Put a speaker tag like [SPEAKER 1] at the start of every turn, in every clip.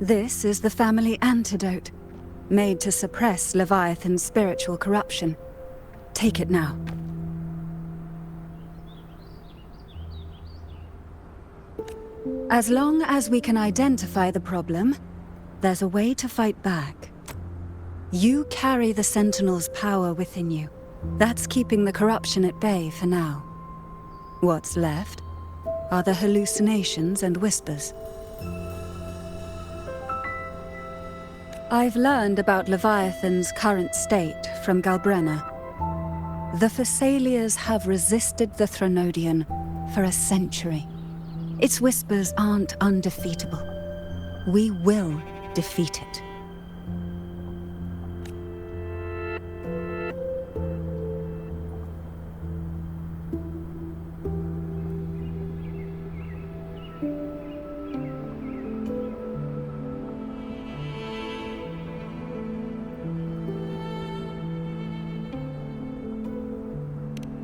[SPEAKER 1] This is the family antidote, made to suppress Leviathan's spiritual corruption. Take it now. As long as we can identify the problem, there's a way to fight back. You carry the Sentinel's power within you. That's keeping the corruption at bay for now. What's left are the hallucinations and whispers. I've learned about Leviathan's current state from Galbrenna. The Thessalians have resisted the Threnodian for a century. Its whispers aren't undefeatable. We will defeat it.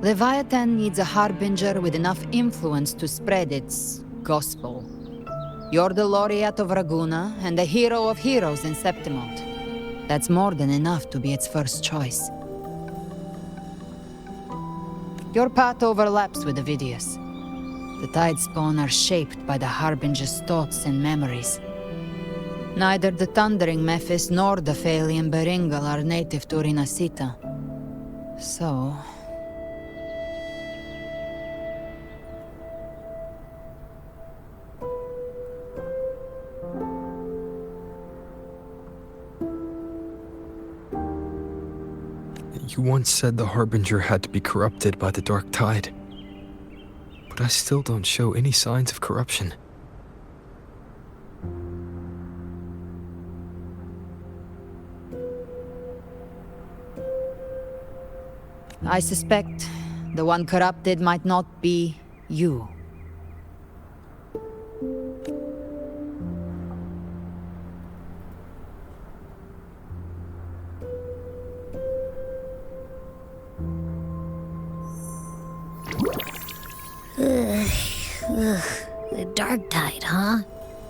[SPEAKER 2] Leviathan needs a harbinger with enough influence to spread its gospel. You're the laureate of Raguna and the hero of heroes in Septimont. That's more than enough to be its first choice. Your path overlaps with Ovidius. The Tidespawn are shaped by the harbinger's thoughts and memories. Neither the Thundering Mephis nor the Phalian Beringal are native to Rinascita. So...
[SPEAKER 3] You once said the Harbinger had to be corrupted by the Dark Tide. But I still don't show any signs of corruption.
[SPEAKER 2] I suspect the one corrupted might not be you.
[SPEAKER 4] The Dark Tide, huh?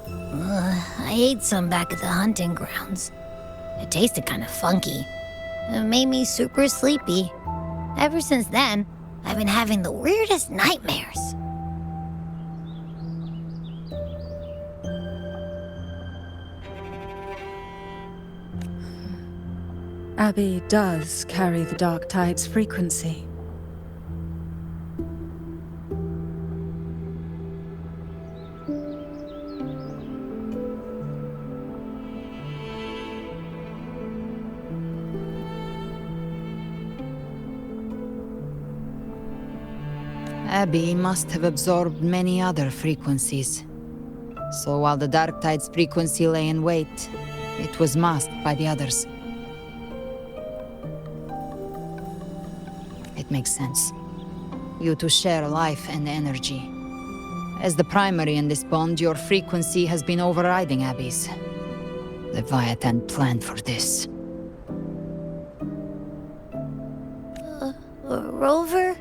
[SPEAKER 4] I ate some back at the hunting grounds. It tasted kind of funky. It made me super sleepy. Ever since then, I've been having the weirdest nightmares.
[SPEAKER 1] Abby does carry the Dark Tide's frequency.
[SPEAKER 2] Abby must have absorbed many other frequencies. So while the Dark Tide's frequency lay in wait, it was masked by the others. It makes sense. You two share life and energy. As the primary in this bond, your frequency has been overriding Abby's. Leviathan planned for this.
[SPEAKER 4] Rover?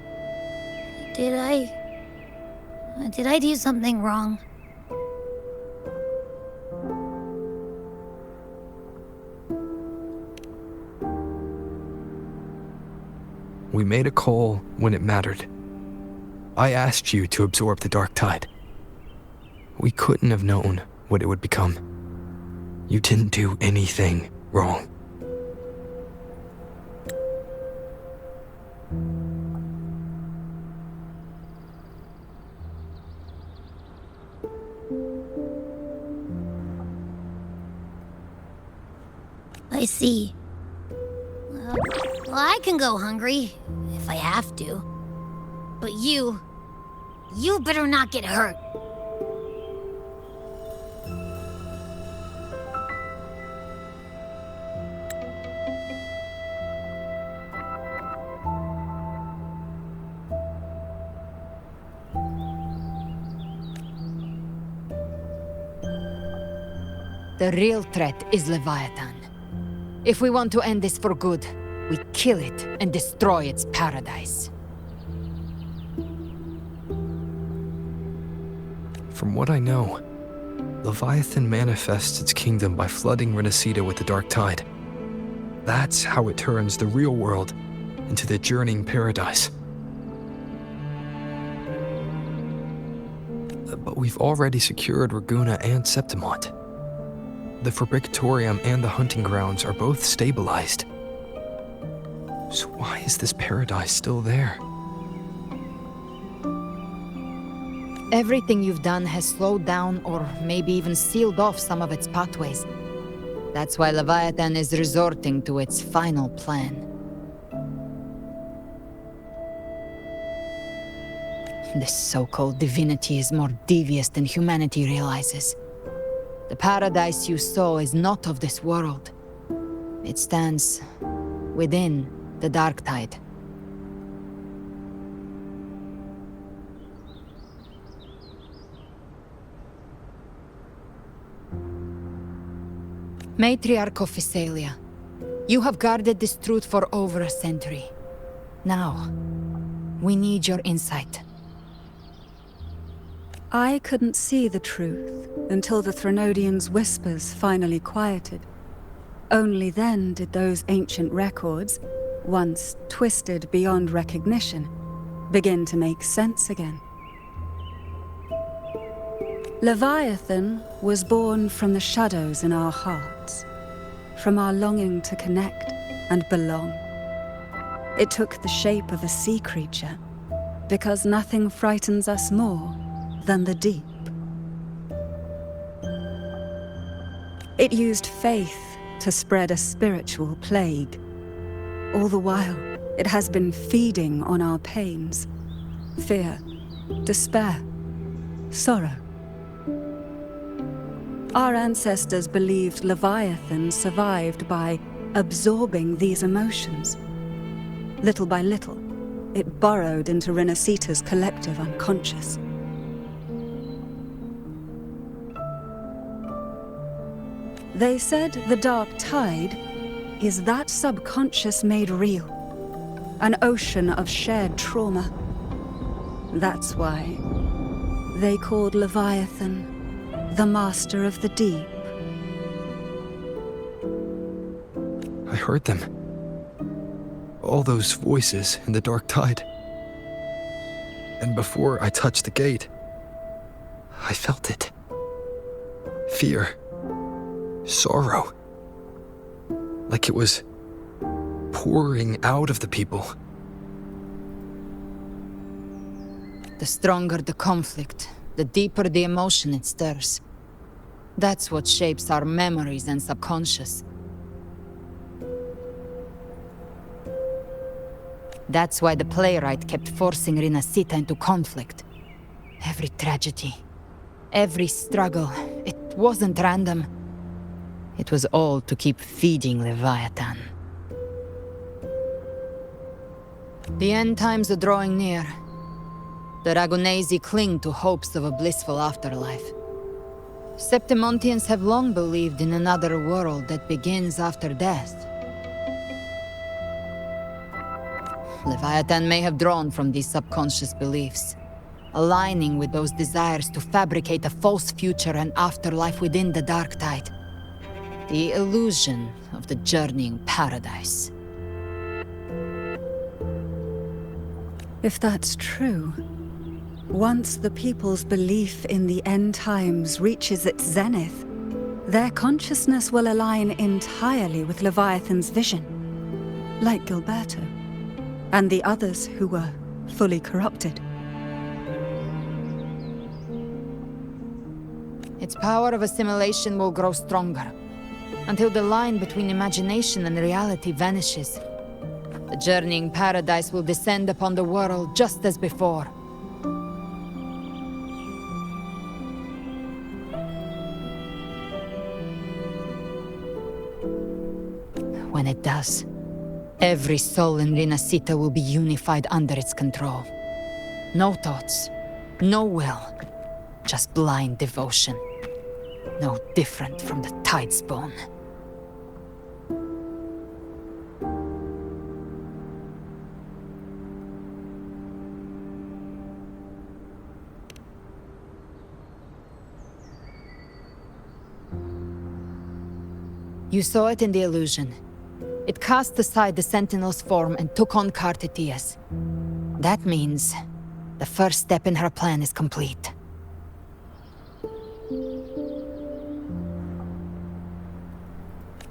[SPEAKER 4] Did I do something wrong?
[SPEAKER 3] We made a call when it mattered. I asked you to absorb the Dark Tide. We couldn't have known what it would become. You didn't do anything wrong.
[SPEAKER 4] I see. Well, I can go hungry, if I have to. But you better not get hurt.
[SPEAKER 2] The real threat is Leviathan. If we want to end this for good, we kill it and destroy its paradise.
[SPEAKER 3] From what I know, Leviathan manifests its kingdom by flooding Rinascita with the dark tide. That's how it turns the real world into the journeying paradise. But we've already secured Raguna and Septimont. The Fabricatorium and the hunting grounds are both stabilized. So why is this paradise still there?
[SPEAKER 2] Everything you've done has slowed down or maybe even sealed off some of its pathways. That's why Leviathan is resorting to its final plan. This so-called divinity is more devious than humanity realizes. The paradise you saw is not of this world. It stands within the dark tide. Matriarch of Physalia, you have guarded this truth for over a century. Now, we need your insight.
[SPEAKER 1] I couldn't see the truth until the Threnodians' whispers finally quieted. Only then did those ancient records, once twisted beyond recognition, begin to make sense again. Leviathan was born from the shadows in our hearts, from our longing to connect and belong. It took the shape of a sea creature, because nothing frightens us more than the deep. It used faith to spread a spiritual plague. All the while, it has been feeding on our pains, fear, despair, sorrow. Our ancestors believed Leviathan survived by absorbing these emotions. Little by little, it burrowed into Rinascita's collective unconscious. They said the dark tide is that subconscious made real, an ocean of shared trauma. That's why they called Leviathan the master of the deep.
[SPEAKER 3] I heard them. All those voices in the dark tide. And before I touched the gate, I felt it. Fear. Sorrow. Like it was pouring out of the people.
[SPEAKER 2] The stronger the conflict, the deeper the emotion it stirs. That's what shapes our memories and subconscious. That's why the playwright kept forcing Rinascita into conflict. Every tragedy, every struggle, it wasn't random. It was all to keep feeding Leviathan. The end times are drawing near. The Ragunesi cling to hopes of a blissful afterlife. Septimontians have long believed in another world that begins after death. Leviathan may have drawn from these subconscious beliefs, aligning with those desires to fabricate a false future and afterlife within the dark tide. The illusion of the journeying paradise.
[SPEAKER 1] If that's true, once the people's belief in the end times reaches its zenith, their consciousness will align entirely with Leviathan's vision, like Gilberto, and the others who were fully corrupted.
[SPEAKER 2] Its power of assimilation will grow stronger, until the line between imagination and reality vanishes. The journeying paradise will descend upon the world just as before. When it does, every soul in Rinascita will be unified under its control. No thoughts, no will, just blind devotion. No different from the Tidespawn. You saw it in the illusion. It cast aside the Sentinel's form and took on Cartitia's. That means the first step in her plan is complete.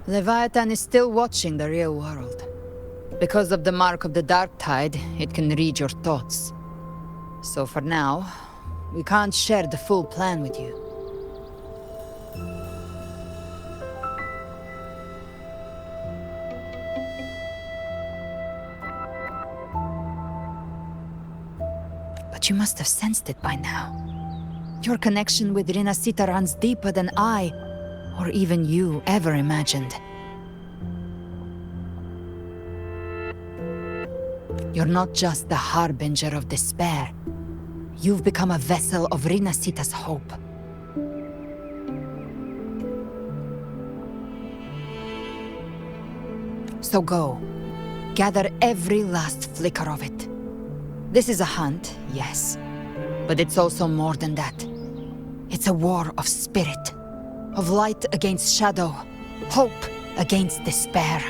[SPEAKER 2] Leviathan is still watching the real world. Because of the mark of the Dark Tide, it can read your thoughts. So for now, we can't share the full plan with you. But you must have sensed it by now. Your connection with Rinascita runs deeper than I, or even you, ever imagined. You're not just the harbinger of despair. You've become a vessel of Rinascita's hope. So go. Gather every last flicker of it. This is a hunt, yes. But it's also more than that. It's a war of spirit. Of light against shadow. Hope against despair.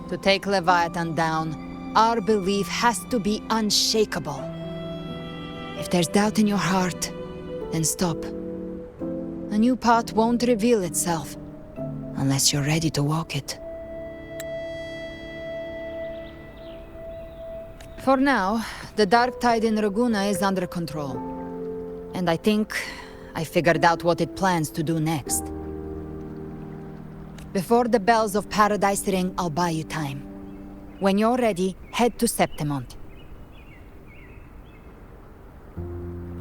[SPEAKER 2] To take Leviathan down, our belief has to be unshakable. If there's doubt in your heart, then stop. A new path won't reveal itself, unless you're ready to walk it. For now, the Dark Tide in Raguna is under control. And I think I figured out what it plans to do next. Before the bells of Paradise ring, I'll buy you time. When you're ready, head to Septimont.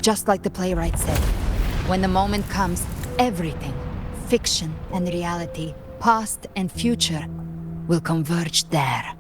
[SPEAKER 2] Just like the playwright said, when the moment comes, everything, fiction and reality, past and future, will converge there.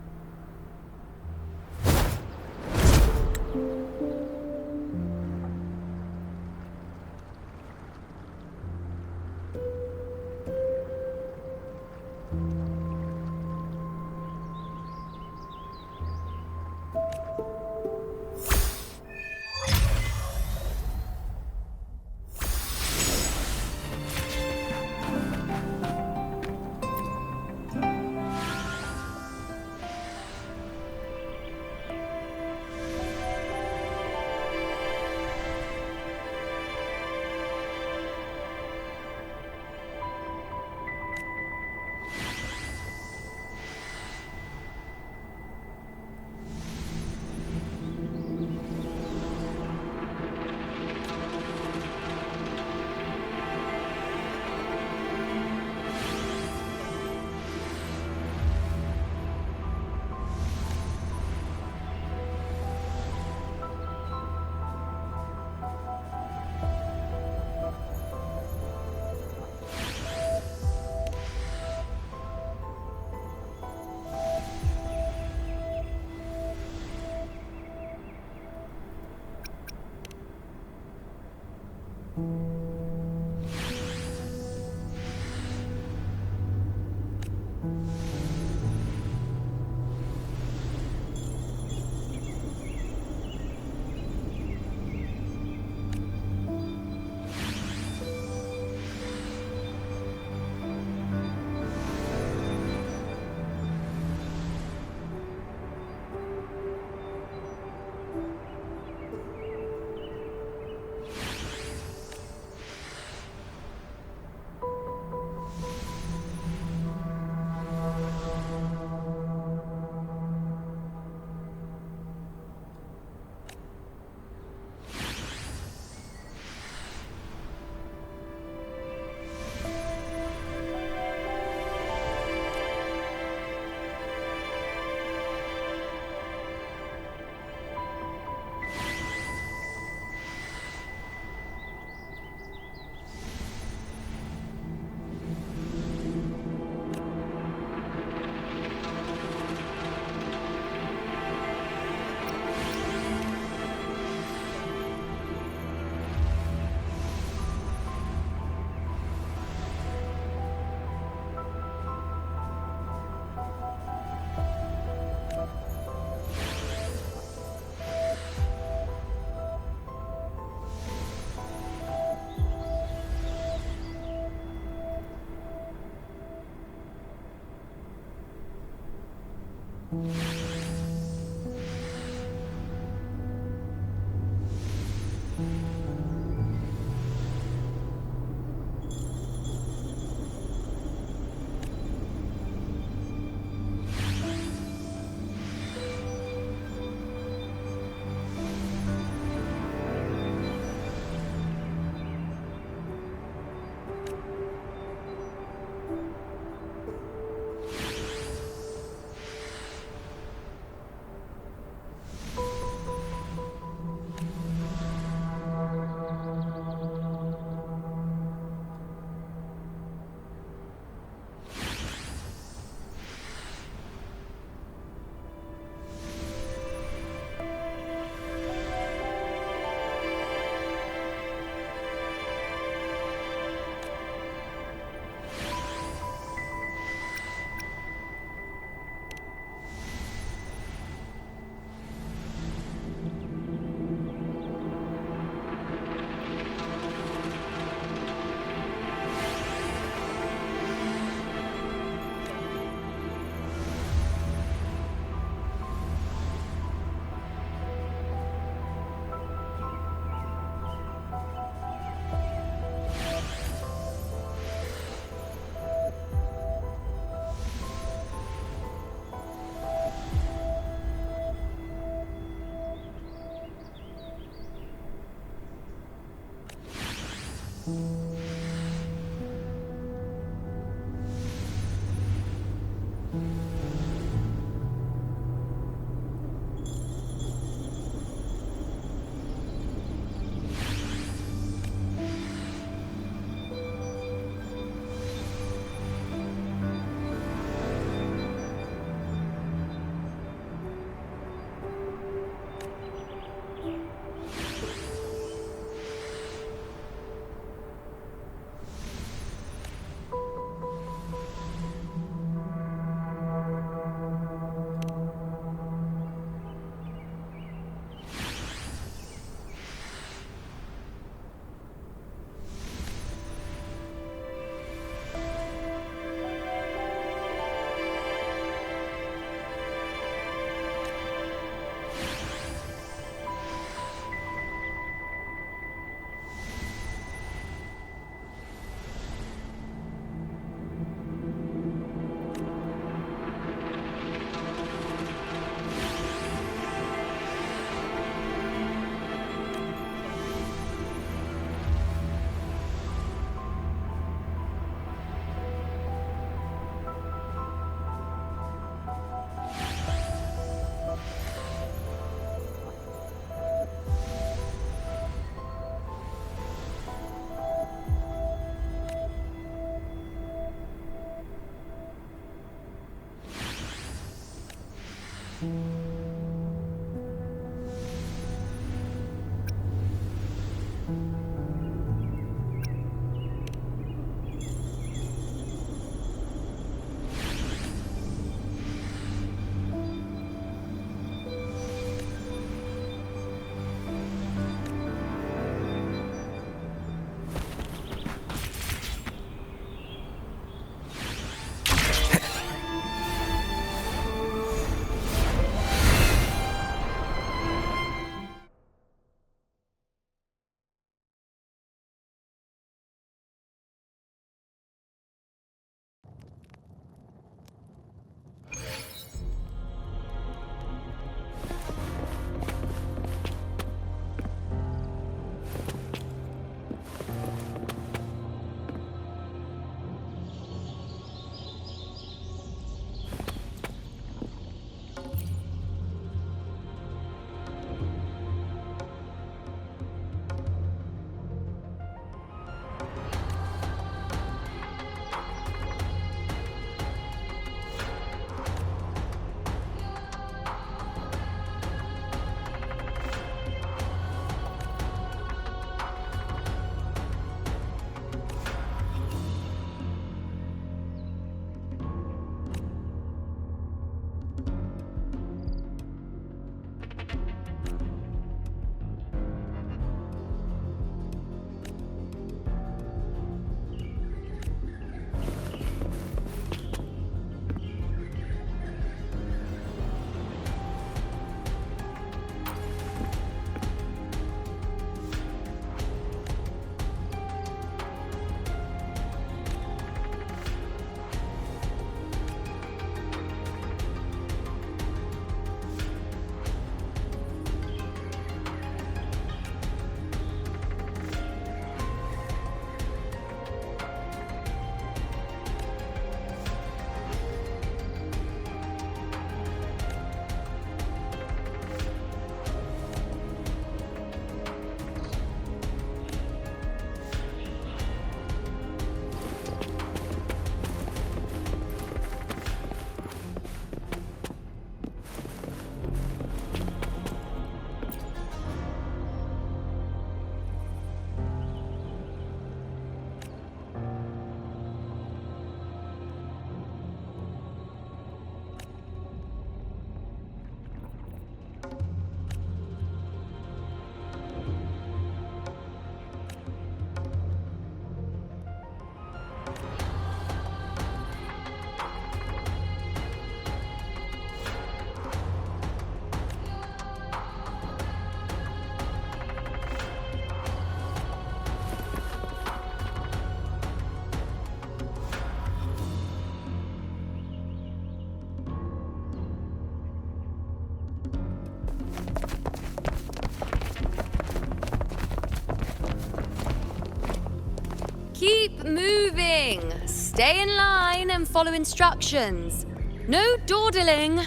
[SPEAKER 5] Keep moving. Stay in line and follow instructions. No dawdling.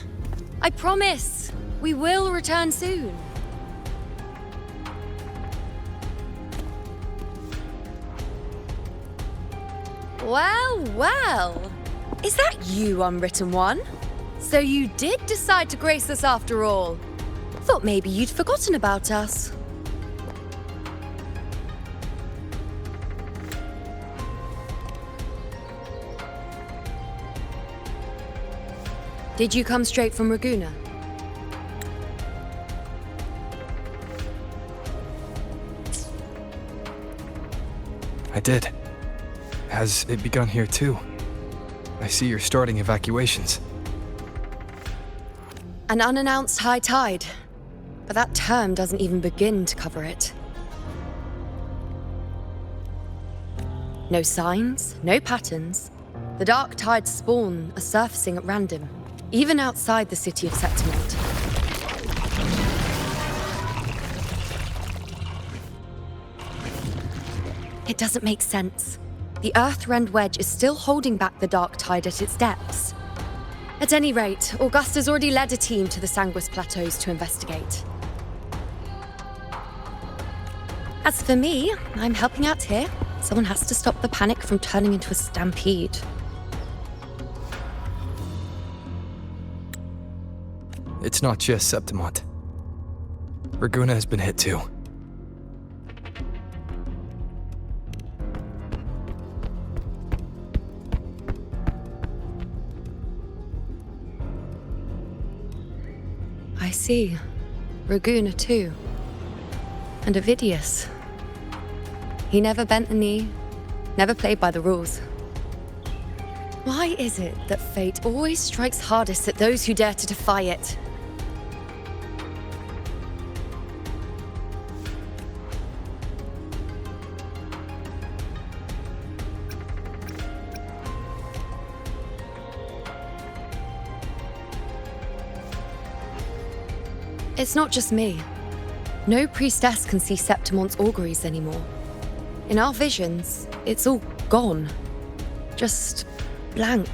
[SPEAKER 5] I promise, we will return soon. Well, well. Is that you, Unwritten One? So you did decide to grace us after all. Thought maybe you'd forgotten about us. Did you come straight from Raguna?
[SPEAKER 3] I did. Has it begun here too? I see you're starting evacuations.
[SPEAKER 5] An unannounced high tide. But that term doesn't even begin to cover it. No signs, no patterns. The dark tide's spawn are surfacing at random, even outside the city of Septimont. It doesn't make sense. The Earthrend Wedge is still holding back the dark tide at its depths. At any rate, Augusta's already led a team to the Sanguis Plateaus to investigate. As for me, I'm helping out here. Someone has to stop the panic from turning into a stampede.
[SPEAKER 3] It's not just Septimont. Raguna has been hit too.
[SPEAKER 5] I see. Raguna too. And Ovidius. He never bent the knee, never played by the rules. Why is it that fate always strikes hardest at those who dare to defy it? It's not just me. No priestess can see Septimont's auguries anymore. In our visions, it's all gone. Just blank.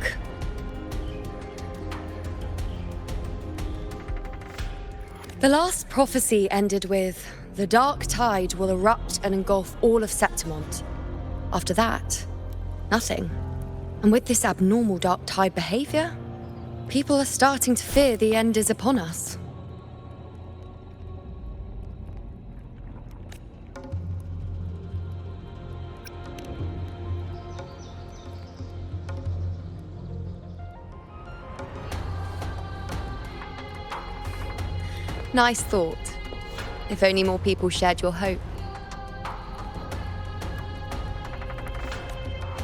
[SPEAKER 5] The last prophecy ended with, the dark tide will erupt and engulf all of Septimont. After that, nothing. And with this abnormal dark tide behavior, people are starting to fear the end is upon us. Nice thought. If only more people shared your hope.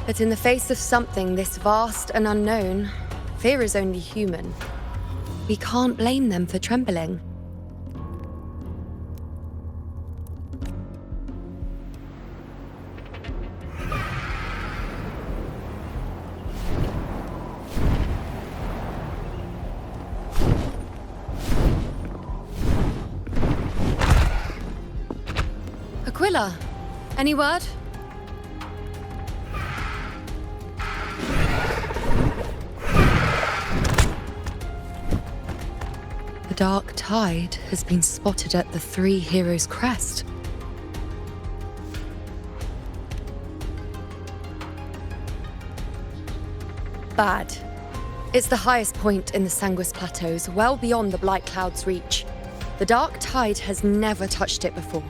[SPEAKER 5] But in the face of something this vast and unknown, fear is only human. We can't blame them for trembling. Aquila, any word? The dark tide has been spotted at the Three Heroes' Crest. Bad. It's the highest point in the Sanguis Plateaus, well beyond the Blight Cloud's reach. The dark tide has never touched it before.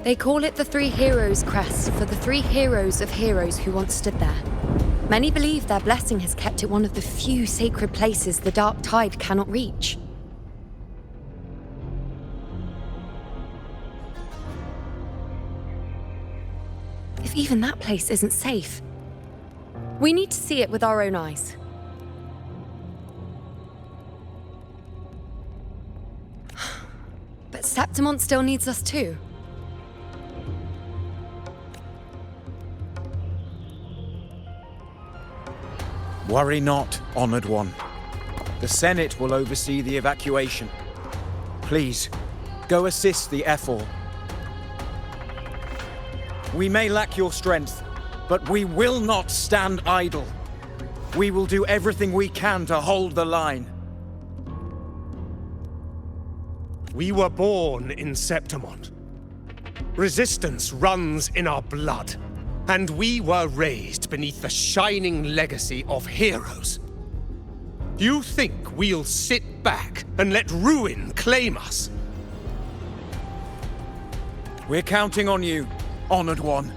[SPEAKER 5] They call it the Three Heroes' Crest for the three heroes of heroes who once stood there. Many believe their blessing has kept it one of the few sacred places the dark tide cannot reach. If even that place isn't safe, we need to see it with our own eyes. But Septimont still needs us too.
[SPEAKER 6] Worry not, Honored One. The Senate will oversee the evacuation. Please, go assist the Ethel We may lack your strength, but we will not stand idle. We will do everything we can to hold the line.
[SPEAKER 7] We were born in Septimont. Resistance runs in our blood, and we were raised beneath the shining legacy of heroes. You think we'll sit back and let ruin claim us?
[SPEAKER 6] We're counting on you, Honored One.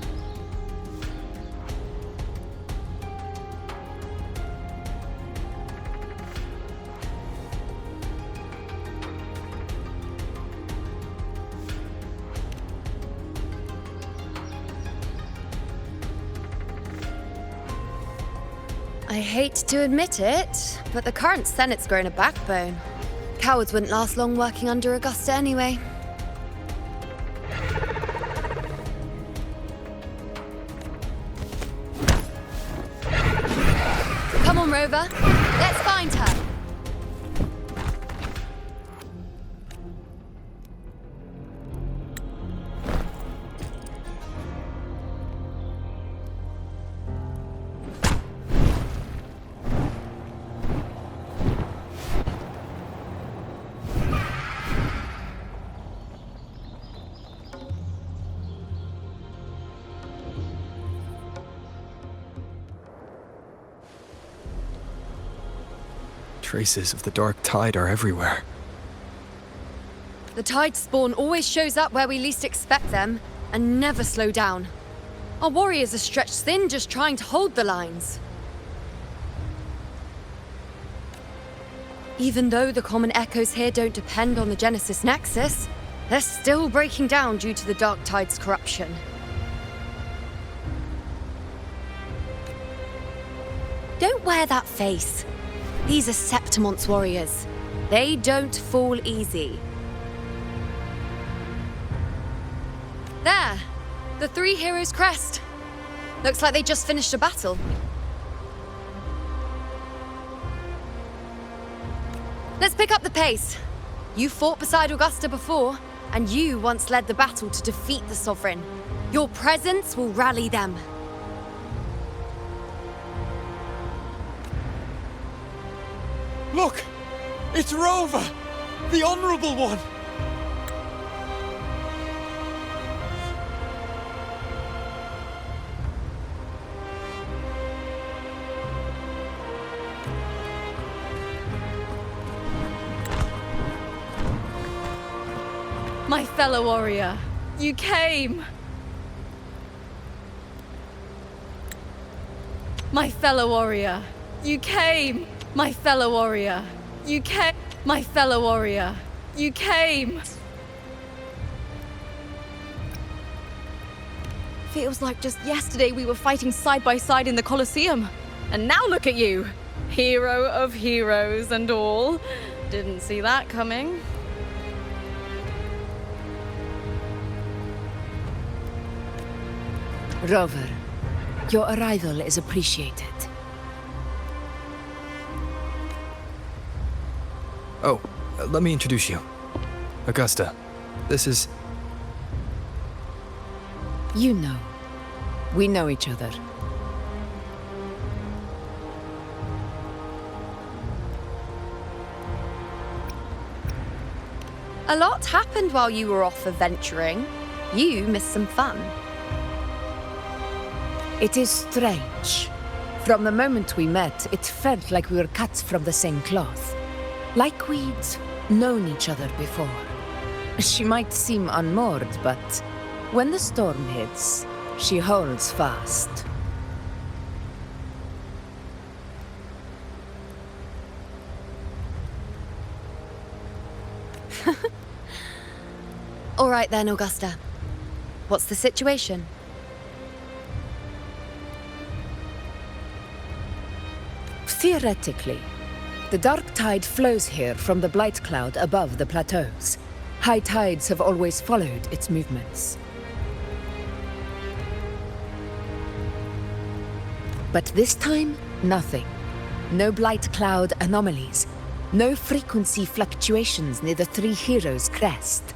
[SPEAKER 5] I hate to admit it, but the current Senate's grown a backbone. Cowards wouldn't last long working under Augusta anyway. Come on, Rover. Let's find her.
[SPEAKER 3] Traces of the dark tide are everywhere.
[SPEAKER 5] The tide spawn always shows up where we least expect them, and never slow down. Our warriors are stretched thin just trying to hold the lines. Even though the common echoes here don't depend on the Genesis Nexus, they're still breaking down due to the dark tide's corruption. Don't wear that face. These are Septimont's warriors. They don't fall easy. There! The three heroes' crest. Looks like they just finished a battle. Let's pick up the pace. You fought beside Augusta before, and you once led the battle to defeat the Sovereign. Your presence will rally them.
[SPEAKER 6] Look! It's Rover! The Honorable One!
[SPEAKER 8] My fellow warrior, you came! My fellow warrior, you came! My fellow warrior, you came! My fellow warrior, you came! Feels like just yesterday we were fighting side by side in the Colosseum. And now look at you! Hero of heroes and all. Didn't see that coming.
[SPEAKER 9] Rover, your arrival is appreciated.
[SPEAKER 3] Oh, let me introduce you. Augusta, this is...
[SPEAKER 9] You know. We know each other.
[SPEAKER 5] A lot happened while you were off adventuring. You missed some fun.
[SPEAKER 9] It is strange. From the moment we met, it felt like we were cut from the same cloth. Like we'd known each other before. She might seem unmoored, but when the storm hits, she holds fast.
[SPEAKER 5] All right then, Augusta. What's the situation?
[SPEAKER 9] Theoretically, the dark tide flows here from the blight cloud above the plateaus. High tides have always followed its movements. But this time, nothing. No blight cloud anomalies. No frequency fluctuations near the three heroes' crest.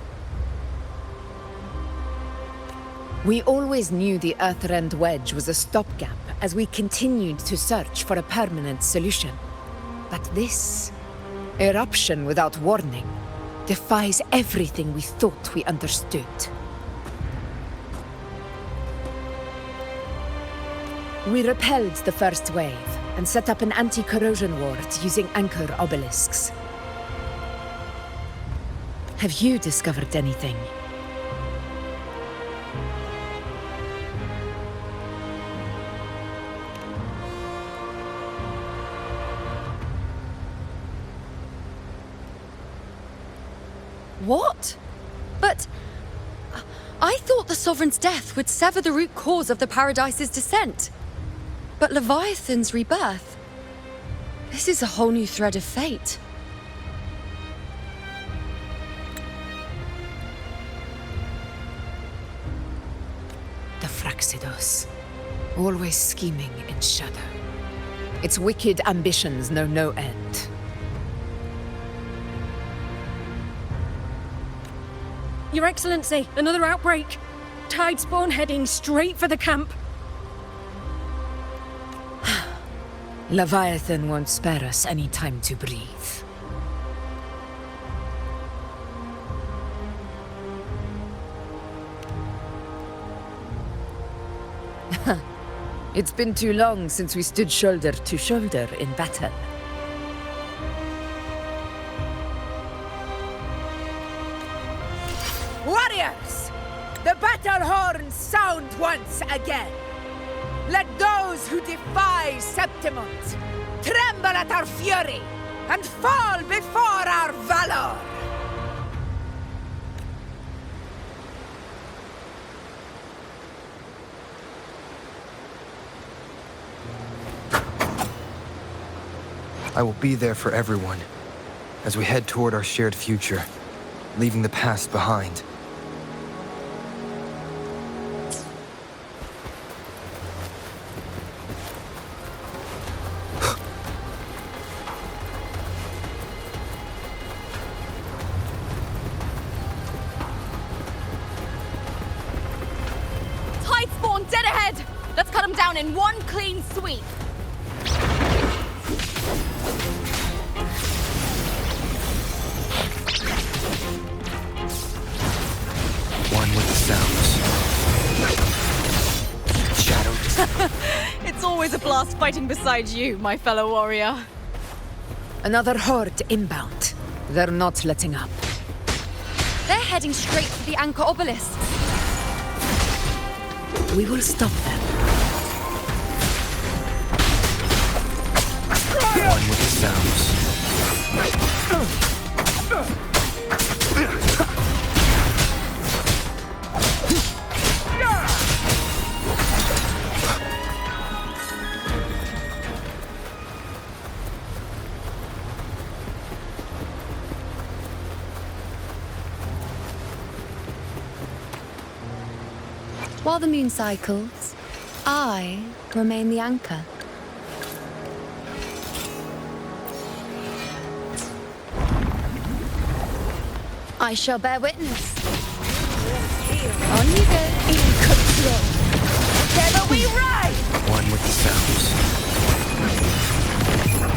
[SPEAKER 9] We always knew the Earthrend Wedge was a stopgap as we continued to search for a permanent solution. But this eruption without warning defies everything we thought we understood. We repelled the first wave and set up an anti-corrosion ward using anchor obelisks. Have you discovered anything?
[SPEAKER 5] What? But I thought the Sovereign's death would sever the root cause of the Paradise's descent. But Leviathan's rebirth? This is a whole new thread of fate.
[SPEAKER 9] The Fraxidos. Always scheming in shadow. Its wicked ambitions know no end.
[SPEAKER 10] Your Excellency, another outbreak. Tide spawn heading straight for the camp.
[SPEAKER 9] Leviathan won't spare us any time to breathe. It's been too long since we stood shoulder to shoulder in battle.
[SPEAKER 11] Warriors! The battle horns sound once again! Let those who defy Septimont tremble at our fury and fall before our valor!
[SPEAKER 3] I will be there for everyone as we head toward our shared future, leaving the past behind.
[SPEAKER 8] Tide spawn dead ahead! Let's cut them down in one clean sweep.
[SPEAKER 3] One with the sounds. Shadow.
[SPEAKER 8] It's always a blast fighting beside you, my fellow warrior.
[SPEAKER 9] Another horde inbound. They're not letting up.
[SPEAKER 5] They're heading straight for the anchor obelisk.
[SPEAKER 9] We will stop them.
[SPEAKER 3] One with the sounds.
[SPEAKER 5] While the moon cycles, I remain the anchor. I shall bear witness. On you go.
[SPEAKER 11] In control! Together we ride!
[SPEAKER 3] One with the sounds.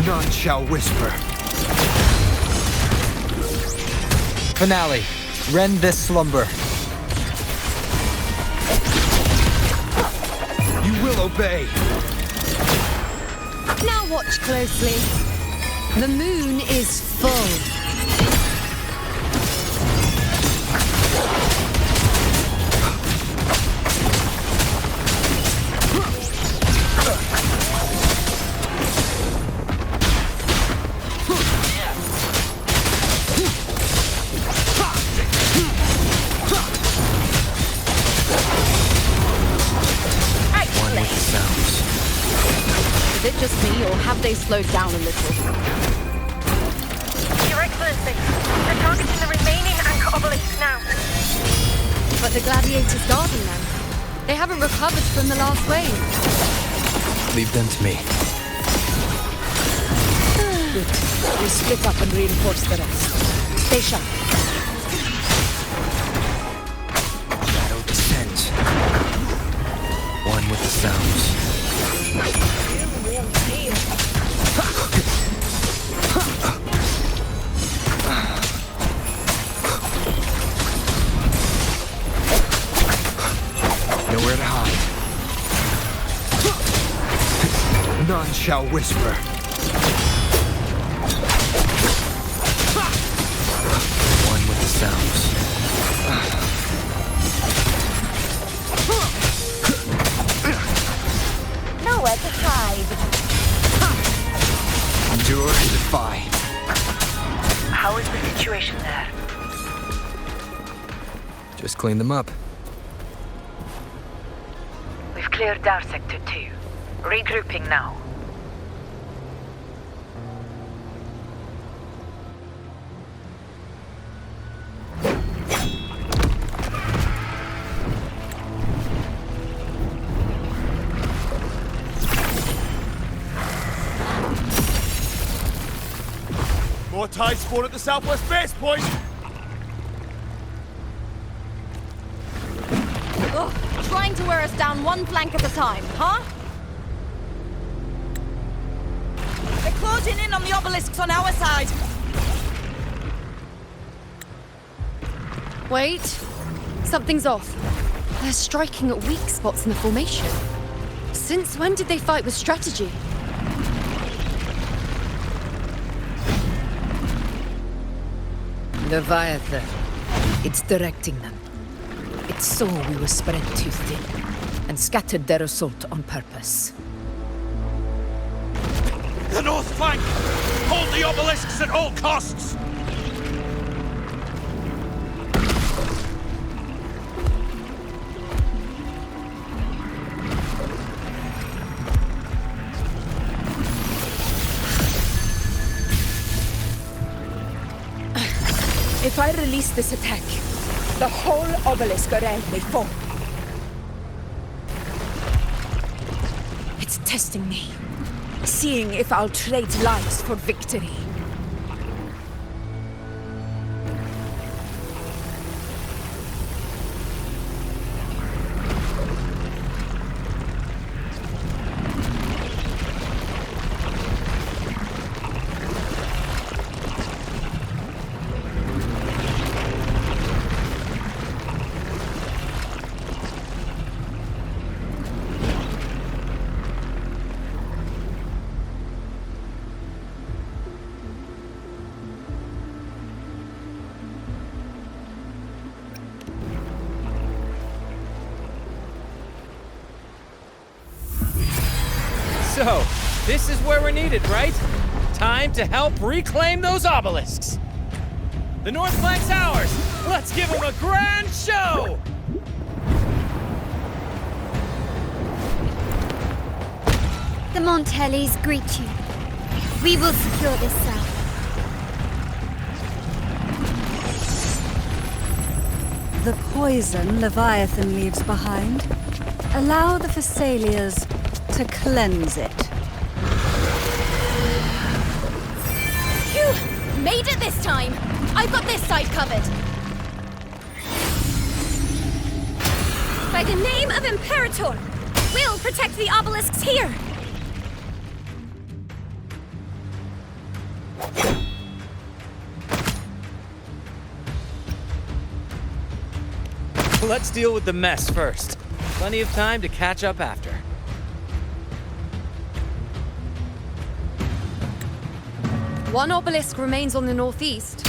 [SPEAKER 3] None shall whisper. Finale. Rend this slumber. You will obey.
[SPEAKER 5] Now watch closely. The moon is full.
[SPEAKER 8] Is it just me, or have they slowed down a little?
[SPEAKER 10] Your Excellency, they're targeting the remaining anchor obelisk now.
[SPEAKER 5] But the gladiators guarding them. They haven't recovered from the last wave.
[SPEAKER 3] Leave them to me.
[SPEAKER 9] Good. We split up and reinforce the rest. Stay sharp.
[SPEAKER 3] Shadow descends. shall whisper. One with the sounds.
[SPEAKER 11] Nowhere to hide.
[SPEAKER 3] Endure and defy.
[SPEAKER 11] How is the situation there?
[SPEAKER 3] Just clean them up.
[SPEAKER 11] We've cleared our sector 2. Regrouping now.
[SPEAKER 6] More tide spawn at the southwest base point!
[SPEAKER 8] Ugh, trying to wear us down one flank at a time, huh? They're closing in on the obelisks on our side.
[SPEAKER 5] Wait. Something's off. They're striking at weak spots in the formation. Since when did they fight with strategy?
[SPEAKER 9] Leviathan. It's directing them. It saw we were spread too thin, and scattered their assault on purpose.
[SPEAKER 6] The north flank! Hold the obelisks at all costs!
[SPEAKER 11] If I release this attack, the whole obelisk array may fall. It's testing me, seeing if I'll trade lives for victory.
[SPEAKER 12] So, this is where we're needed, right? Time to help reclaim those obelisks. The north flank's ours. Let's give them a grand show!
[SPEAKER 13] The Montellis greet you. We will secure this south.
[SPEAKER 1] The poison Leviathan leaves behind. Allow the Phassalias to cleanse it.
[SPEAKER 8] Phew! Made it this time! I've got this side covered.
[SPEAKER 13] By the name of Imperator, we'll protect the obelisks here.
[SPEAKER 12] Let's deal with the mess first. Plenty of time to catch up after.
[SPEAKER 5] One obelisk remains on the northeast.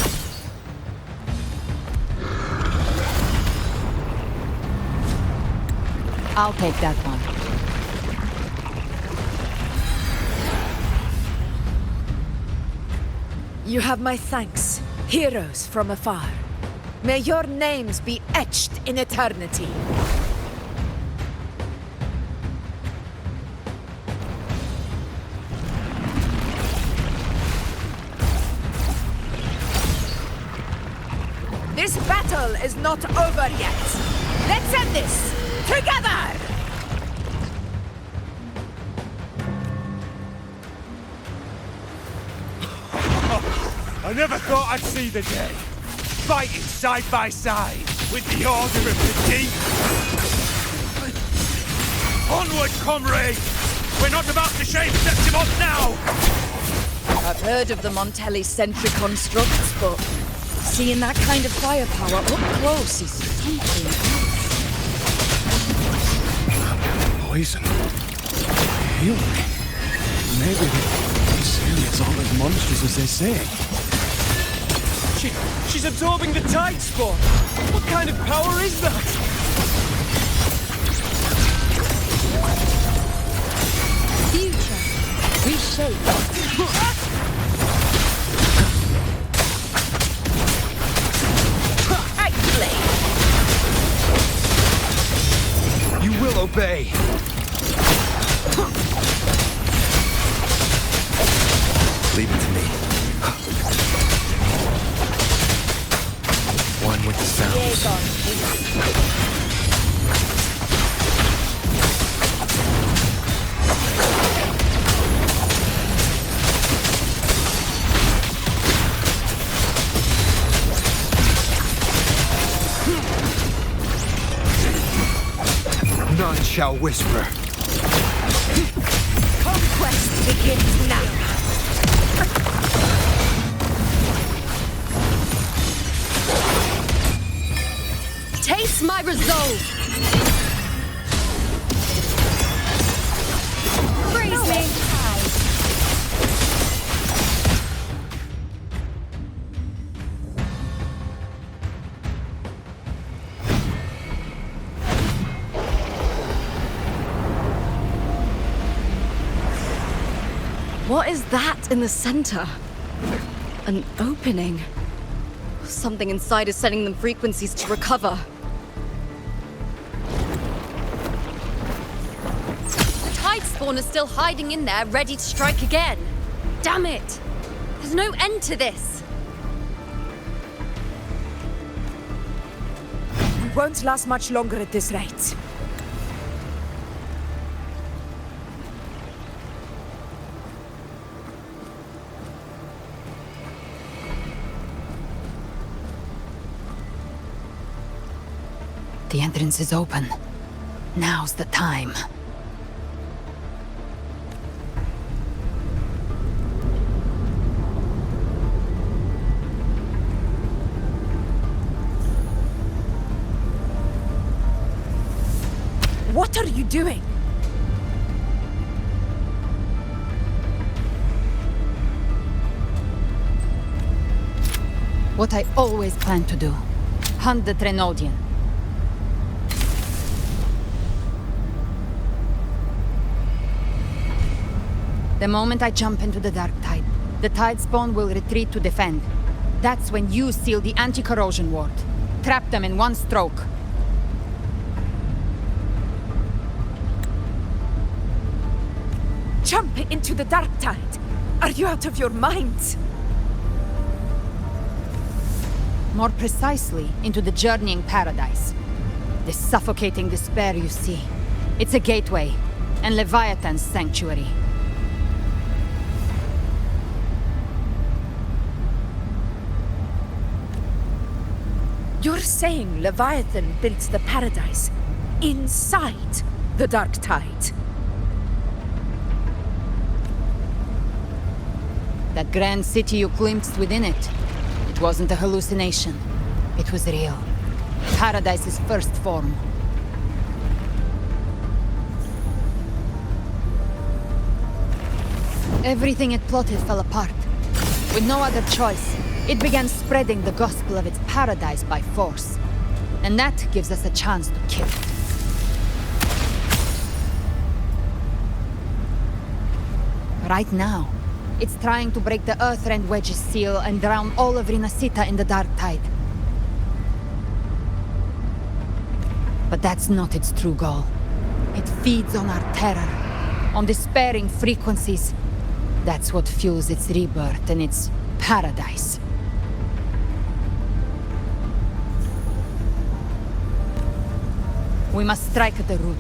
[SPEAKER 2] I'll take that one.
[SPEAKER 11] You have my thanks, heroes from afar. May your names be etched in eternity. This battle is not over yet. Let's end this together!
[SPEAKER 7] I never thought I'd see the day. Fighting side by side with the Order of the Deep. Onward, comrades! We're not about to shame Septimont now!
[SPEAKER 9] I've heard of the Montelli-centric constructs, but seeing that kind of firepower up close is something else.
[SPEAKER 7] Poison. Healing.
[SPEAKER 14] Maybe this area's all as monstrous as they say.
[SPEAKER 12] She's absorbing the tide spawn! What kind of power is that?
[SPEAKER 1] Future. Reshape.
[SPEAKER 3] You will obey. Leave it to me. One with the sounds. None shall whisper.
[SPEAKER 11] Conquest begins now.
[SPEAKER 5] Taste my resolve!
[SPEAKER 13] Praise me.
[SPEAKER 8] What is that in the center? An opening. Something inside is sending them frequencies to recover.
[SPEAKER 5] The tide spawn is still hiding in there, ready to strike again. Damn it! There's no end to this.
[SPEAKER 11] We won't last much longer at this rate.
[SPEAKER 2] The entrance is open. Now's the time.
[SPEAKER 11] What are you doing?
[SPEAKER 2] What I always planned to do. Hunt the Trenodian. The moment I jump into the dark tide, the tide spawn will retreat to defend. That's when you seal the anti-corrosion ward. Trap them in one stroke.
[SPEAKER 11] Jump into the dark tide. Are you out of your mind?
[SPEAKER 2] More precisely, into the journeying paradise. The suffocating despair you see. It's a gateway, and Leviathan's sanctuary.
[SPEAKER 11] You're saying Leviathan built the paradise inside the dark tide?
[SPEAKER 2] That grand city you glimpsed within it, it wasn't a hallucination. It was real. Paradise's first form. Everything it plotted fell apart. With no other choice, it began spreading the gospel of its paradise by force. And that gives us a chance to kill it. Right now, it's trying to break the Earthrend Wedge's seal and drown all of Rinascita in the dark tide. But that's not its true goal. It feeds on our terror, on despairing frequencies. That's what fuels its rebirth and its paradise. We must strike at the root.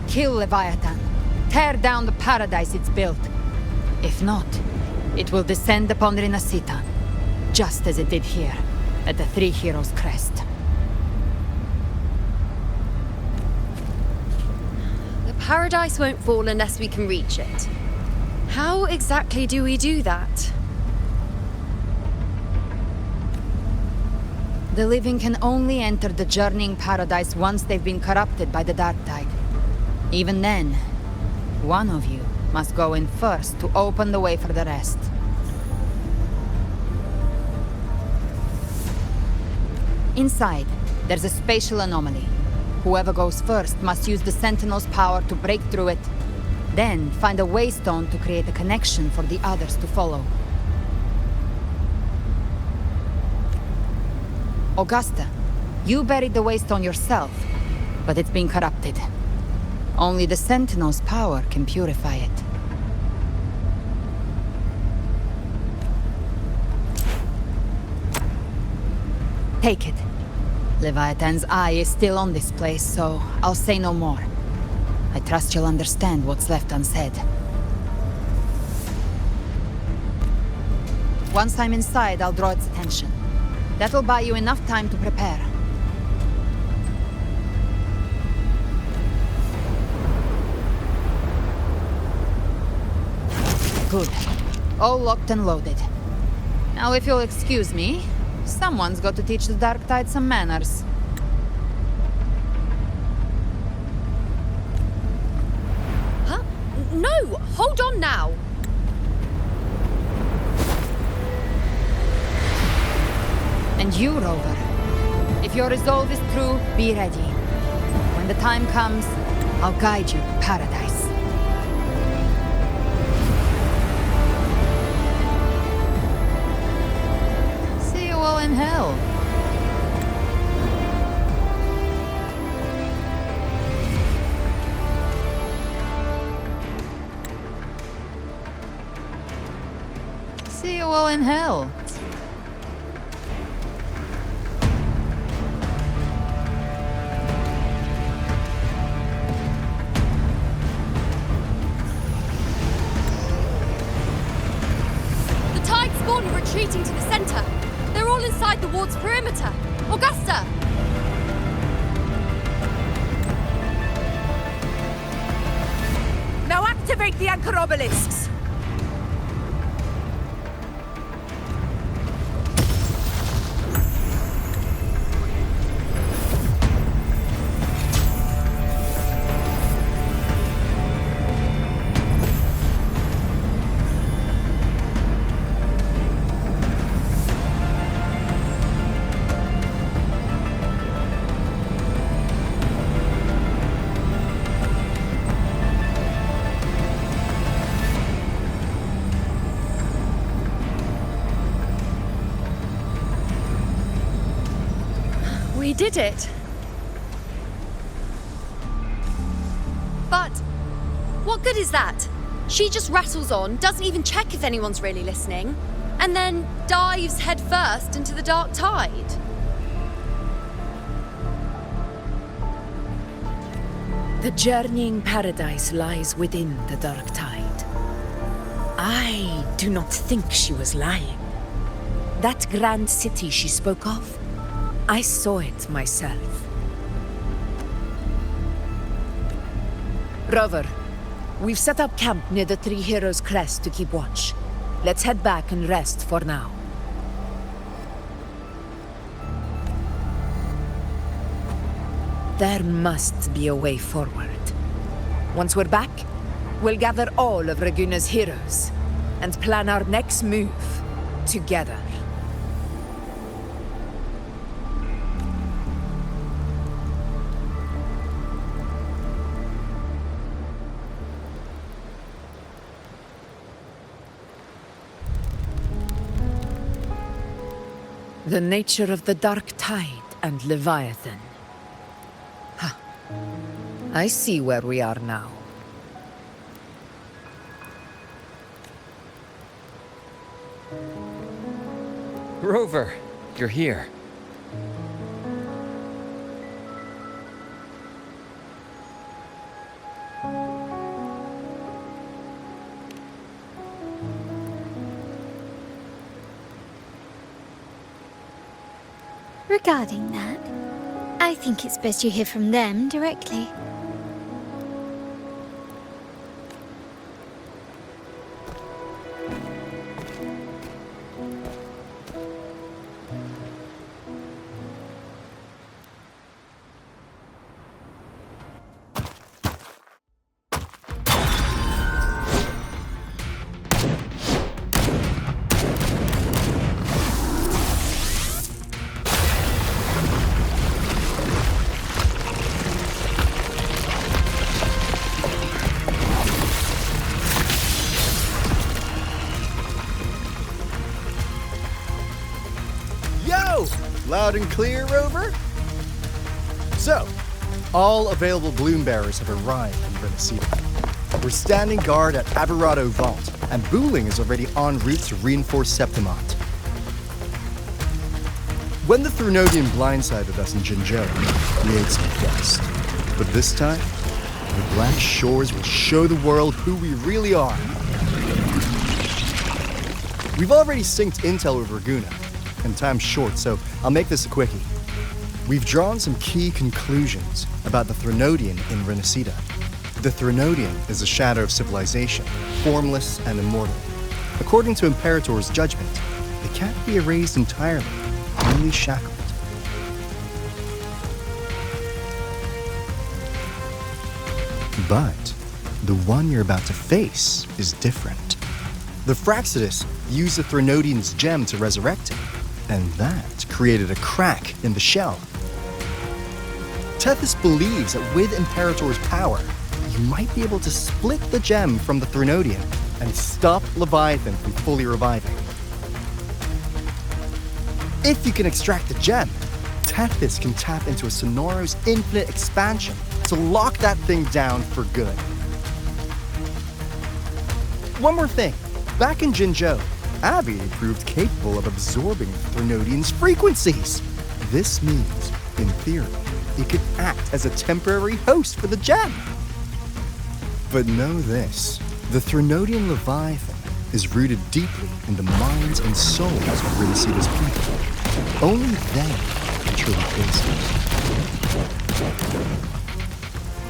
[SPEAKER 2] Kill Leviathan. Tear down the paradise it's built. If not, it will descend upon Rinascita, just as it did here, at the Three Heroes' Crest.
[SPEAKER 5] The paradise won't fall unless we can reach it. How exactly do we do that?
[SPEAKER 2] The living can only enter the journeying paradise once they've been corrupted by the dark tide. Even then, one of you must go in first to open the way for the rest. Inside, there's a spatial anomaly. Whoever goes first must use the Sentinel's power to break through it, then find a waystone to create a connection for the others to follow. Augusta, you buried the waystone yourself, but it's been corrupted. Only the Sentinel's power can purify it. Take it. Leviathan's eye is still on this place, so I'll say no more. I trust you'll understand what's left unsaid. Once I'm inside, I'll draw its attention. That'll buy you enough time to prepare. Good. All locked and loaded. Now, if you'll excuse me, someone's got to teach the Dark Tide some manners.
[SPEAKER 5] Huh? No! Hold on now!
[SPEAKER 2] And you, Rover. If your resolve is true, be ready. When the time comes, I'll guide you to paradise. See you all in hell. See you all in hell.
[SPEAKER 5] Retreating to the center. They're all inside the ward's perimeter. Augusta!
[SPEAKER 11] Now activate the anchor obelisks!
[SPEAKER 5] We did it. But what good is that? She just rattles on, doesn't even check if anyone's really listening, and then dives headfirst into the Dark Tide.
[SPEAKER 9] The journeying paradise lies within the Dark Tide. I do not think she was lying. That grand city she spoke of, I saw it myself. Rover, we've set up camp near the Three Heroes Crest to keep watch. Let's head back and rest for now. There must be a way forward. Once we're back, we'll gather all of Raguna's heroes and plan our next move together. The nature of the Dark Tide and Leviathan. Ha. I see where we are now.
[SPEAKER 12] Rover, you're here.
[SPEAKER 4] Regarding that, I think it's best you hear from them directly.
[SPEAKER 15] loud and clear, Rover? So, all available bloom bearers have arrived in Rinascita. We're standing guard at Aberrado Vault, and Booling is already en route to reinforce Septimont. When the Threnodian blindsided us in Jinzhou, we ate some dust. But this time, the Black Shores will show the world who we really are. We've already synced intel with Raguna, and time's short, so I'll make this a quickie. We've drawn some key conclusions about the Threnodian in Rinascita. The Threnodian is a shadow of civilization, formless and immortal. According to Imperator's judgment, they can't be erased entirely, only shackled. But the one you're about to face is different. The Fraxidus used the Threnodian's gem to resurrect him, and that created a crack in the shell. Tethys believes that with Imperator's power, you might be able to split the gem from the Threnodian and stop Leviathan from fully reviving. If you can extract the gem, Tethys can tap into a Sonoro's infinite expansion to lock that thing down for good. One more thing. Back in Jinzhou, Abby proved capable of absorbing Threnodian's frequencies. This means, in theory, it could act as a temporary host for the gem. But know this, the Threnodian Leviathan is rooted deeply in the minds and souls of Rinascita's people. Only they can truly face it.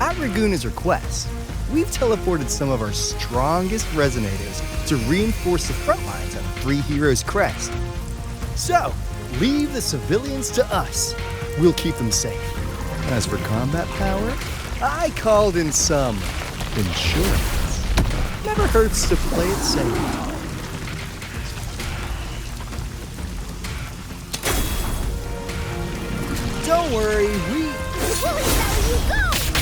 [SPEAKER 15] At Raguna's request, we've teleported some of our strongest resonators to reinforce the front lines at Three Heroes Crest. So, leave the civilians to us. We'll keep them safe. As for combat power, I called in some insurance. Never hurts to play it safe. Don't worry, we...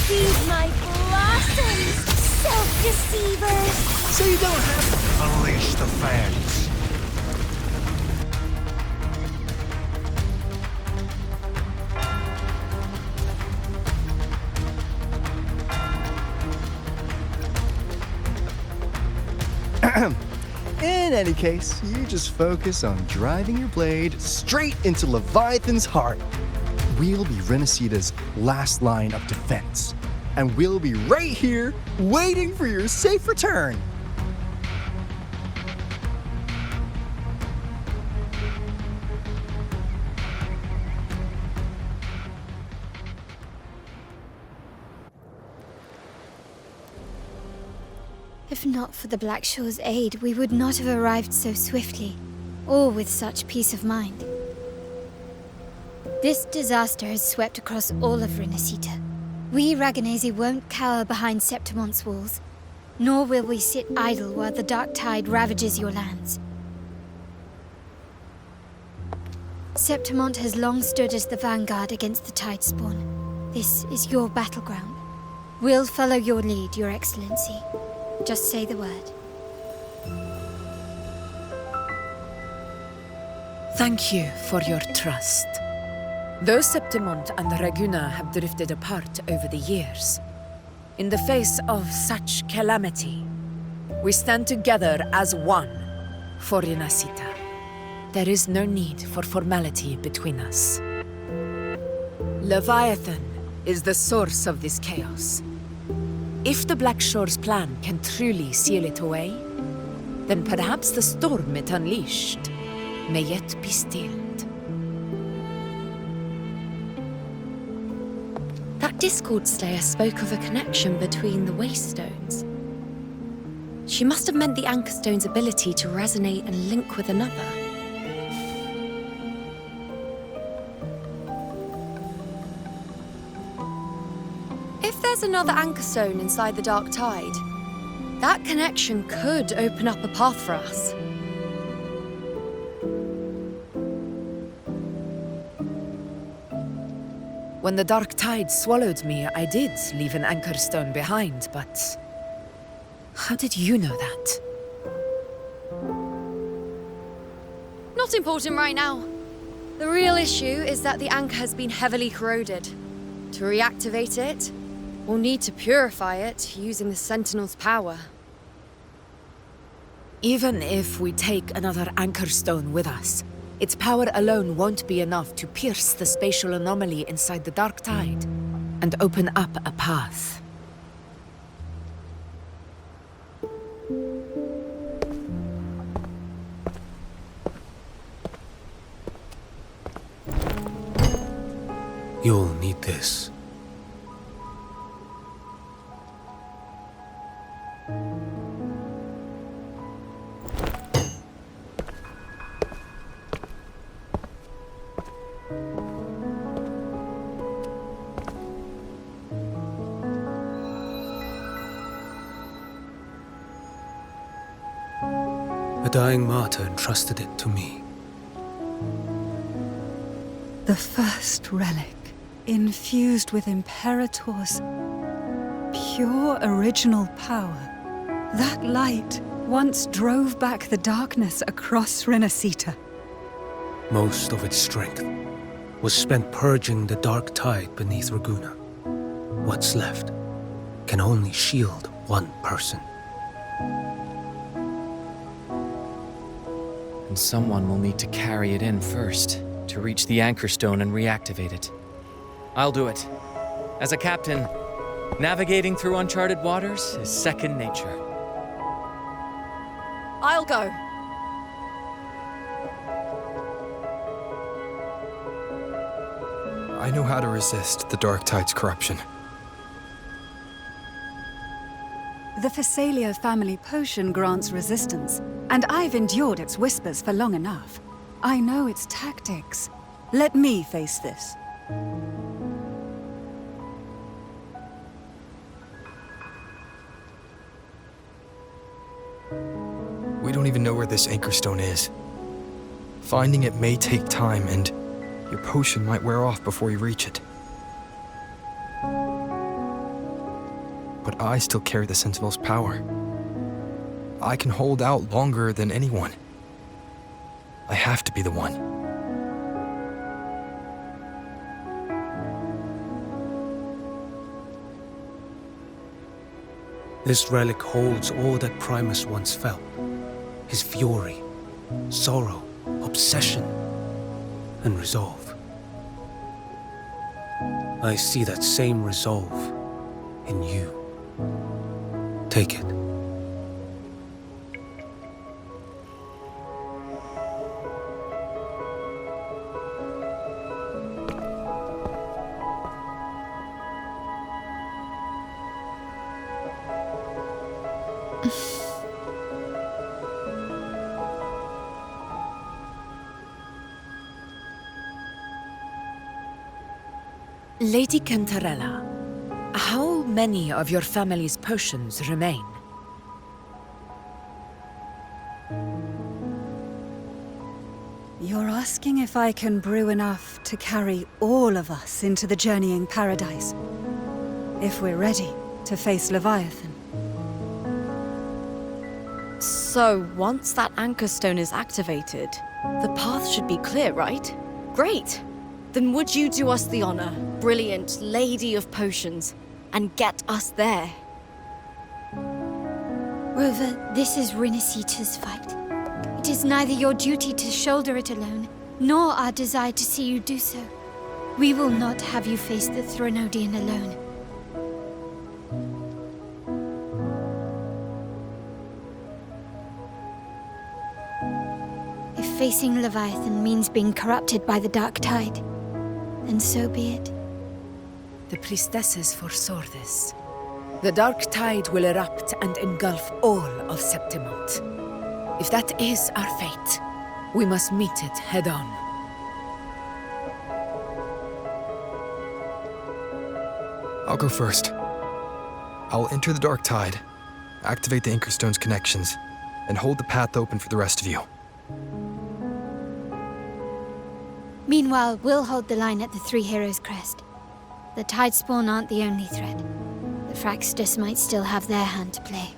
[SPEAKER 13] Feed my blossoms, self-deceivers!
[SPEAKER 15] So you don't have to
[SPEAKER 14] Unleash the fans.
[SPEAKER 15] In any case, you just focus on driving your blade straight into Leviathan's heart. We'll be Rinascita's last line of defense, and we'll be right here waiting for your safe return.
[SPEAKER 13] If not for the Black Shore's aid, we would not have arrived so swiftly, or with such peace of mind. This disaster has swept across all of Rinascita. We Raganese won't cower behind Septimont's walls, nor will we sit idle while the dark tide ravages your lands. Septimont has long stood as the vanguard against the Tidespawn. This is your battleground. We'll follow your lead, Your Excellency. Just say the word.
[SPEAKER 9] Thank you for your trust. Though Septimont and Raguna have drifted apart over the years, in the face of such calamity, we stand together as one for Rinascita. There is no need for formality between us. Leviathan is the source of this chaos. If the Black Shore's plan can truly seal it away, then perhaps the storm it unleashed may yet be stilled.
[SPEAKER 5] That Discord Slayer spoke of a connection between the Waystones. She must have meant the Anchorstone's ability to resonate and link with another. If there's another Anchorstone inside the Dark Tide, that connection could open up a path for us.
[SPEAKER 9] When the Dark Tide swallowed me, I did leave an Anchorstone behind, but... how did you know that?
[SPEAKER 5] Not important right now. The real issue is that the anchor has been heavily corroded. To reactivate it, we'll need to purify it using the Sentinel's power.
[SPEAKER 9] Even if we take another anchor stone with us, its power alone won't be enough to pierce the spatial anomaly inside the Dark Tide and open up a path.
[SPEAKER 14] You'll need this. A dying martyr entrusted it to me.
[SPEAKER 1] The first relic, infused with Imperator's pure original power. That light once drove back the darkness across Rinascita.
[SPEAKER 14] Most of its strength was spent purging the dark tide beneath Raguna. What's left can only shield one person.
[SPEAKER 12] And someone will need to carry it in first, to reach the anchor stone and reactivate it. I'll do it. As a captain, navigating through uncharted waters is second nature.
[SPEAKER 8] I'll go.
[SPEAKER 3] I know how to resist the Dark Tide's corruption.
[SPEAKER 1] The Phasalia family potion grants resistance, and I've endured its whispers for long enough. I know its tactics. Let me face this.
[SPEAKER 3] We don't even know where this anchor stone is. Finding it may take time, and your potion might wear off before you reach it. But I still carry the Sentinel's power. I can hold out longer than anyone. I have to be the one.
[SPEAKER 14] This relic holds all that Primus once felt. His fury, sorrow, obsession, and resolve. I see that same resolve in you. Take it.
[SPEAKER 9] Lady Cantarella, how many of your family's potions remain?
[SPEAKER 1] You're asking if I can brew enough to carry all of us into the journeying paradise. If we're ready to face Leviathan.
[SPEAKER 8] So, once that anchor stone is activated, the path should be clear, right? Great! Then would you do us the honor, brilliant Lady of Potions, and get us there?
[SPEAKER 13] Rover, this is Rinascita's fight. It is neither your duty to shoulder it alone, nor our desire to see you do so. We will not have you face the Threnodian alone. If facing Leviathan means being corrupted by the Dark Tide, then so be it.
[SPEAKER 9] The priestesses foresaw this. The Dark Tide will erupt and engulf all of Septimont. If that is our fate, we must meet it head-on.
[SPEAKER 3] I'll go first. I'll enter the Dark Tide, activate the Anchor Stone's connections, and hold the path open for the rest of you.
[SPEAKER 13] Meanwhile, we'll hold the line at the Three Heroes Crest. The Tidespawn aren't the only threat. The Fraxtus might still have their hand to play.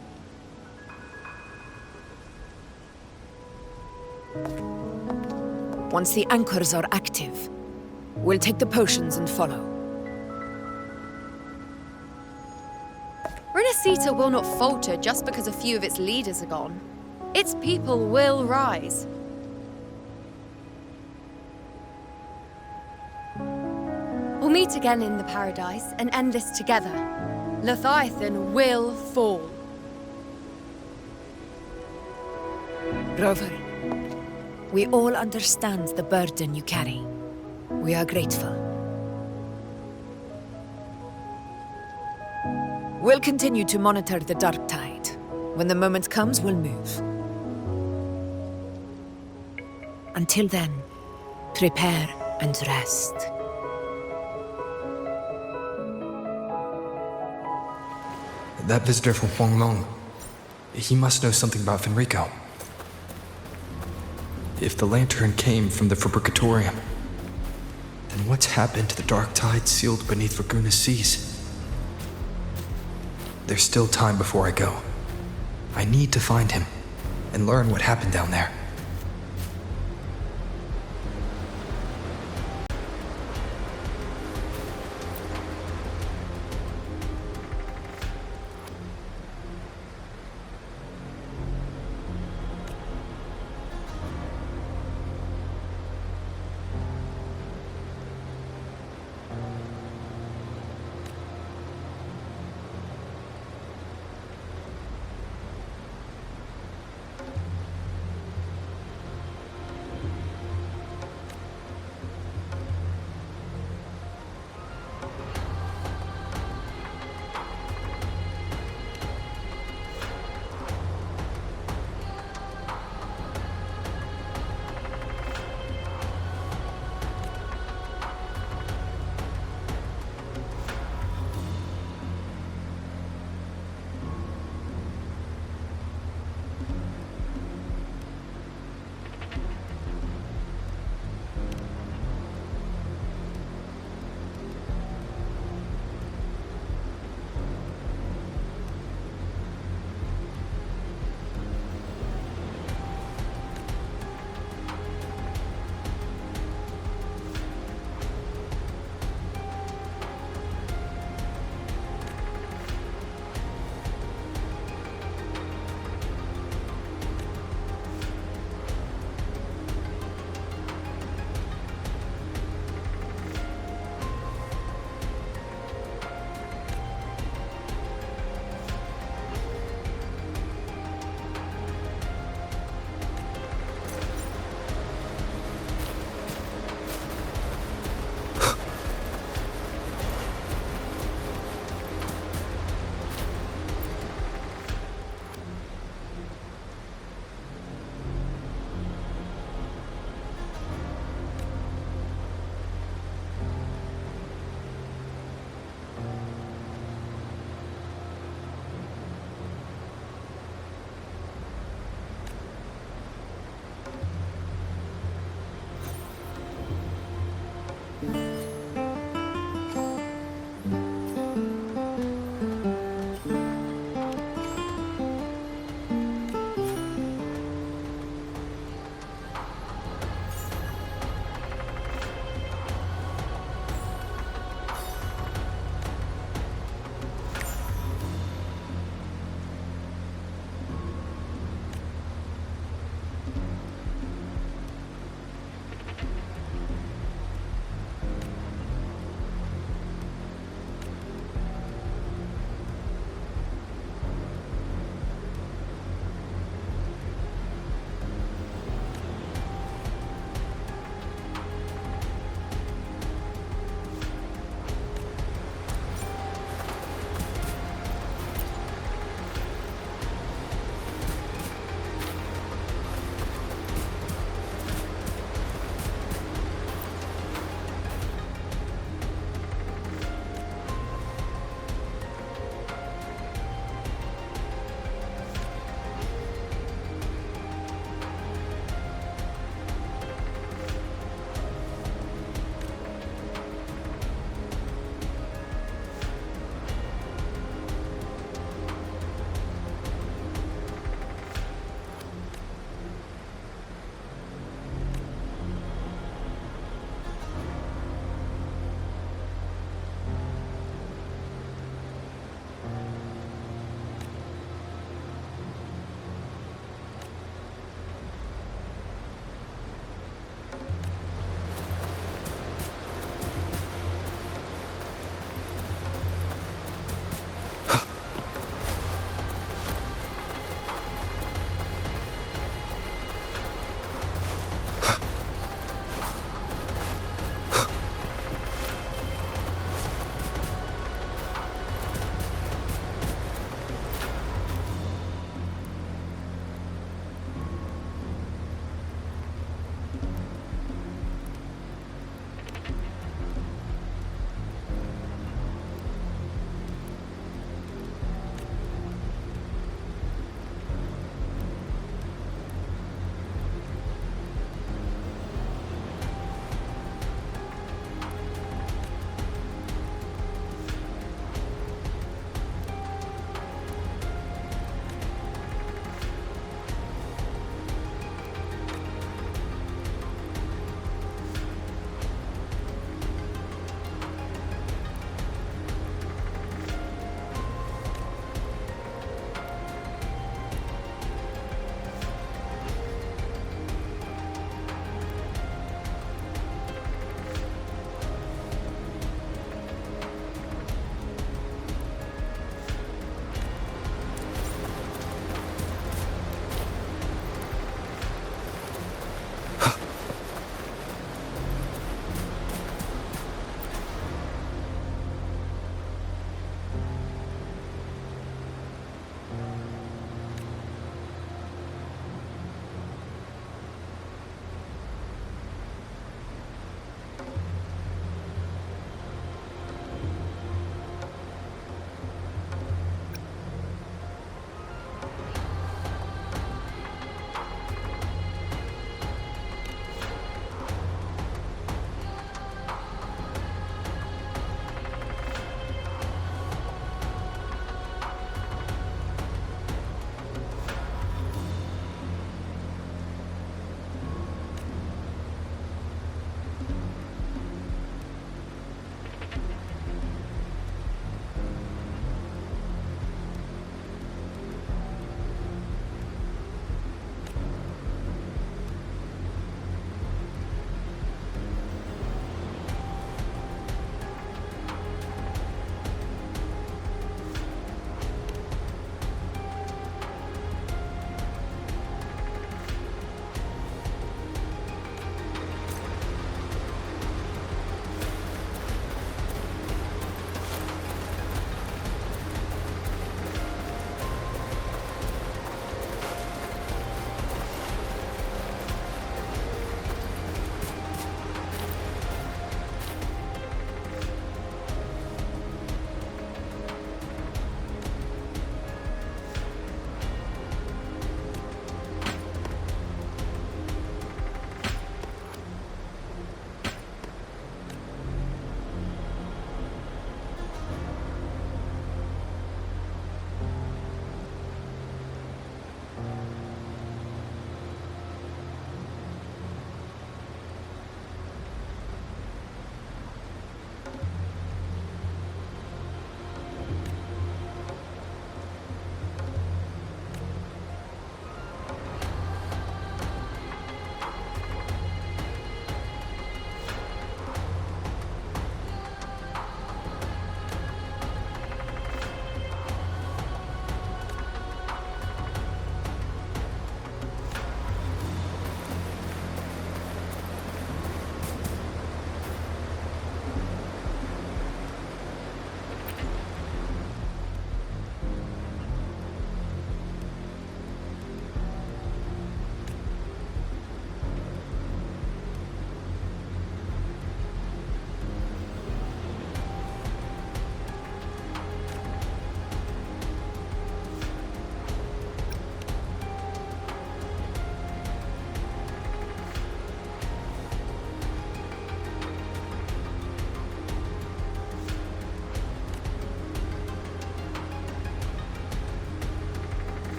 [SPEAKER 9] once the anchors are active. We'll take the potions and follow.
[SPEAKER 5] Rinascita will not falter just because a few of its leaders are gone. Its people will rise. We'll meet again in the Paradise and end this together. Leviathan will fall.
[SPEAKER 9] Rover, we all understand the burden you carry. We are grateful. We'll continue to monitor the dark tide. When the moment comes, we'll move. Until then, prepare and rest.
[SPEAKER 3] That visitor from Huanglong, he must know something about Fenrico. If the lantern came from the Fabricatorium, then what's happened to the dark tide sealed beneath Raguna's seas? There's still time before I go. I need to find him and learn what happened down there.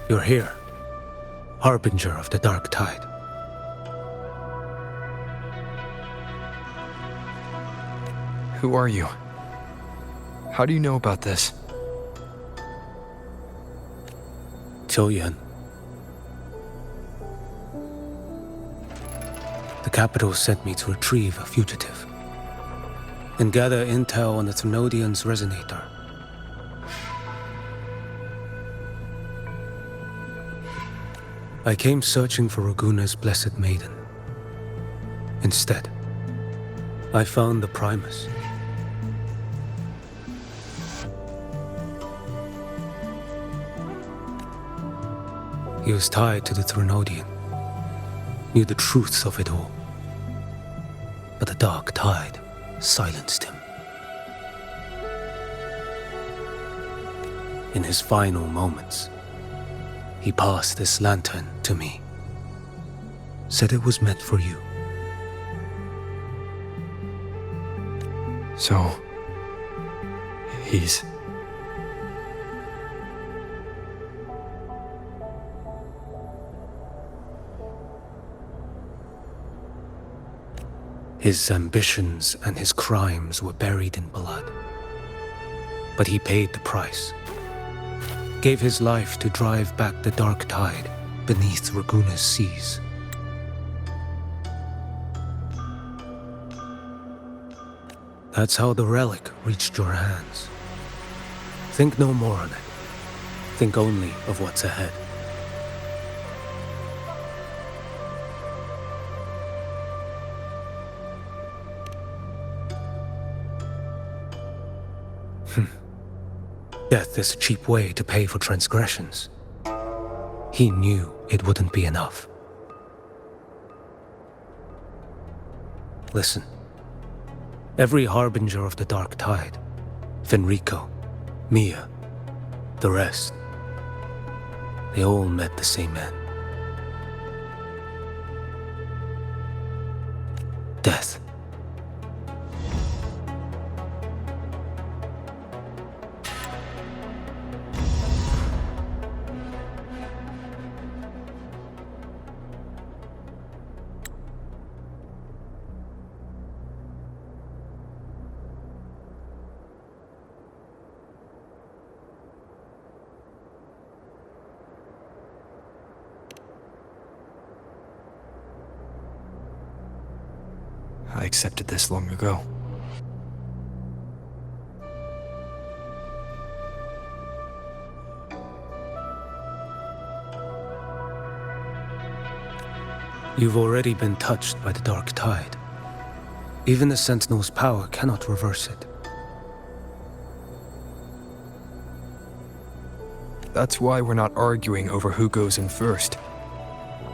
[SPEAKER 14] You're here, harbinger of the dark tide.
[SPEAKER 3] Who are you? How do you know about this?
[SPEAKER 14] Choyan. The capital sent me to retrieve a fugitive and gather intel on the Thrunodian's resonator. I came searching for Raguna's blessed maiden. Instead, I found the Primus. He was tied to the Thrunodian, knew the truths of it all. But the dark tide silenced him. In his final moments, he passed this lantern to me. Said it was meant for you.
[SPEAKER 3] So, he's...
[SPEAKER 14] His ambitions and his crimes were buried in blood. But he paid the price. Gave his life to drive back the dark tide beneath Raguna's seas. That's how the relic reached your hands. Think no more on it. Think only of what's ahead. Death is a cheap way to pay for transgressions. He knew it wouldn't be enough. Listen. Every harbinger of the dark tide, Fenrico, Mia, the rest, they all met the same end. Death.
[SPEAKER 3] I accepted this long ago.
[SPEAKER 14] You've already been touched by the dark tide. Even the Sentinel's power cannot reverse it.
[SPEAKER 3] That's why we're not arguing over who goes in first.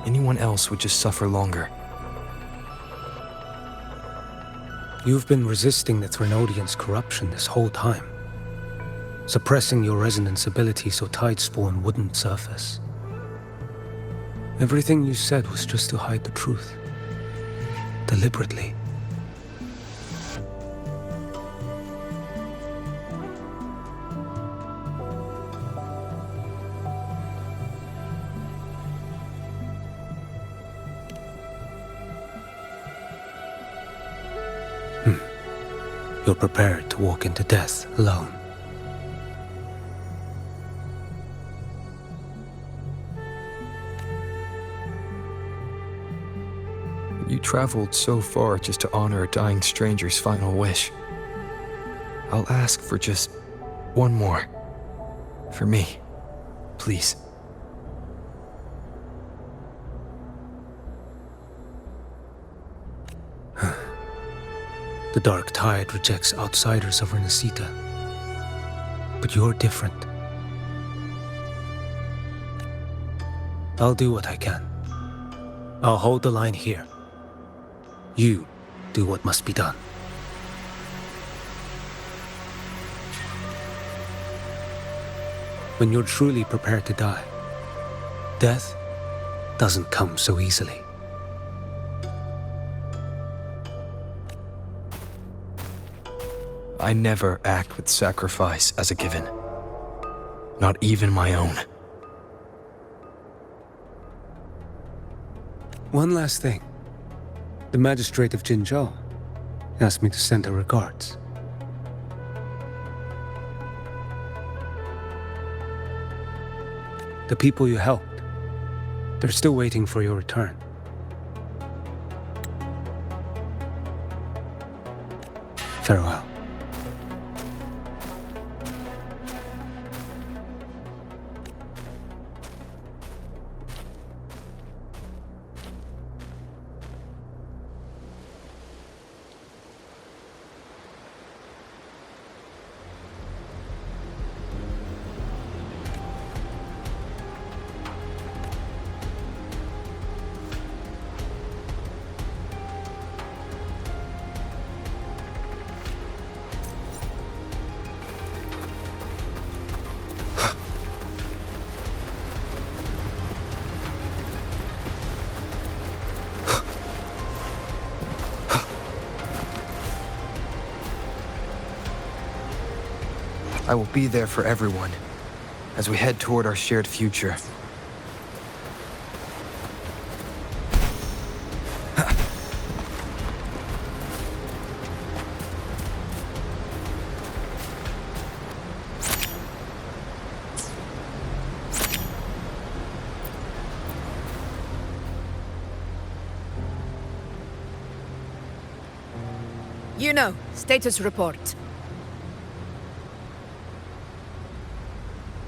[SPEAKER 3] Anyone else would just suffer longer.
[SPEAKER 14] You've been resisting the Thrunodian's corruption this whole time. Suppressing your resonance ability so Tidespawn wouldn't surface. Everything you said was just to hide the truth. Deliberately. You're prepared to walk into death alone.
[SPEAKER 3] You traveled so far just to honor a dying stranger's final wish. I'll ask for just one more. For me. Please.
[SPEAKER 14] The dark tide rejects outsiders of Rinascita. But you're different. I'll do what I can. I'll hold the line here. You do what must be done. When you're truly prepared to die, death doesn't come so easily.
[SPEAKER 3] I never act with sacrifice as a given. Not even my own.
[SPEAKER 14] One last thing. The magistrate of Jinzhou asked me to send her regards. The people you helped, they're still waiting for your return. Farewell.
[SPEAKER 3] I will be there for everyone as we head toward our shared future.
[SPEAKER 11] You know, status report.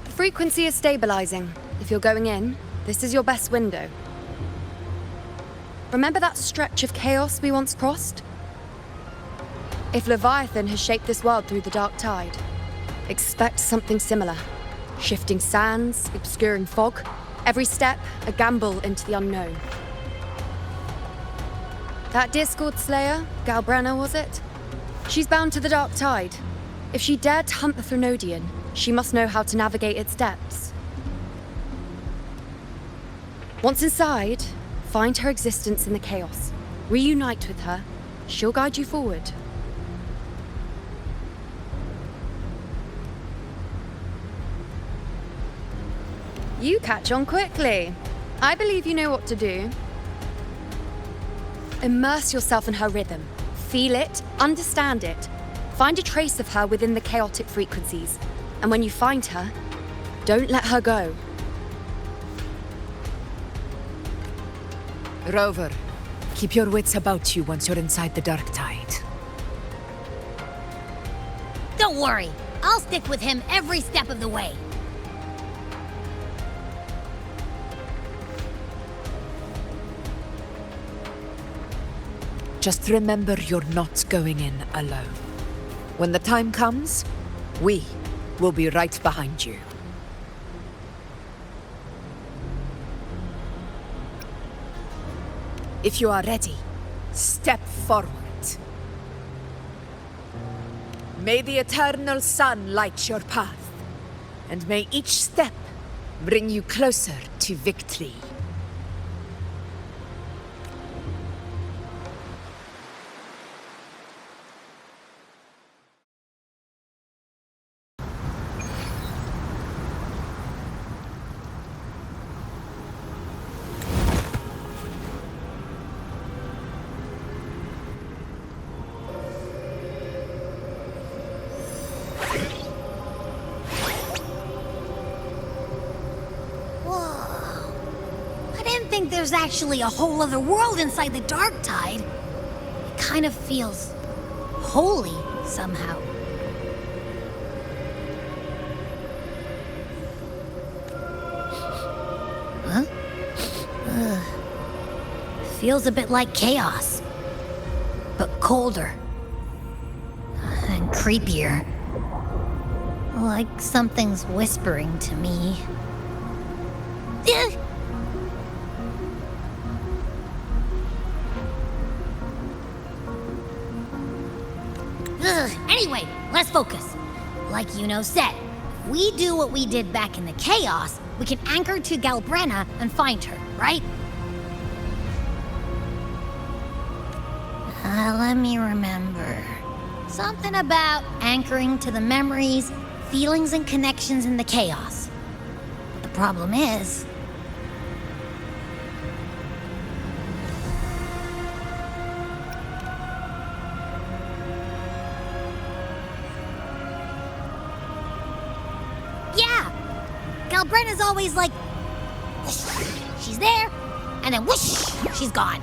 [SPEAKER 5] The frequency is stabilizing. If you're going in, this is your best window. Remember that stretch of chaos we once crossed? If Leviathan has shaped this world through the dark tide, expect something similar. Shifting sands, obscuring fog, every step a gamble into the unknown. That Discord Slayer, Galbrenna, was it? She's bound to the dark tide. If she dared to hunt the Threnodian, she must know how to navigate its depths. Once inside, find her existence in the chaos. Reunite with her. She'll guide you forward. You catch on quickly. I believe you know what to do. Immerse yourself in her rhythm. Feel it, understand it. Find a trace of her within the chaotic frequencies. And when you find her, don't let her go.
[SPEAKER 9] Rover, keep your wits about you once you're inside the dark tide.
[SPEAKER 4] Don't worry. I'll stick with him every step of the way.
[SPEAKER 9] Just remember you're not going in alone. When the time comes, we will be right behind you. If you are ready, step forward. May the eternal sun light your path, and may each step bring you closer to victory.
[SPEAKER 4] There's actually a whole other world inside the dark tide. It kind of feels holy somehow. Huh? Feels a bit like chaos, but colder and creepier. Like something's whispering to me. Anyway, let's focus. Like Yuno said, if we do what we did back in the chaos, we can anchor to Galbrenna and find her, right? Let me remember. Something about anchoring to the memories, feelings, and connections in the chaos. problem is. Yeah! Calbrenna's always like, whoosh, she's there, and then whoosh, she's gone.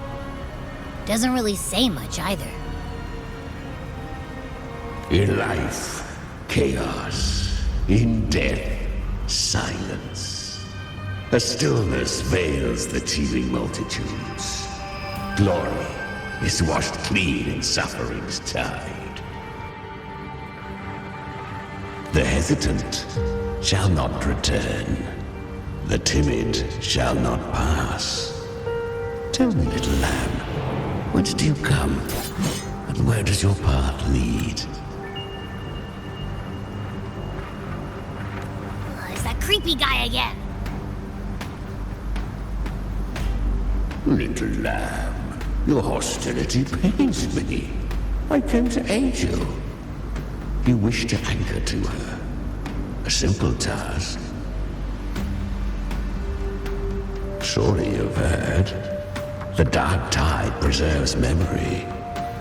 [SPEAKER 4] Doesn't really say much either.
[SPEAKER 16] In life, chaos. In death, silence. A stillness veils the teeming multitudes. Glory is washed clean in suffering's tide. The hesitant shall not return. The timid shall not pass. Tell me, little lamb, whence do you come? And where does your path lead?
[SPEAKER 4] It's that creepy guy again.
[SPEAKER 16] Little lamb, your hostility pains me. I came to aid you. You wish to anchor to her. A simple task. Surely you've heard. The dark tide preserves memory.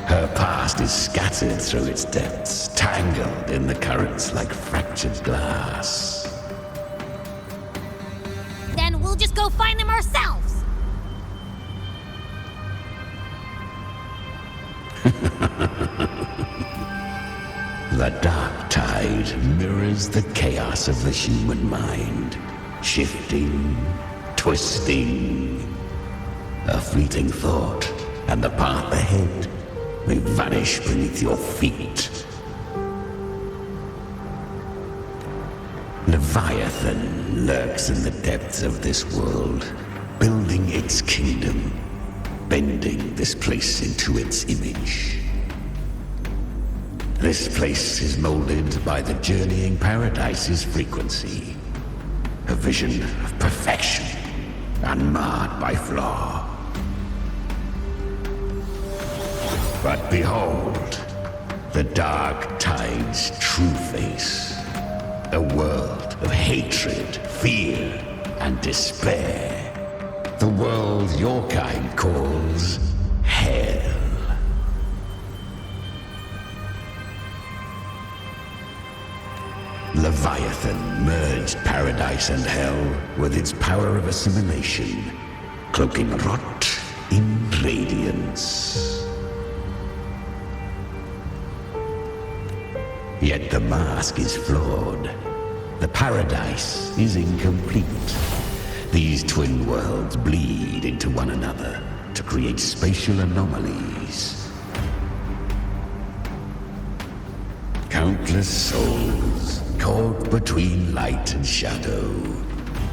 [SPEAKER 16] Her past is scattered through its depths, tangled in the currents like fractured glass.
[SPEAKER 4] Then we'll just go find them ourselves.
[SPEAKER 16] The dark tide mirrors the chaos of the human mind, shifting, twisting. A fleeting thought, and the path ahead may vanish beneath your feet. Leviathan lurks in the depths of this world, building its kingdom, bending this place into its image. This place is molded by the journeying paradise's frequency, a vision of perfection, unmarred by flaw. But behold, the dark tide's true face, a world of hatred, fear, and despair. The world your kind calls hell. Leviathan merged paradise and hell with its power of assimilation, cloaking rot in radiance. Yet the mask is flawed. The paradise is incomplete. These twin worlds bleed into one another to create spatial anomalies. Countless souls caught between light and shadow,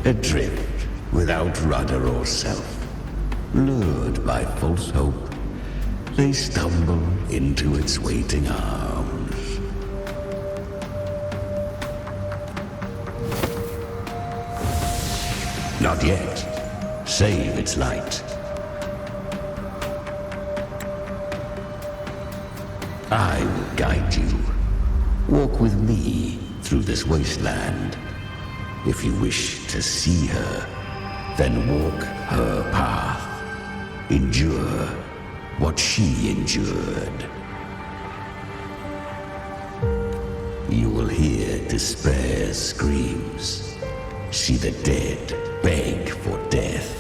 [SPEAKER 16] adrift without rudder or self, lured by false hope, they stumble into its waiting arms. Not yet. Save its light. I will guide you. Walk with me through this wasteland. If you wish to see her, then walk her path. Endure what she endured. You will hear despair's screams. See the dead beg for death.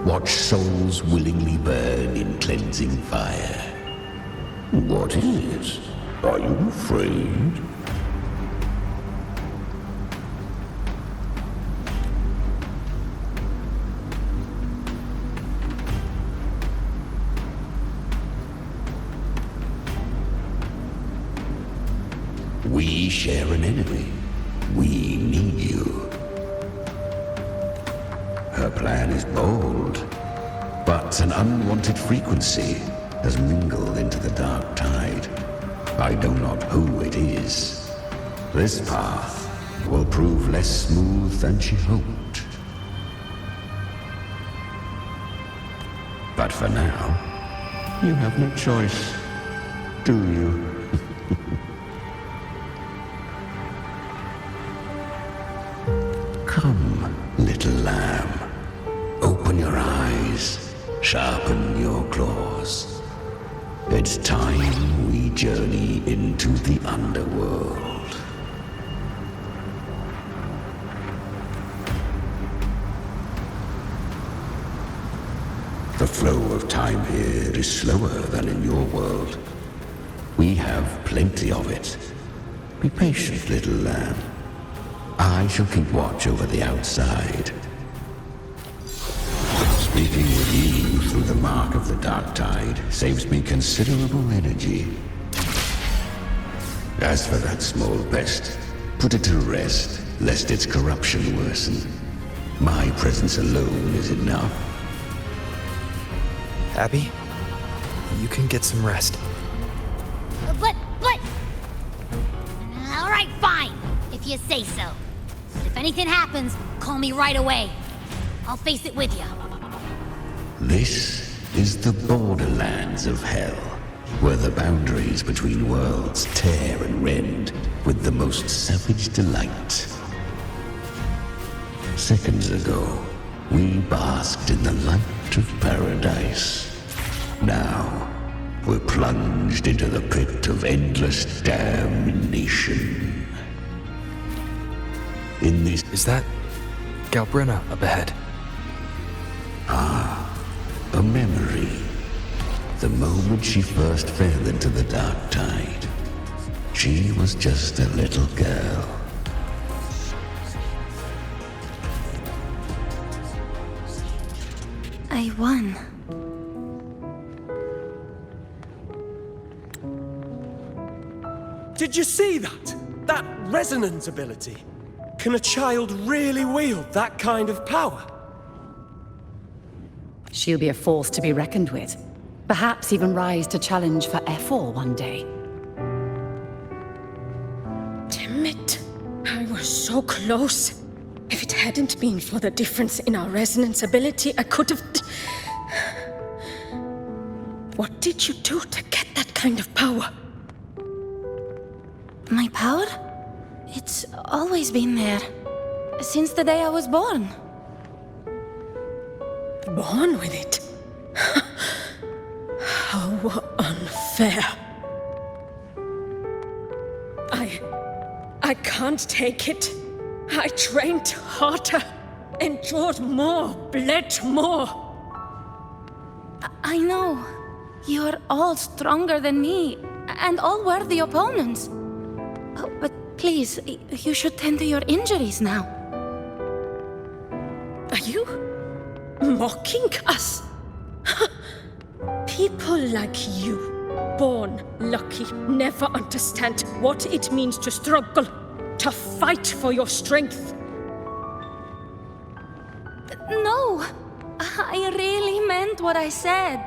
[SPEAKER 16] Watch souls willingly burn in cleansing fire. What is it? Are you afraid? We share an enemy. We need you. Her plan is bold, but an unwanted frequency has mingled into the dark tide. I know not who it is. This path will prove less smooth than she hoped. But for now, you have no choice, do you? Come. into the underworld. The flow of time here is slower than in your world. We have plenty of it. Be patient, little lamb. I shall keep watch over the outside. Speaking with you through the mark of the dark tide saves me considerable energy. As for that small pest, put it to rest, lest its corruption worsen. My presence alone is enough.
[SPEAKER 3] Abby, you can get some rest.
[SPEAKER 4] But... All right, fine, if you say so. But if anything happens, call me right away. I'll face it with you.
[SPEAKER 16] This is the borderlands of hell, where the boundaries between worlds tear and rend with the most savage delight. Seconds ago, we basked in the light of paradise. Now, we're plunged into the pit of endless damnation. In this...
[SPEAKER 3] Is that Galbrina up ahead?
[SPEAKER 16] Ah, a memory. The moment she first fell into the dark tide, she was just a little girl.
[SPEAKER 1] I won.
[SPEAKER 7] Did you see that? That resonance ability? Can a child really wield that kind of power?
[SPEAKER 17] She'll be a force to be reckoned with. Perhaps even rise to challenge for F4 one day.
[SPEAKER 10] Damn it. I was so close. If it hadn't been for the difference in our resonance ability, I could have... What did you do to get that kind of power?
[SPEAKER 1] My power? It's always been there. Since the day I was born.
[SPEAKER 10] Born with it? How unfair. I can't take it. I trained harder, endured more, bled more.
[SPEAKER 1] I know. You're all stronger than me, and all worthy opponents. Oh, but please, you should tend to your injuries now.
[SPEAKER 10] Are you mocking us? People like you, born lucky, never understand what it means to struggle, to fight for your strength.
[SPEAKER 1] No, I really meant what I said.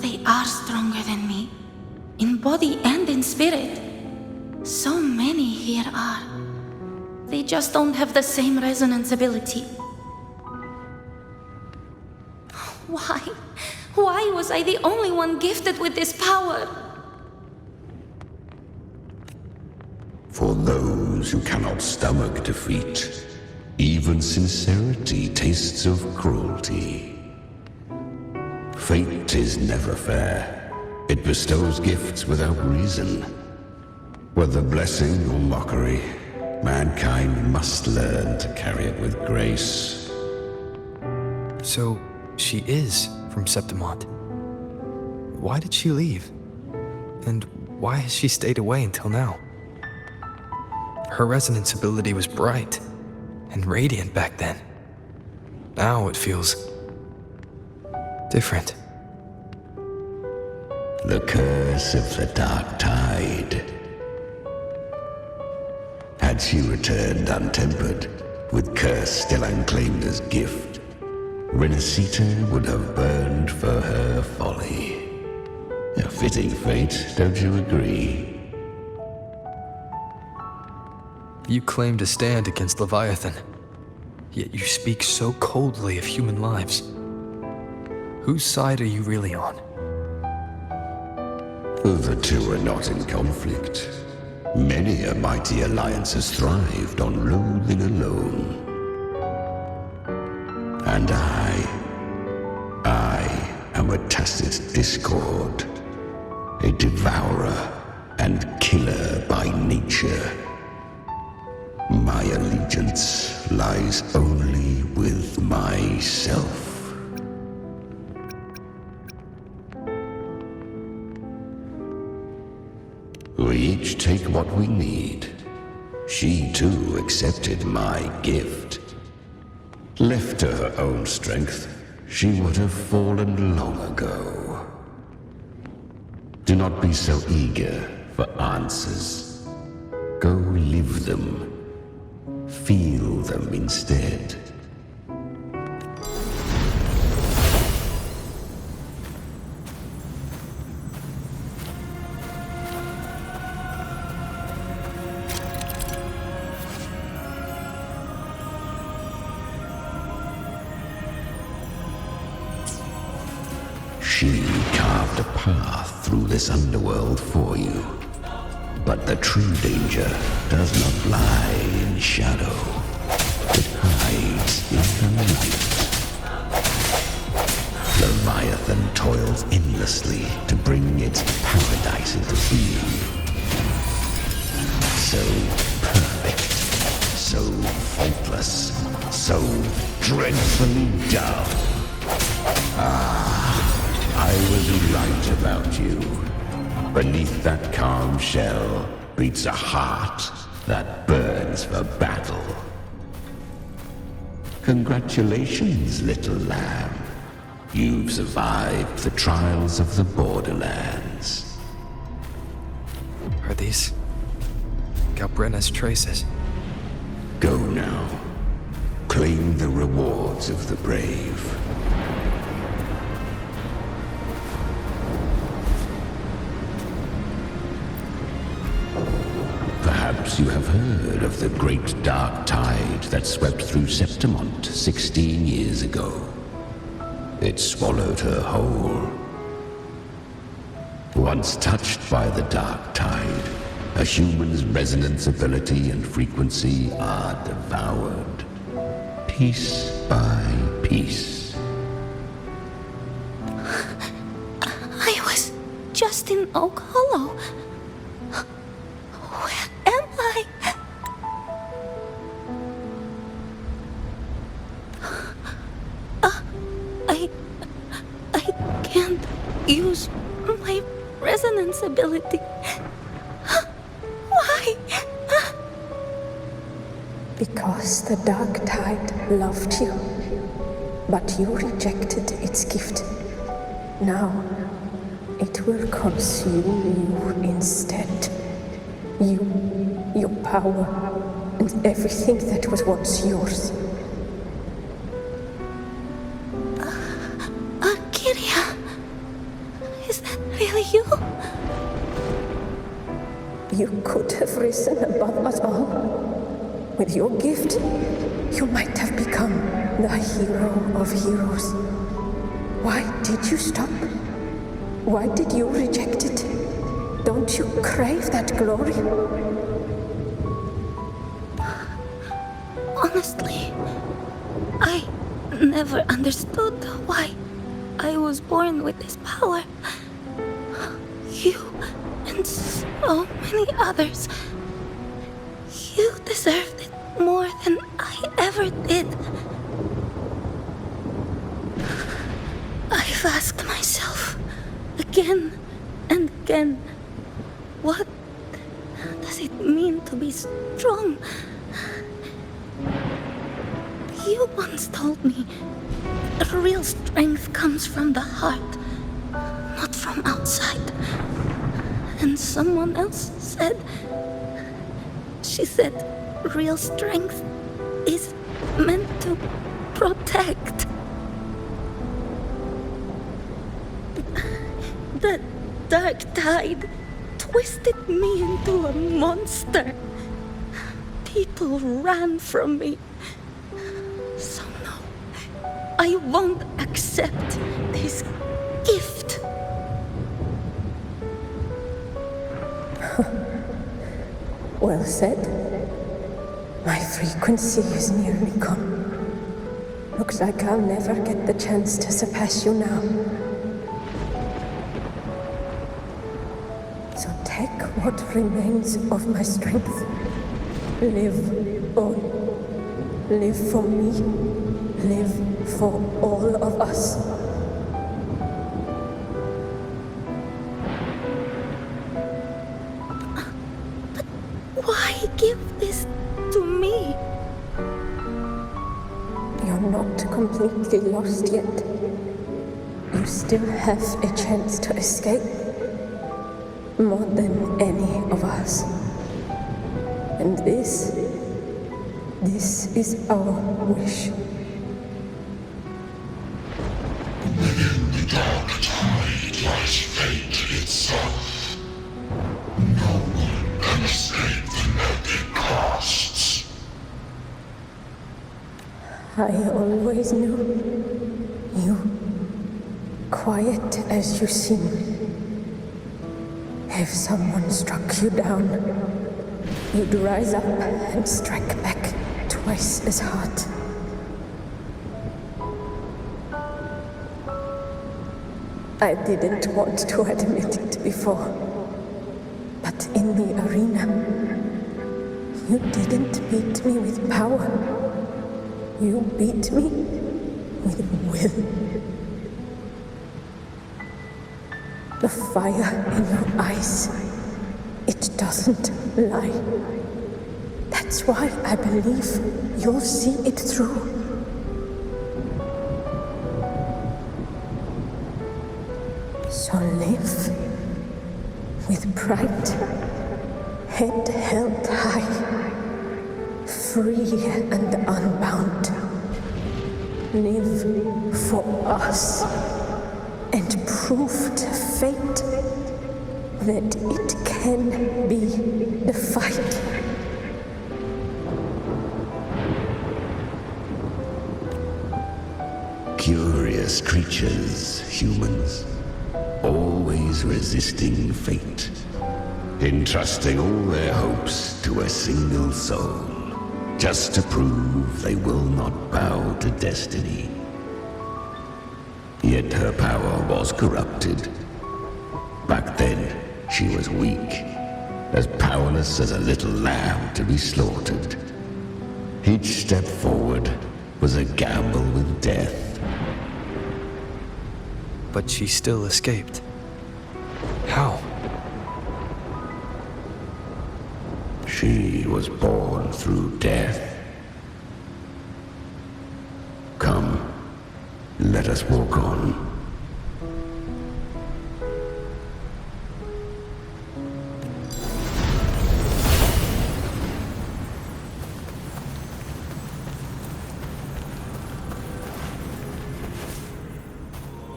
[SPEAKER 1] They are stronger than me, in body and in spirit. So many here are. They just don't have the same resonance ability. Why? Why was I the only one gifted with this power?
[SPEAKER 16] For those who cannot stomach defeat, even sincerity tastes of cruelty. Fate is never fair. It bestows gifts without reason. Whether blessing or mockery, mankind must learn to carry it with grace.
[SPEAKER 3] So, she is from Septimont. Why did she leave? And why has she stayed away until now? Her resonance ability was bright and radiant back then. Now it feels different.
[SPEAKER 16] The curse of the dark tide. Had she returned untempered, with curse still unclaimed as gift, Rinascita would have burned for her folly. A fitting fate, don't you agree?
[SPEAKER 3] You claim to stand against Leviathan, yet you speak so coldly of human lives. Whose side are you really on?
[SPEAKER 16] The two are not in conflict. Many a mighty alliance has thrived on loathing alone. And I am from a tacit discord, a devourer and killer by nature. My allegiance lies only with myself. We each take what we need. She too accepted my gift. Left to her own strength, she would have fallen long ago. Do not be so eager for answers. Go live them. Feel them instead. She carved a path through this underworld for you. But the true danger does not lie in shadow. It hides in the light. Leviathan toils endlessly to bring its paradise into being. So perfect, so faultless, so dreadfully dull. I was right about you. Beneath that calm shell beats a heart that burns for battle. Congratulations, little lamb. You've survived the trials of the Borderlands.
[SPEAKER 3] Are these Galbrenna's traces?
[SPEAKER 16] Go now. Claim the rewards of the brave. Perhaps you have heard of the great dark tide that swept through Septimont 16 years ago. It swallowed her whole. Once touched by the dark tide, a human's resonance ability and frequency are devoured, piece by piece.
[SPEAKER 13] I was just in Oak Hollow. Where am I? I can't use my resonance ability. Why?
[SPEAKER 18] Because the dark tide loved you, but you rejected its gift. Now, it will consume you instead. You, your power, and everything that was once yours.
[SPEAKER 13] Kiria, is that really you?
[SPEAKER 18] You could have risen above us all. With your gift, you might have become the hero of heroes. Why did you stop? Why did you reject it? Don't you crave that glory?
[SPEAKER 13] Honestly, I never understood why I was born with this power. You and so many others. You deserved it more than I ever did. I've asked myself again and again, what does it mean to be strong? You once told me real strength comes from the heart, not from outside. And someone else said, she said, real strength is meant to protect. The dark tide twisted me into a monster. People ran from me. So no, I won't accept this gift.
[SPEAKER 18] Well said. My frequency is nearly gone. Looks like I'll never get the chance to surpass you now. So take what remains of my strength. Live on. Live for me. Live for all of us.
[SPEAKER 10] Why give this to me?
[SPEAKER 18] You're not completely lost yet. You still have a chance to escape. More than any of us. And this is our wish.
[SPEAKER 16] Within the dark tide lies fate itself. No one can escape the net it casts.
[SPEAKER 18] I always knew you, quiet as you seem. If someone struck you down, you'd rise up and strike back twice as hard. I didn't want to admit it before, but in the arena, you didn't beat me with power. You beat me with will. The fire in your eyes, it doesn't lie. That's why I believe you'll see it through. So live with pride, head held high, free and unbound. Live for us. And prove to fate that it can be defied.
[SPEAKER 16] Curious creatures, humans, always resisting fate, entrusting all their hopes to a single soul, just to prove they will not bow to destiny. Yet her power was corrupted. Back then, she was weak, as powerless as a little lamb to be slaughtered. Each step forward was a gamble with death.
[SPEAKER 3] But she still escaped. How?
[SPEAKER 16] She was born through death. Come. Let us walk on.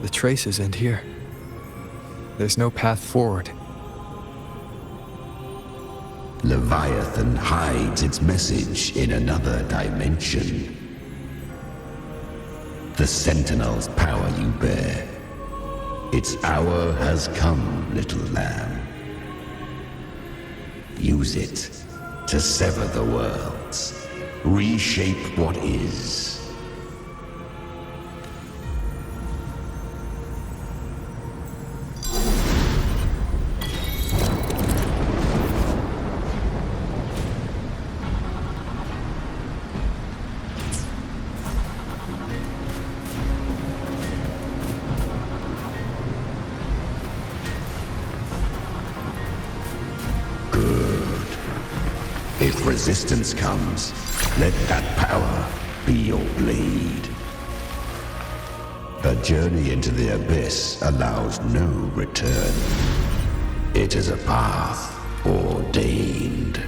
[SPEAKER 3] The traces end here. There's no path forward.
[SPEAKER 16] Leviathan hides its message in another dimension. The Sentinel's power you bear. Its hour has come, little lamb. Use it to sever the worlds, reshape what is. If resistance comes, let that power be your blade. A journey into the abyss allows no return. It is a path ordained.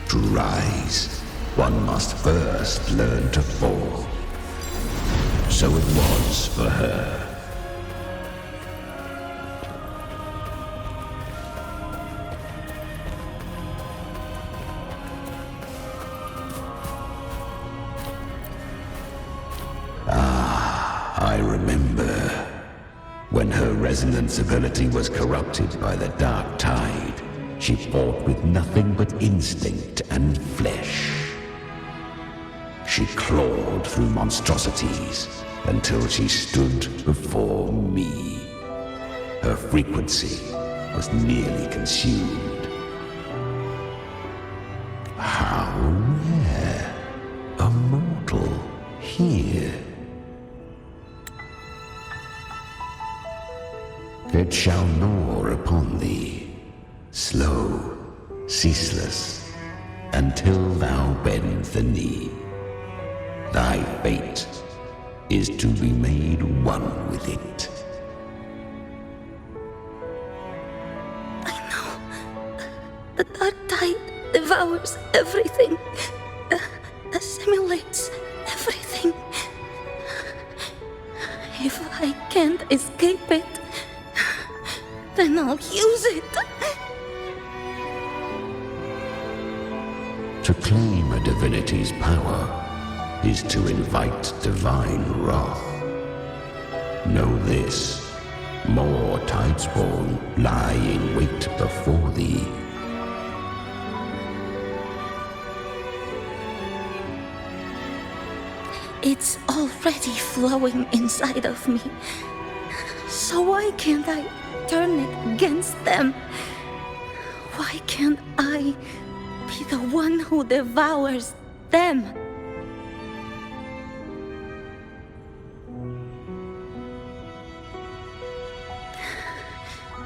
[SPEAKER 16] To rise, one must first learn to fall. So it was for her. I remember when her resonance ability was corrupted by the dark tide. She fought with nothing but instinct and flesh. She clawed through monstrosities until she stood before me. Her frequency was nearly consumed. How rare! A mortal here. It shall gnaw upon thee, slow, ceaseless, until thou bend the knee. Thy fate is to be made one with it.
[SPEAKER 19] I know. The dark tide devours everything, assimilates everything. If I can't escape it, then I'll use it.
[SPEAKER 16] To claim a divinity's power is to invite divine wrath. Know this, more Tidespawn lie in wait before thee.
[SPEAKER 19] It's already flowing inside of me. So why can't I turn it against them? Why can't I be the one who devours them?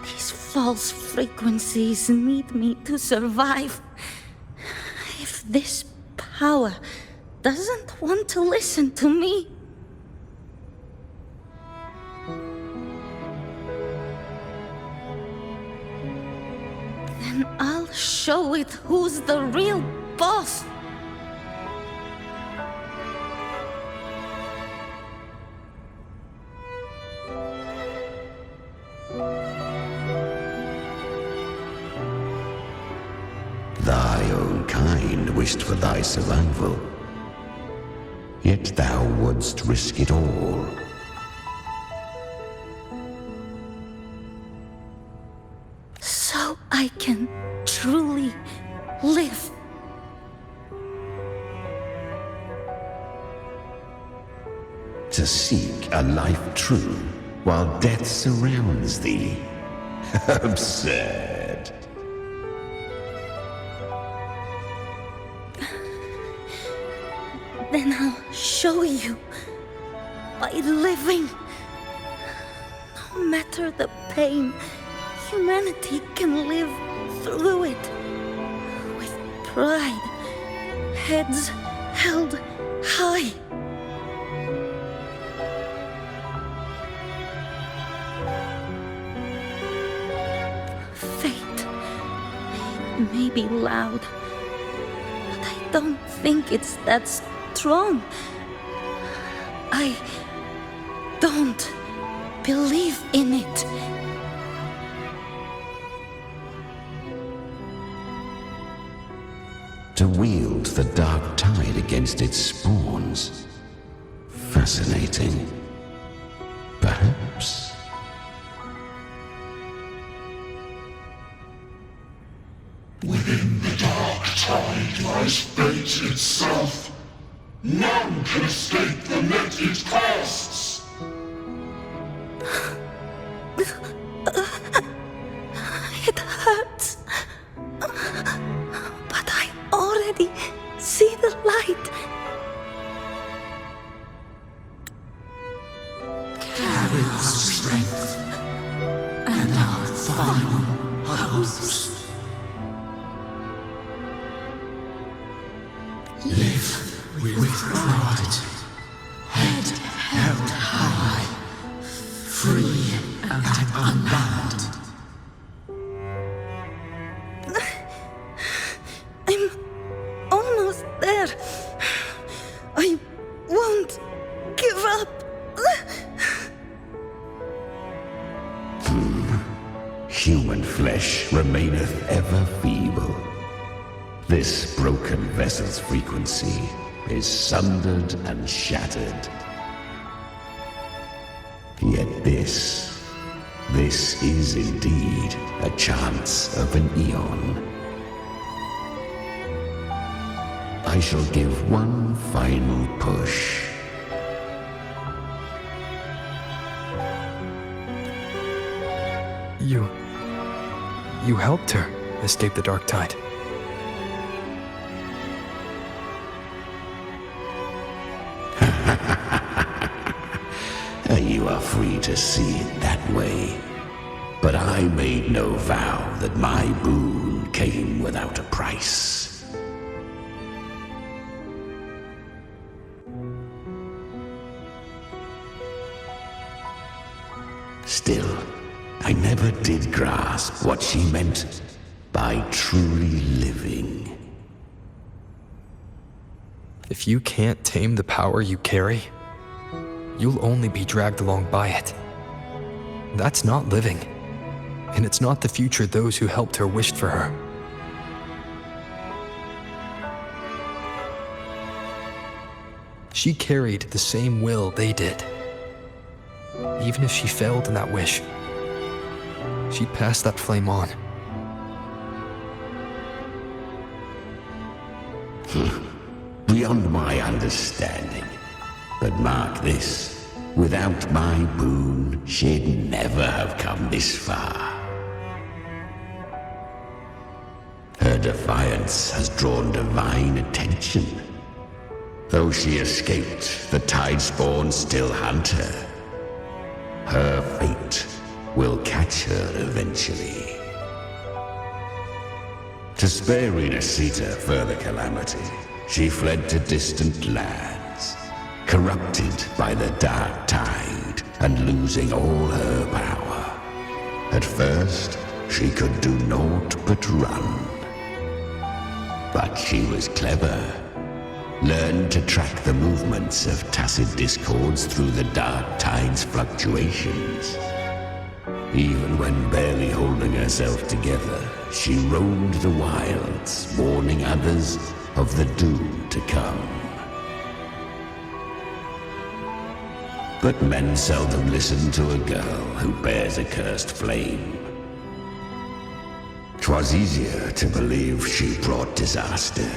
[SPEAKER 19] These false frequencies need me to survive. If this power doesn't want to listen to me, then I'll show it who's the real boss.
[SPEAKER 16] Thy own kind wished for thy survival, yet thou wouldst risk it all.
[SPEAKER 19] So I can truly live.
[SPEAKER 16] To seek a life true while death surrounds thee. Absurd.
[SPEAKER 19] Then I'll show you by living. No matter the pain, humanity can live through it with pride, heads held high. Fate may be loud, but I don't think it's that strong. I don't believe in it.
[SPEAKER 16] To wield the dark tide against its spawns. Fascinating. Perhaps.
[SPEAKER 20] Within the dark tide lies fate itself. None can escape the net it casts.
[SPEAKER 19] It hurts. But I already see the light.
[SPEAKER 20] Carry our strength and our final hopes. Live with pride, head held high, free and unbound.
[SPEAKER 19] I'm almost there. I won't give up.
[SPEAKER 16] Human flesh remaineth ever feeble. This broken vessel's frequency is sundered and shattered. Yet this is indeed a chance of an eon. I shall give one final push.
[SPEAKER 3] You helped her escape the dark tide.
[SPEAKER 16] You are free to see it that way. But I made no vow that my boon came without a price. Still, I never did grasp what she meant by truly living.
[SPEAKER 3] If you can't tame the power you carry, you'll only be dragged along by it. That's not living, and it's not the future those who helped her wished for her. She carried the same will they did. Even if she failed in that wish, she'd pass that flame on.
[SPEAKER 16] Beyond my understanding. But mark this, without my boon, she'd never have come this far. Her defiance has drawn divine attention. Though she escaped, the Tidespawn still hunt her. Her fate will catch her eventually. To spare Rinascita further calamity, she fled to distant lands, corrupted by the dark tide and losing all her power. At first, she could do naught but run. But she was clever. Learned to track the movements of tacit discords through the dark tide's fluctuations. Even when barely holding herself together, she roamed the wilds, warning others of the doom to come. But men seldom listen to a girl who bears a cursed flame. 'Twas easier to believe she brought disaster.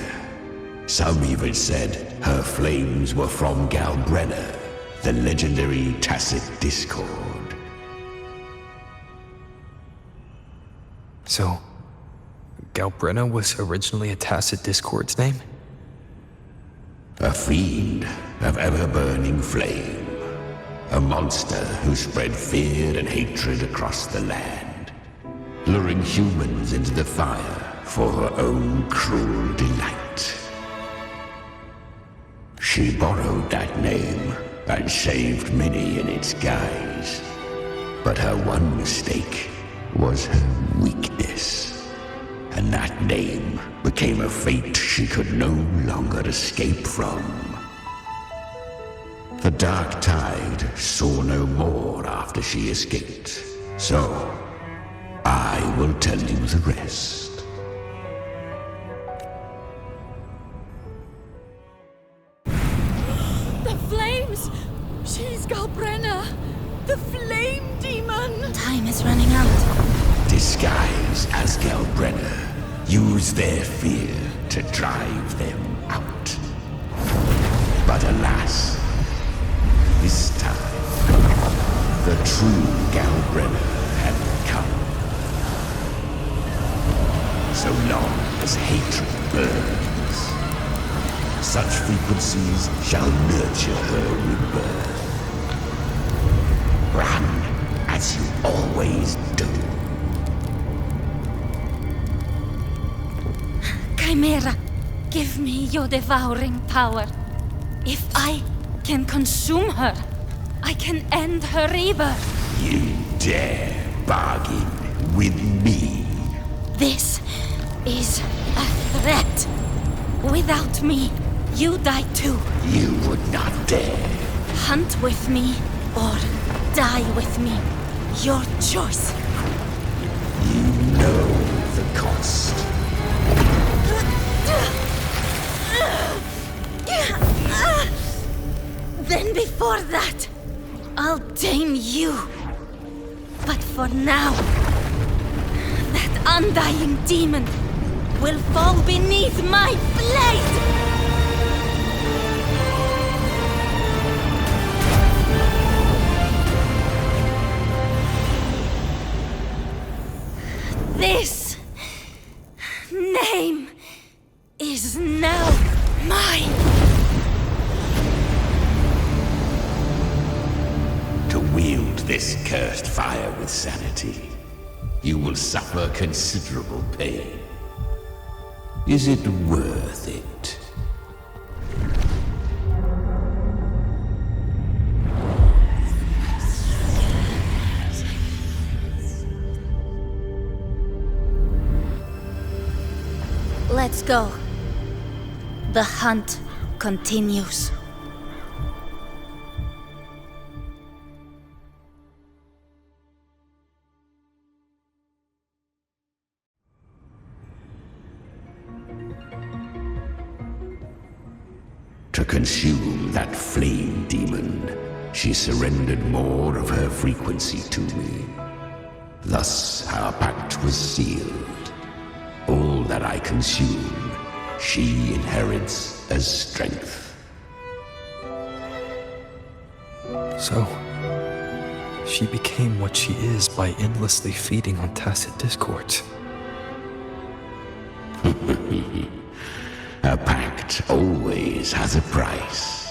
[SPEAKER 16] Some even said her flames were from Galbrenna, the legendary tacit discord.
[SPEAKER 3] So, Galbrenna was originally a tacit discord's name?
[SPEAKER 16] A fiend of ever-burning flame. A monster who spread fear and hatred across the land, luring humans into the fire for her own cruel delight. She borrowed that name and saved many in its guise. But her one mistake was her weakness. And that name became a fate she could no longer escape from. The dark tide saw no more after she escaped. So, I will tell you the rest.
[SPEAKER 10] The flames! She's Galbrenna! The flame demon!
[SPEAKER 19] Time is running out.
[SPEAKER 16] Disguise as Galbrenna. Use their fear to drive them out. But alas, this time, the true Galbrenna had come. So long as hatred burns, such frequencies shall nurture her rebirth. Run as you always do.
[SPEAKER 19] Chimera, give me your devouring power. If I can consume her, I can end her rebirth.
[SPEAKER 16] You dare bargain with me?
[SPEAKER 19] This is a threat. Without me, you die too.
[SPEAKER 16] You would not dare.
[SPEAKER 19] Hunt with me or die with me. Your choice.
[SPEAKER 16] You know the cost.
[SPEAKER 19] Then before that, I'll tame you. But for now, that undying demon will fall beneath my blade! This name is now mine.
[SPEAKER 16] To wield this cursed fire with sanity, you will suffer considerable pain. Is it worth it?
[SPEAKER 19] Let's go. The hunt continues.
[SPEAKER 16] To consume that flame demon, she surrendered more of her frequency to me. Thus our pact was sealed. All that I consume, she inherits as strength.
[SPEAKER 3] So, she became what she is by endlessly feeding on tacit discords.
[SPEAKER 16] A pact always has a price.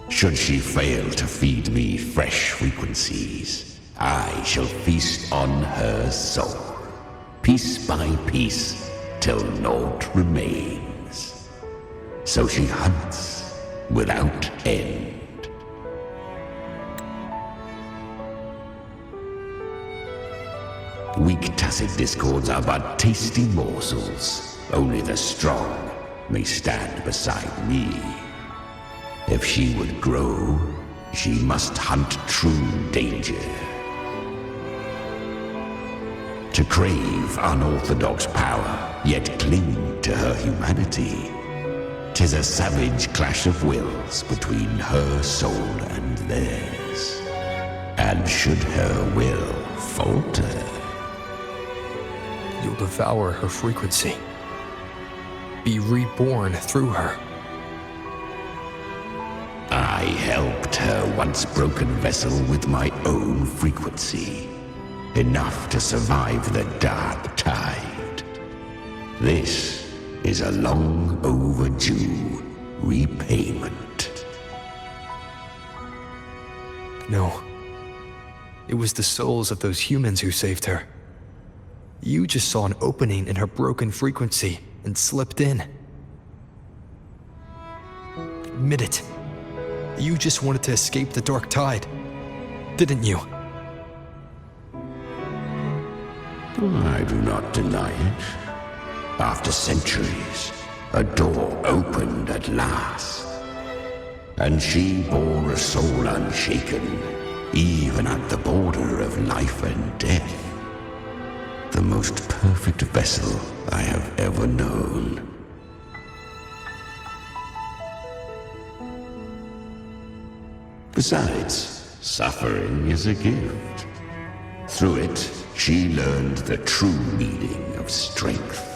[SPEAKER 16] Should she fail to feed me fresh frequencies, I shall feast on her soul, piece by piece, till naught remains. So she hunts without end. Weak tacit discords are but tasty morsels. Only the strong may stand beside me. If she would grow, she must hunt true danger. To crave unorthodox power, yet cling to her humanity, 'tis a savage clash of wills between her soul and theirs. And should her will falter,
[SPEAKER 3] you'll devour her frequency. Be reborn through her.
[SPEAKER 16] I helped her once broken vessel with my own frequency. Enough to survive the dark tide. This is a long overdue repayment.
[SPEAKER 3] No. It was the souls of those humans who saved her. You just saw an opening in her broken frequency and slipped in. Admit it. You just wanted to escape the dark tide, didn't you?
[SPEAKER 16] I do not deny it. After centuries, a door opened at last. And she bore a soul unshaken, even at the border of life and death. The most perfect vessel I have ever known. Besides, suffering is a gift. Through it, she learned the true meaning of strength.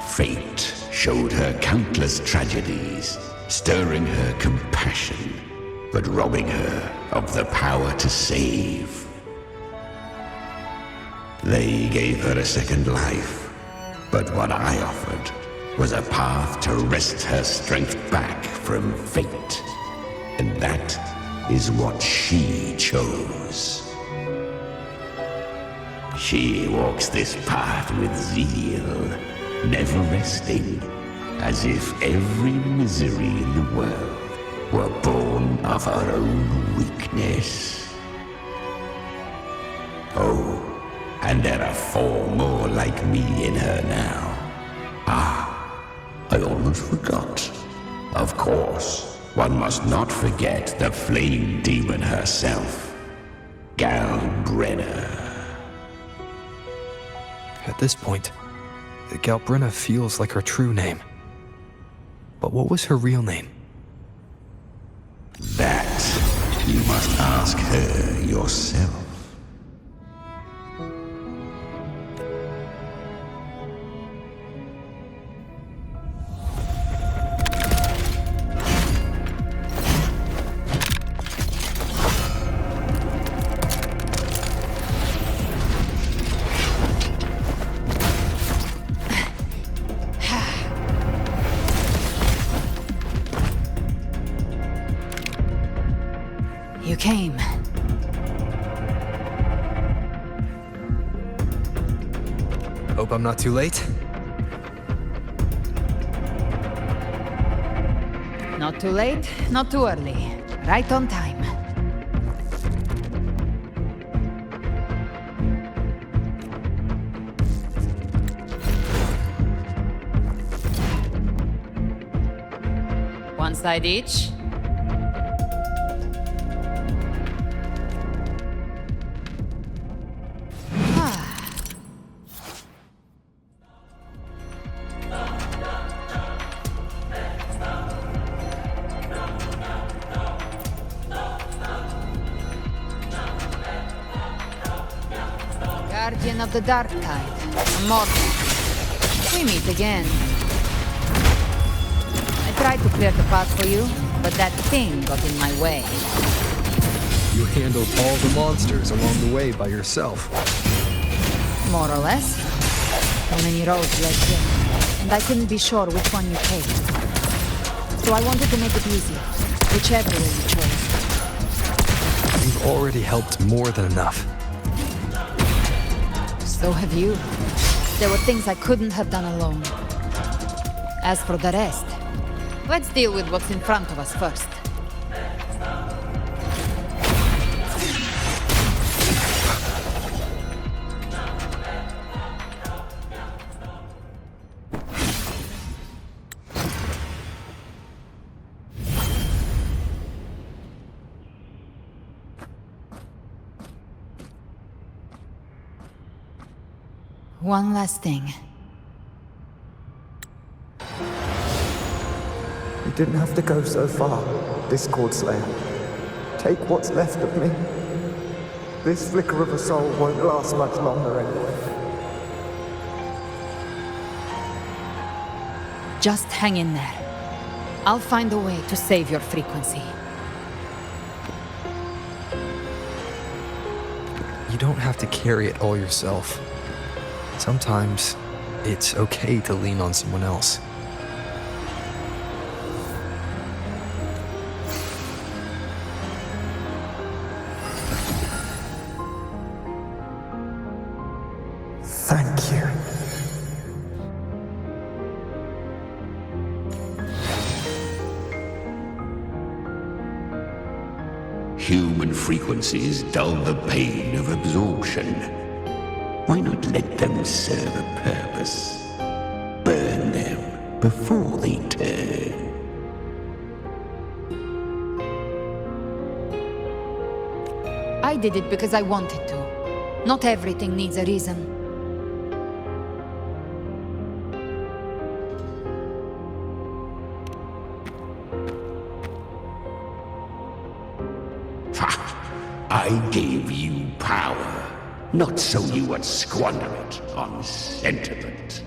[SPEAKER 16] Fate showed her countless tragedies, stirring her compassion, but robbing her of the power to save. They gave her a second life, but what I offered was a path to wrest her strength back from fate. And that is what she chose. She walks this path with zeal, never resting, as if every misery in the world were born of her own weakness. Oh, and there are 4 more like me in her now. I almost forgot. Of course, one must not forget the flame demon herself, Galbrenna.
[SPEAKER 3] At this point, Galbrenna feels like her true name. But what was her real name?
[SPEAKER 16] That you must ask her yourself.
[SPEAKER 2] You came.
[SPEAKER 3] Hope I'm not too late.
[SPEAKER 2] Not too late, not too early. Right on time. One side each. Guardian of the Dark Tide, immortal. We meet again. I tried to clear the path for you, but that thing got in my way.
[SPEAKER 3] You handled all the monsters along the way by yourself.
[SPEAKER 2] More or less. So many roads led here, and I couldn't be sure which one you take. So I wanted to make it easy, whichever way you chose.
[SPEAKER 3] You've already helped more than enough.
[SPEAKER 2] So have you. There were things I couldn't have done alone. As for the rest, let's deal with what's in front of us first. One last thing.
[SPEAKER 21] You didn't have to go so far, Discord Slayer. Take what's left of me. This flicker of a soul won't last much longer anyway.
[SPEAKER 2] Just hang in there. I'll find a way to save your frequency.
[SPEAKER 3] You don't have to carry it all yourself. Sometimes it's okay to lean on someone else.
[SPEAKER 21] Thank you.
[SPEAKER 16] Human frequencies dull the pain of absorption. Why not let them serve a purpose? Burn them before they turn.
[SPEAKER 2] I did it because I wanted to. Not everything needs a reason.
[SPEAKER 16] Ha! I gave you power. Not so you would squander it on sentiment.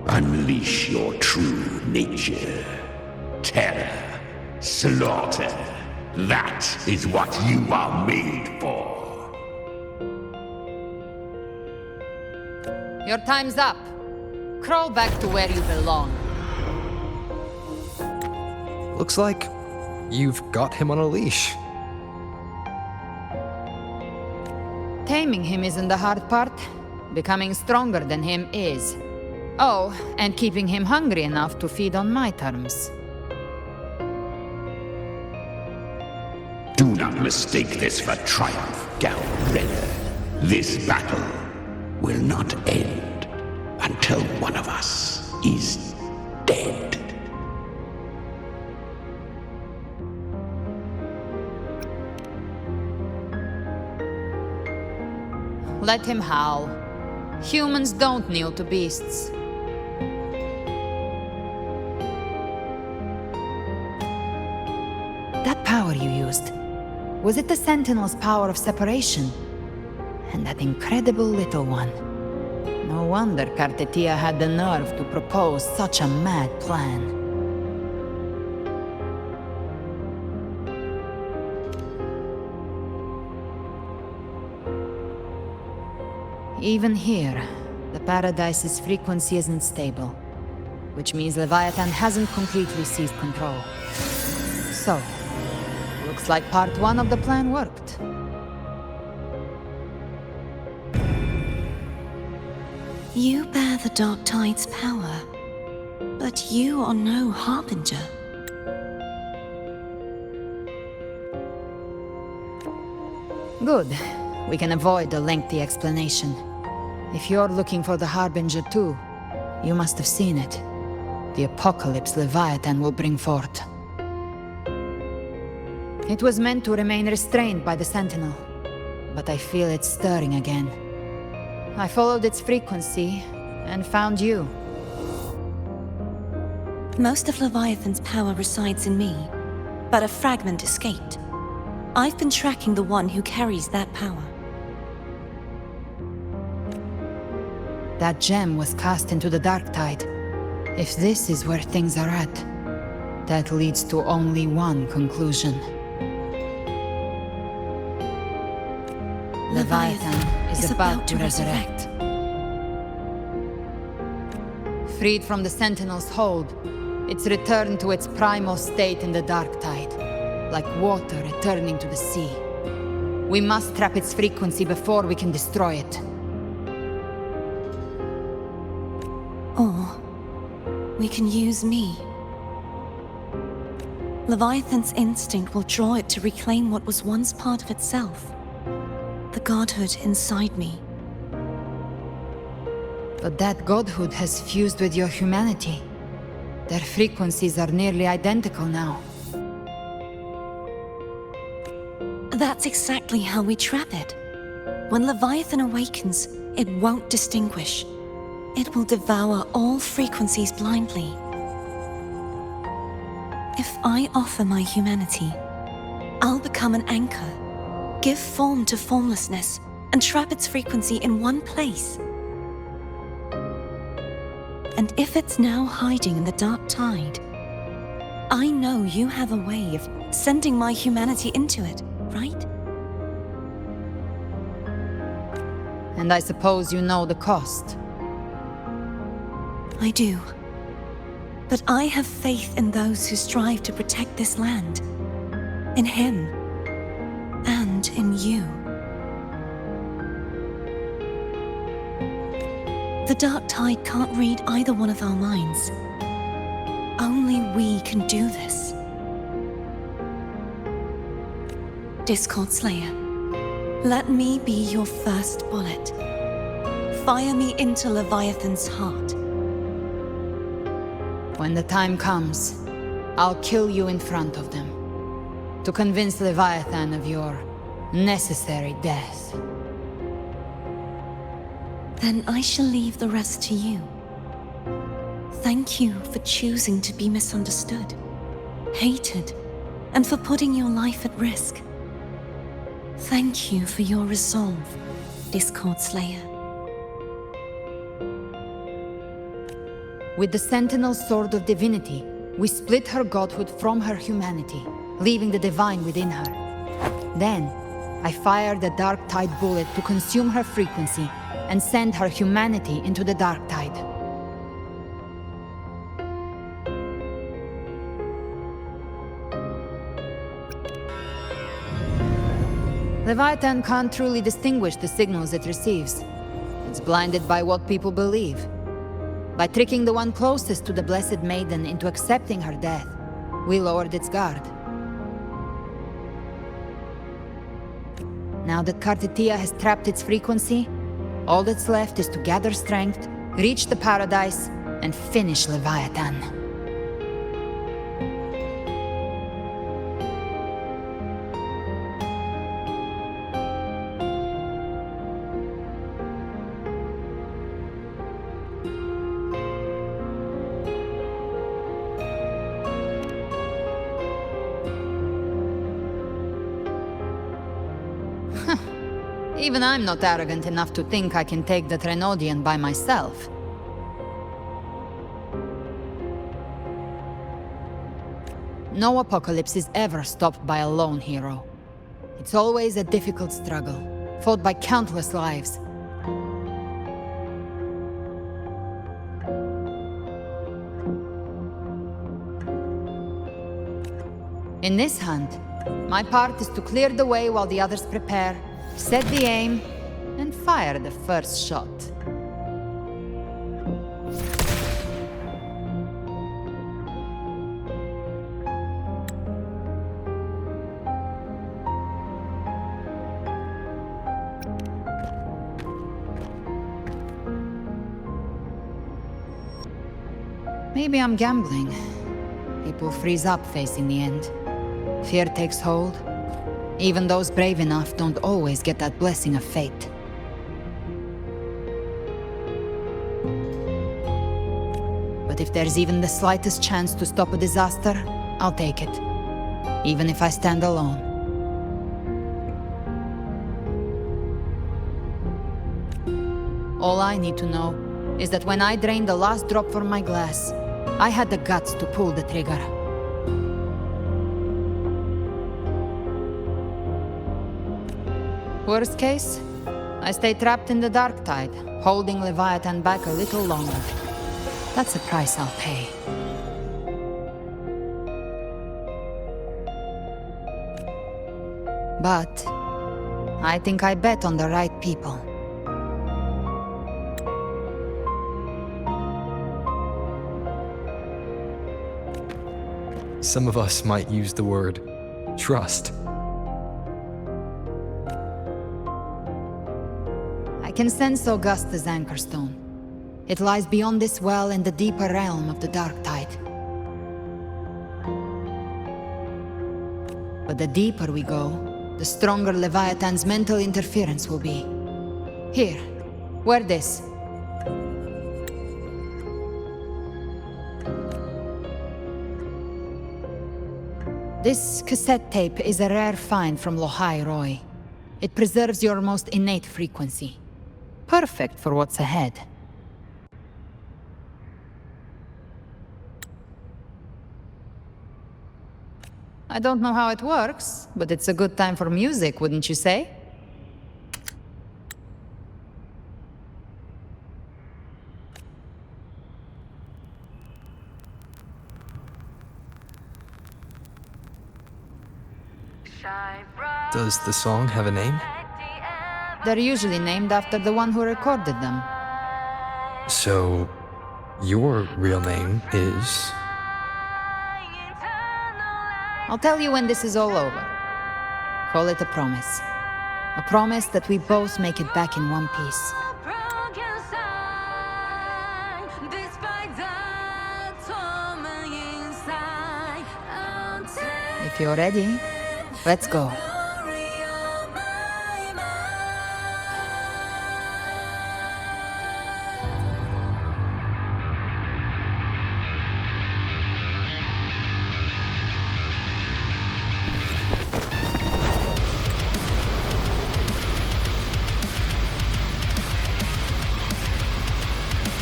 [SPEAKER 16] Unleash your true nature. Terror. Slaughter. That is what you are made for.
[SPEAKER 2] Your time's up. Crawl back to where you belong.
[SPEAKER 3] Looks like you've got him on a leash.
[SPEAKER 2] Taming him isn't the hard part. Becoming stronger than him is. Oh, and keeping him hungry enough to feed on my terms.
[SPEAKER 16] Do not mistake this for triumph, Galrena. This battle will not end until one of us is dead.
[SPEAKER 2] Let him howl. Humans don't kneel to beasts. That power you used, was it the Sentinel's power of separation? And that incredible little one. No wonder Kartetia had the nerve to propose such a mad plan. Even here, the Paradise's frequency isn't stable, which means Leviathan hasn't completely seized control. So, we'll Looks like part 1 of the plan worked.
[SPEAKER 19] You bear the Dark Tide's power, but you are no harbinger.
[SPEAKER 2] Good. We can avoid a lengthy explanation. If you're looking for the harbinger too, you must have seen it. The apocalypse Leviathan will bring forth. It was meant to remain restrained by the Sentinel, but I feel it stirring again. I followed its frequency and found you.
[SPEAKER 19] Most of Leviathan's power resides in me, but a fragment escaped. I've been tracking the one who carries that power.
[SPEAKER 2] That gem was cast into the Dark Tide. If this is where things are at, that leads to only one conclusion. Leviathan is about to resurrect. Freed from the Sentinel's hold, it's returned to its primal state in the Dark Tide, like water returning to the sea. We must trap its frequency before we can destroy it.
[SPEAKER 19] Or we can use me. Leviathan's instinct will draw it to reclaim what was once part of itself. The godhood inside me.
[SPEAKER 2] But that godhood has fused with your humanity. Their frequencies are nearly identical now.
[SPEAKER 19] That's exactly how we trap it. When Leviathan awakens, it won't distinguish. It will devour all frequencies blindly. If I offer my humanity, I'll become an anchor, give form to formlessness, and trap its frequency in one place. And if it's now hiding in the Dark Tide, I know you have a way of sending my humanity into it, right?
[SPEAKER 2] And I suppose you know the cost.
[SPEAKER 19] I do. But I have faith in those who strive to protect this land. In him. And in you. The Dark Tide can't read either one of our minds. Only we can do this. Discord Slayer, let me be your first bullet. Fire me into Leviathan's heart.
[SPEAKER 2] When the time comes, I'll kill you in front of them, to convince Leviathan of your necessary death.
[SPEAKER 19] Then I shall leave the rest to you. Thank you for choosing to be misunderstood, hated, and for putting your life at risk. Thank you for your resolve, Discord Slayer.
[SPEAKER 2] With the Sentinel's Sword of Divinity, we split her godhood from her humanity, leaving the divine within her. Then, I fired the Dark Tide bullet to consume her frequency and send her humanity into the Dark Tide. Leviathan can't truly distinguish the signals it receives. It's blinded by what people believe. By tricking the one closest to the Blessed Maiden into accepting her death, we lowered its guard. Now that Kartitia has trapped its frequency, all that's left is to gather strength, reach the paradise, and finish Leviathan. Even I'm not arrogant enough to think I can take the Trenodian by myself. No apocalypse is ever stopped by a lone hero. It's always a difficult struggle, fought by countless lives. In this hunt, My part is to clear the way while the others prepare, set the aim, and fire the first shot. Maybe I'm gambling. People freeze up facing the end. Fear takes hold. Even those brave enough don't always get that blessing of fate. But if there's even the slightest chance to stop a disaster, I'll take it. Even if I stand alone. All I need to know is that when I drained the last drop from my glass, I had the guts to pull the trigger. Worst case, I stay trapped in the dark tide, holding Leviathan back a little longer. That's a price I'll pay. But I think I bet on the right people.
[SPEAKER 3] Some of us might use the word trust.
[SPEAKER 2] I can sense Augusta's anchorstone. It lies beyond this well in the deeper realm of the dark tide. But the deeper we go, the stronger Leviathan's mental interference will be. Here, wear this. This cassette tape is a rare find from Lohai Roy. It preserves your most innate frequency. Perfect for what's ahead. I don't know how it works, but it's a good time for music, wouldn't you say?
[SPEAKER 3] Does the song have a name?
[SPEAKER 2] They're usually named after the one who recorded them.
[SPEAKER 3] So, your real name is?
[SPEAKER 2] I'll tell you when this is all over. Call it a promise. A promise that we both make it back in one piece. If you're ready, let's go.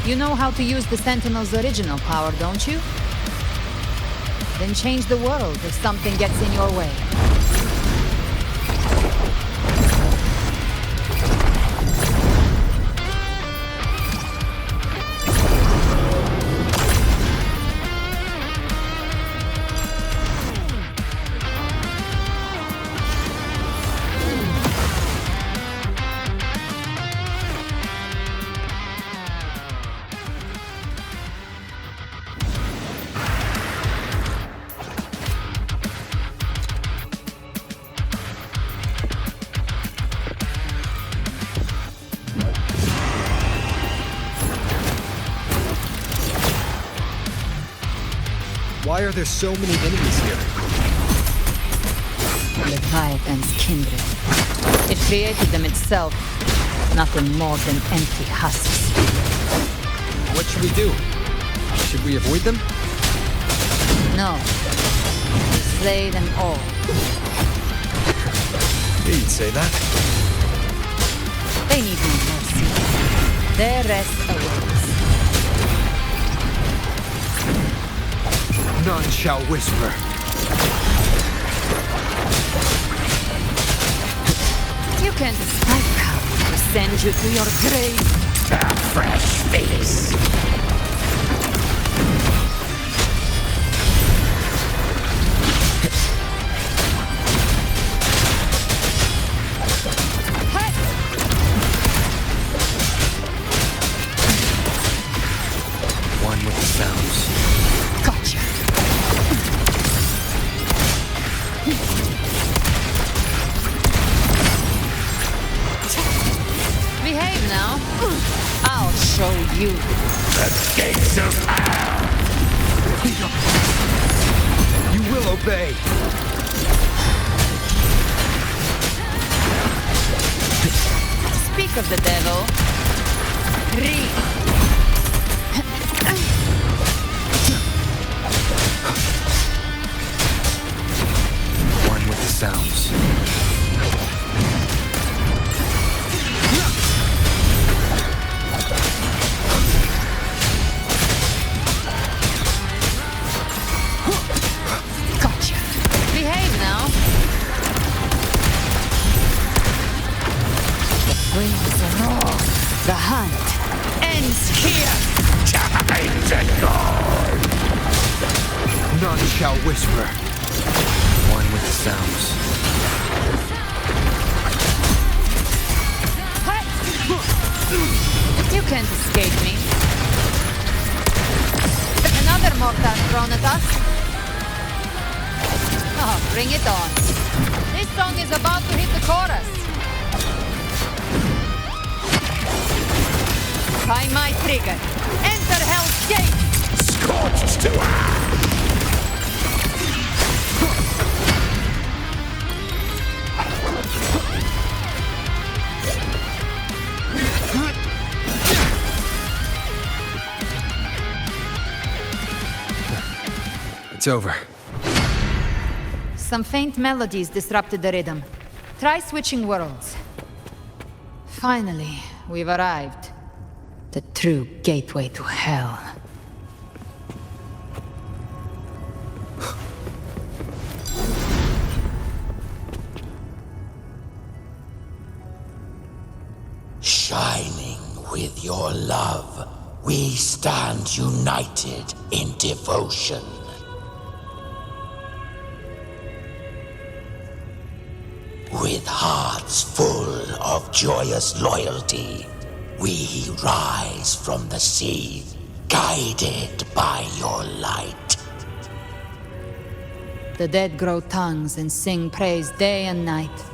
[SPEAKER 2] You know how to use the Sentinel's original power, don't you? Then change the world if something gets in your way.
[SPEAKER 3] Why are there so many enemies here?
[SPEAKER 2] Leviathan's kindred. It created them itself, nothing more than empty husks.
[SPEAKER 3] What should we do? Should we avoid them?
[SPEAKER 2] No. Slay them all.
[SPEAKER 3] You'd say that.
[SPEAKER 2] They need no mercy. Their rest awaits.
[SPEAKER 3] None shall whisper.
[SPEAKER 2] You can't spite power to send you to your grave.
[SPEAKER 16] A fresh face.
[SPEAKER 2] you.
[SPEAKER 16] The gates of hell!
[SPEAKER 3] You will obey!
[SPEAKER 2] Speak of the devil.
[SPEAKER 3] One with the sounds.
[SPEAKER 2] Gotcha. Behave now. Wings and all. The hunt ends here.
[SPEAKER 16] Time to go!
[SPEAKER 3] None shall whisper. One with the sounds.
[SPEAKER 2] You can't escape me. Another mortar thrown at us. Oh, bring it on. This song is about to hit the chorus. By my trigger. Enter Hell's Gate!
[SPEAKER 16] Scorched to earth!
[SPEAKER 3] It's over.
[SPEAKER 2] Some faint melodies disrupted the rhythm. Try switching worlds. Finally, we've arrived. The true gateway to hell.
[SPEAKER 16] Shining with your love, we stand united in devotion. With hearts full of joyous loyalty, we rise from the sea, guided by your light.
[SPEAKER 2] The dead grow tongues and sing praise day and night.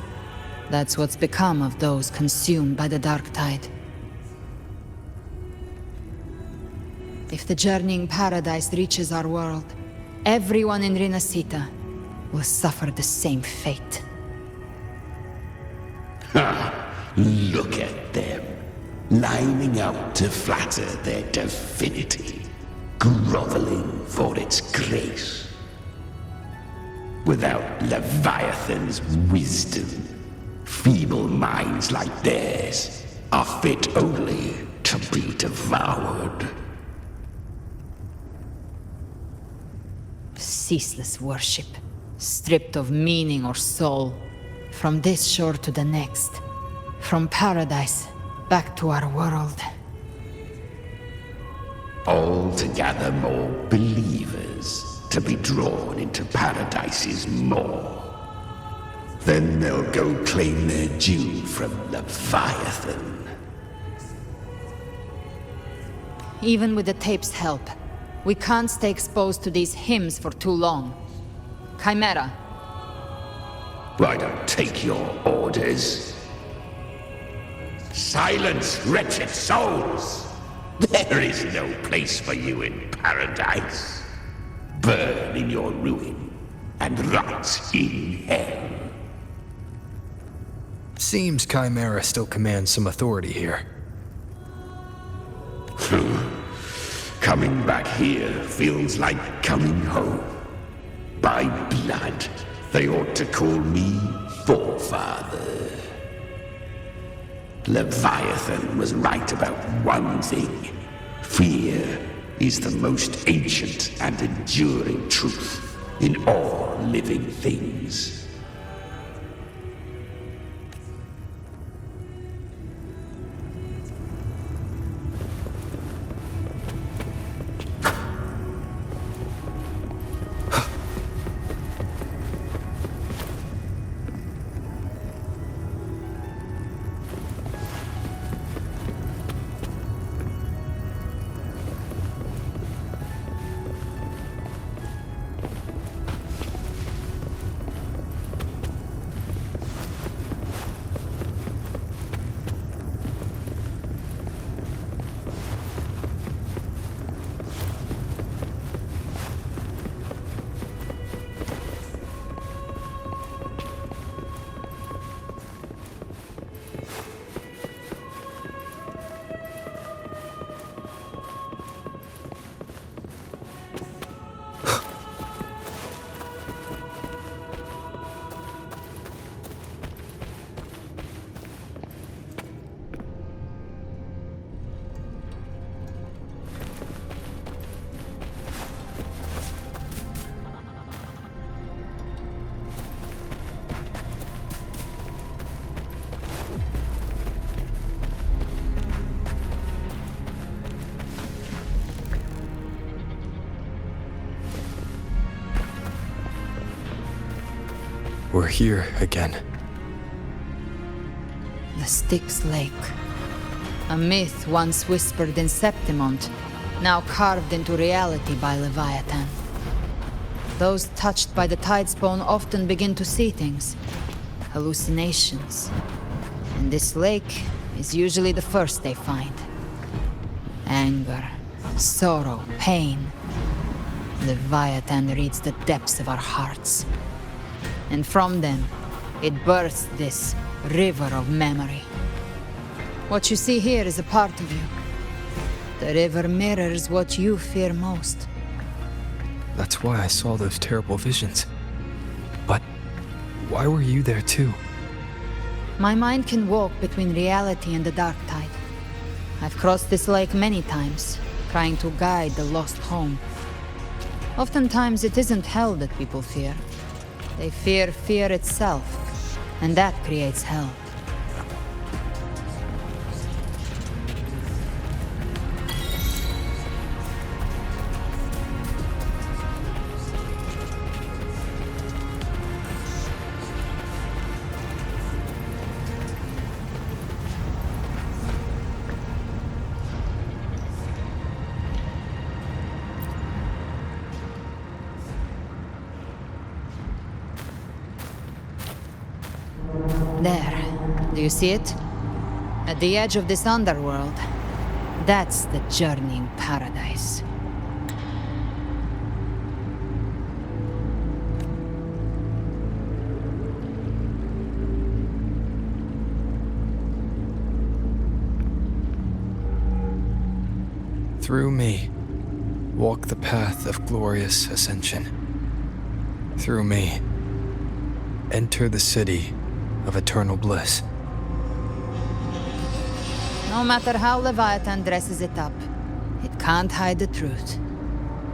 [SPEAKER 2] That's what's become of those consumed by the dark tide. If the journeying paradise reaches our world, everyone in Rinascita will suffer the same fate.
[SPEAKER 16] Ha! Look at them, lining up to flatter their divinity, groveling for its grace. Without Leviathan's wisdom, feeble minds like theirs are fit only to be devoured.
[SPEAKER 2] Ceaseless worship, stripped of meaning or soul. From this shore to the next. From paradise back to our world.
[SPEAKER 16] All to gather more believers to be drawn into paradise's maw. Then they'll go claim their due from Leviathan.
[SPEAKER 2] Even with the tape's help, we can't stay exposed to these hymns for too long. Chimera.
[SPEAKER 16] I don't take your orders. Silence, wretched souls! There is no place for you in paradise. Burn in your ruin and rot in hell.
[SPEAKER 3] Seems Chimera still commands some authority here.
[SPEAKER 16] Coming back here feels like coming home. By blood, they ought to call me Forefather. Leviathan was right about one thing. Fear is the most ancient and enduring truth in all living things.
[SPEAKER 3] We're here again.
[SPEAKER 2] The Styx Lake. A myth once whispered in Septimont, now carved into reality by Leviathan. Those touched by the Tidespawn often begin to see things. Hallucinations. And this lake is usually the first they find. Anger, sorrow, pain. Leviathan reads the depths of our hearts. And from them, it births this river of memory. What you see here is a part of you. The river mirrors what you fear most.
[SPEAKER 3] That's why I saw those terrible visions. But why were you there too?
[SPEAKER 2] My mind can walk between reality and the dark tide. I've crossed this lake many times, trying to guide the lost home. Oftentimes it isn't hell that people fear. They fear fear itself, and that creates hell. There. Do you see it? At the edge of this underworld. That's the journeying paradise.
[SPEAKER 3] Through me, walk the path of glorious ascension. Through me, enter the city of eternal bliss.
[SPEAKER 2] No matter how Leviathan dresses it up, it can't hide the truth.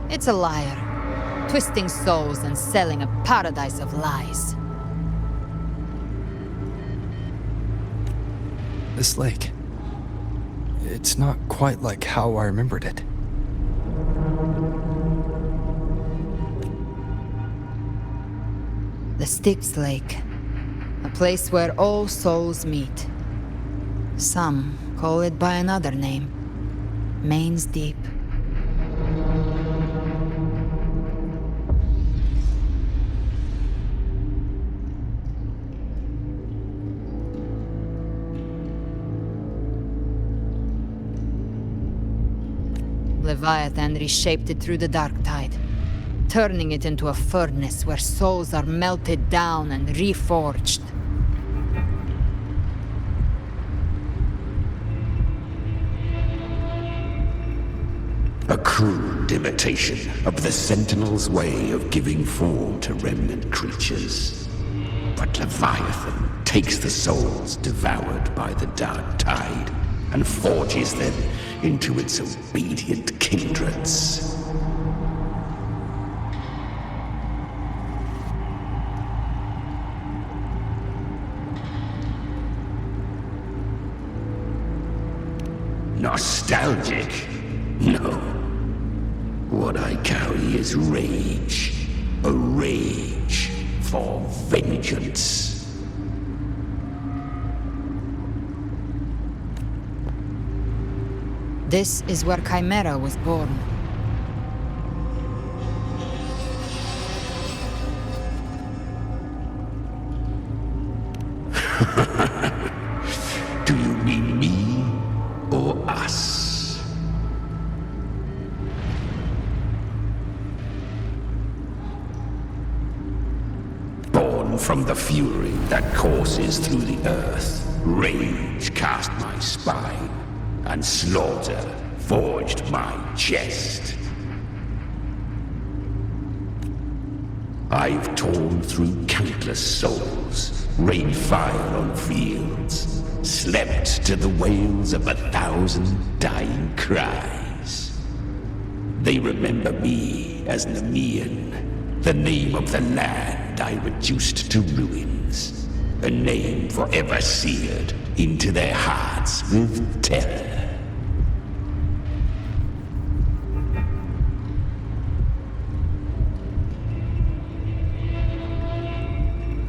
[SPEAKER 2] It's a liar, twisting souls and selling a paradise of lies.
[SPEAKER 3] This lake, it's not quite like how I remembered it.
[SPEAKER 2] The Styx Lake. A place where all souls meet. Some call it by another name. Main's Deep. Leviathan reshaped it through the dark tide, turning it into a furnace where souls are melted down and reforged.
[SPEAKER 16] A crude imitation of the Sentinel's way of giving form to remnant creatures. But Leviathan takes the souls devoured by the dark tide and forges them into its obedient kindreds. Nostalgic? No. What I carry is rage. A rage for vengeance.
[SPEAKER 2] This is where Chimera was born.
[SPEAKER 16] Do you mean me or us? Born from the fury that courses through the earth, rage cast my spine, and slaughter forged my chest. I've torn through countless souls, rained fire on fields, slept to the wails of 1,000 dying cries. They remember me as Nemean, the name of the land I reduced to ruins, a name forever seared into their hearts with terror.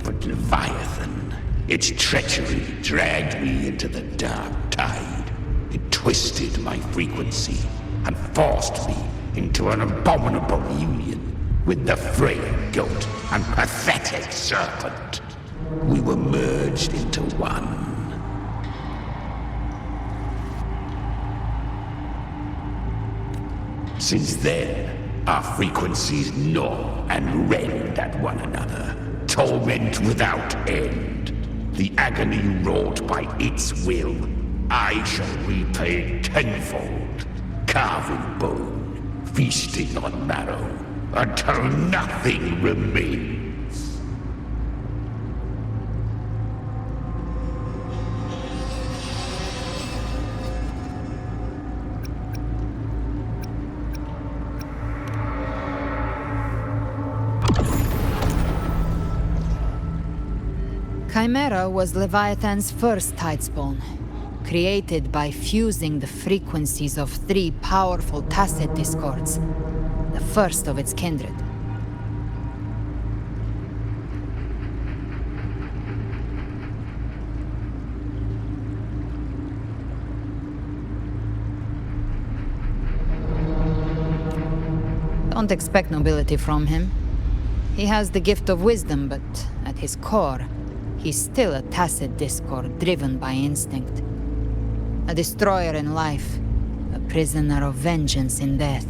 [SPEAKER 16] But Leviathan, its treachery dragged me into the dark tide. It twisted my frequency and forced me into an abominable union with the frail goat and pathetic serpent. We were merged into one. Since then, our frequencies gnaw and rend at one another, torment without end. The agony wrought by its will, I shall repay tenfold, carving bone, feasting on marrow, until nothing remains.
[SPEAKER 2] Chimera was Leviathan's first tidespawn, created by fusing the frequencies of 3 powerful tacit discords, the first of its kindred. Don't expect nobility from him. He has the gift of wisdom, but at his core, he's still a tacit discord driven by instinct. A destroyer in life, a prisoner of vengeance in death.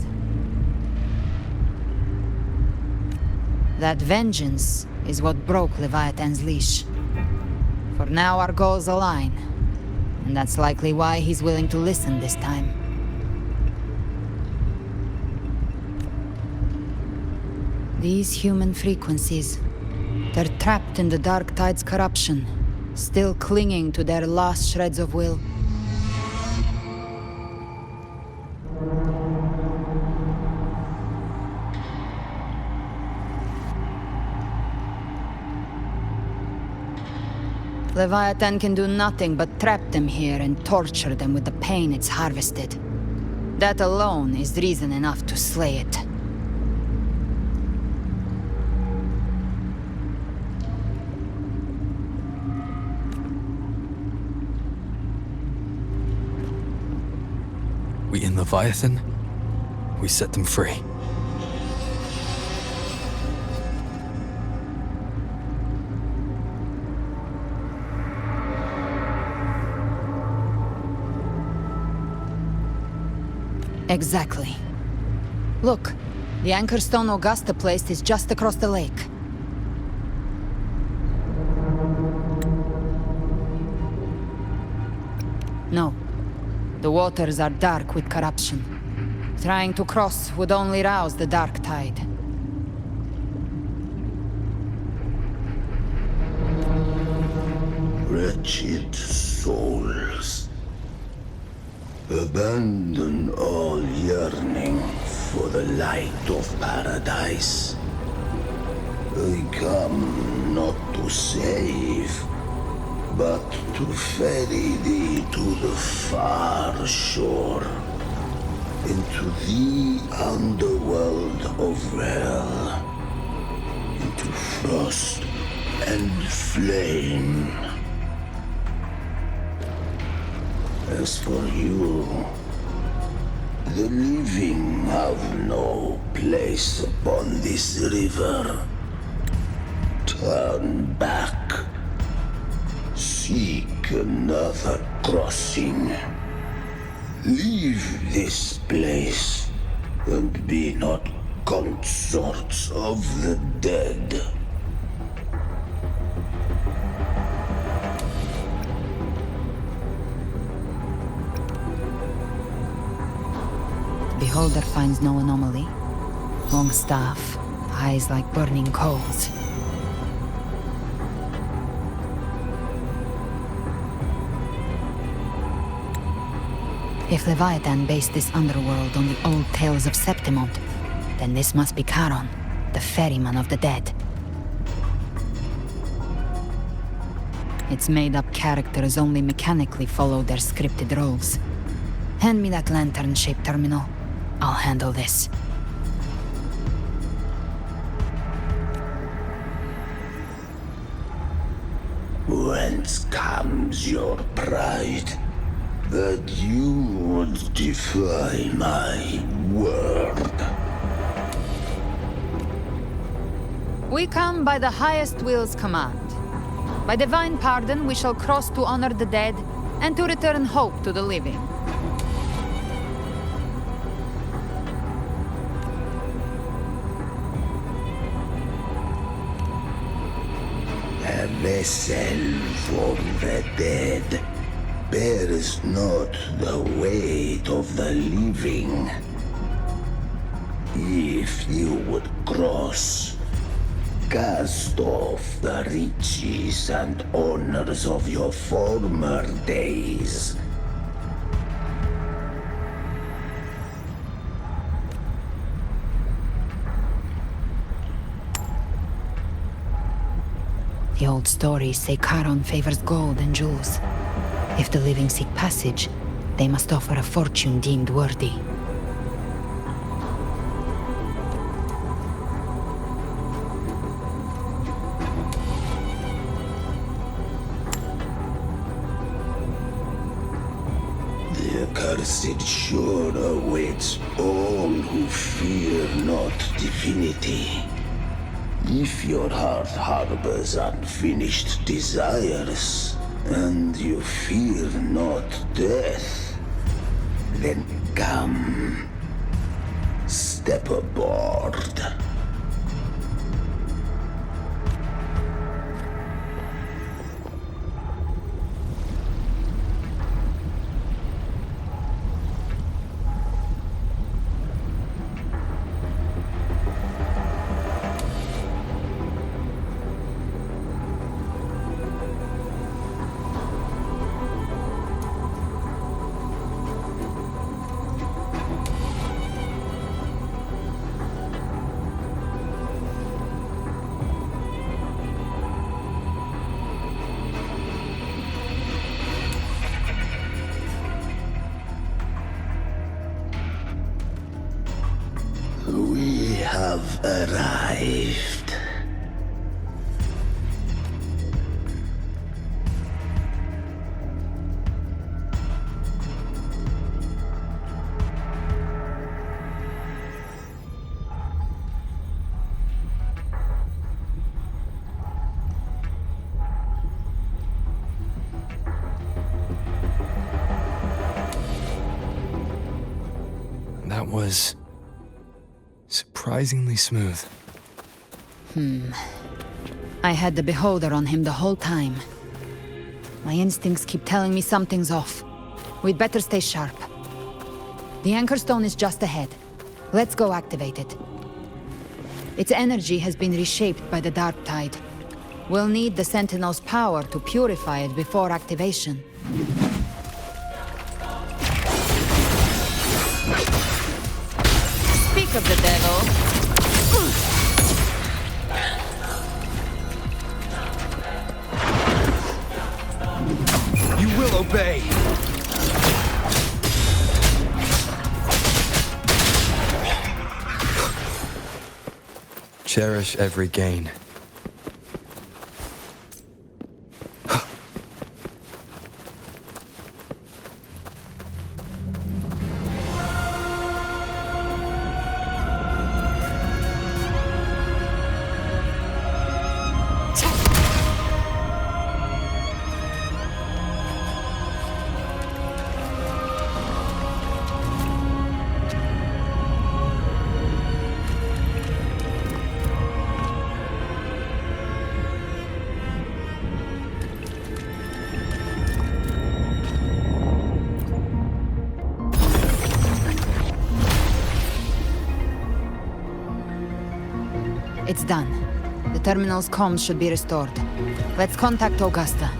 [SPEAKER 2] That vengeance is what broke Leviathan's leash. For now our goals align, and that's likely why he's willing to listen this time. These human frequencies, they're trapped in the Dark Tide's corruption, still clinging to their last shreds of will. Leviathan can do nothing but trap them here and torture them with the pain it's harvested. That alone is reason enough to slay it.
[SPEAKER 3] We in Leviathan, we set them free.
[SPEAKER 2] Exactly. Look, the anchor stone Augusta placed is just across the lake. No. The waters are dark with corruption. Trying to cross would only rouse the Dark Tide.
[SPEAKER 16] Wretched souls, abandon all yearning for the light of paradise. I come not to save, but to ferry thee to the far shore, into the underworld of hell, into frost and flame. As for you, the living have no place upon this river. Turn back. Seek another crossing. Leave this place, and be not consorts of the dead.
[SPEAKER 2] Beholder finds no anomaly. Long staff, eyes like burning coals. If Leviathan based this underworld on the old tales of Septimont, then this must be Charon, the ferryman of the dead. Its made-up characters only mechanically follow their scripted roles. Hand me that lantern-shaped terminal. I'll handle this.
[SPEAKER 16] Whence comes your pride? That you would defy my word?
[SPEAKER 2] We come by the highest will's command. By divine pardon, we shall cross to honor the dead and to return hope to the living.
[SPEAKER 16] A vessel for the dead bears not the weight of the living. If you would cross, cast off the riches and honors of your former days.
[SPEAKER 2] The old stories say Charon favors gold and jewels. If the living seek passage, they must offer a fortune deemed worthy.
[SPEAKER 16] The accursed shore awaits all who fear not divinity. If your heart harbors unfinished desires, and you fear not death, then come, step aboard. We have arrived.
[SPEAKER 3] That was surprisingly smooth.
[SPEAKER 2] I had the beholder on him the whole time. My instincts keep telling me something's off. We'd better stay sharp. The anchor stone is just ahead. Let's go activate it. Its energy has been reshaped by the dark tide. We'll need the Sentinel's power to purify it before activation. Speak of the devil.
[SPEAKER 3] You will obey! Cherish every gain.
[SPEAKER 2] It's done. The terminal's comms should be restored. Let's contact Augusta.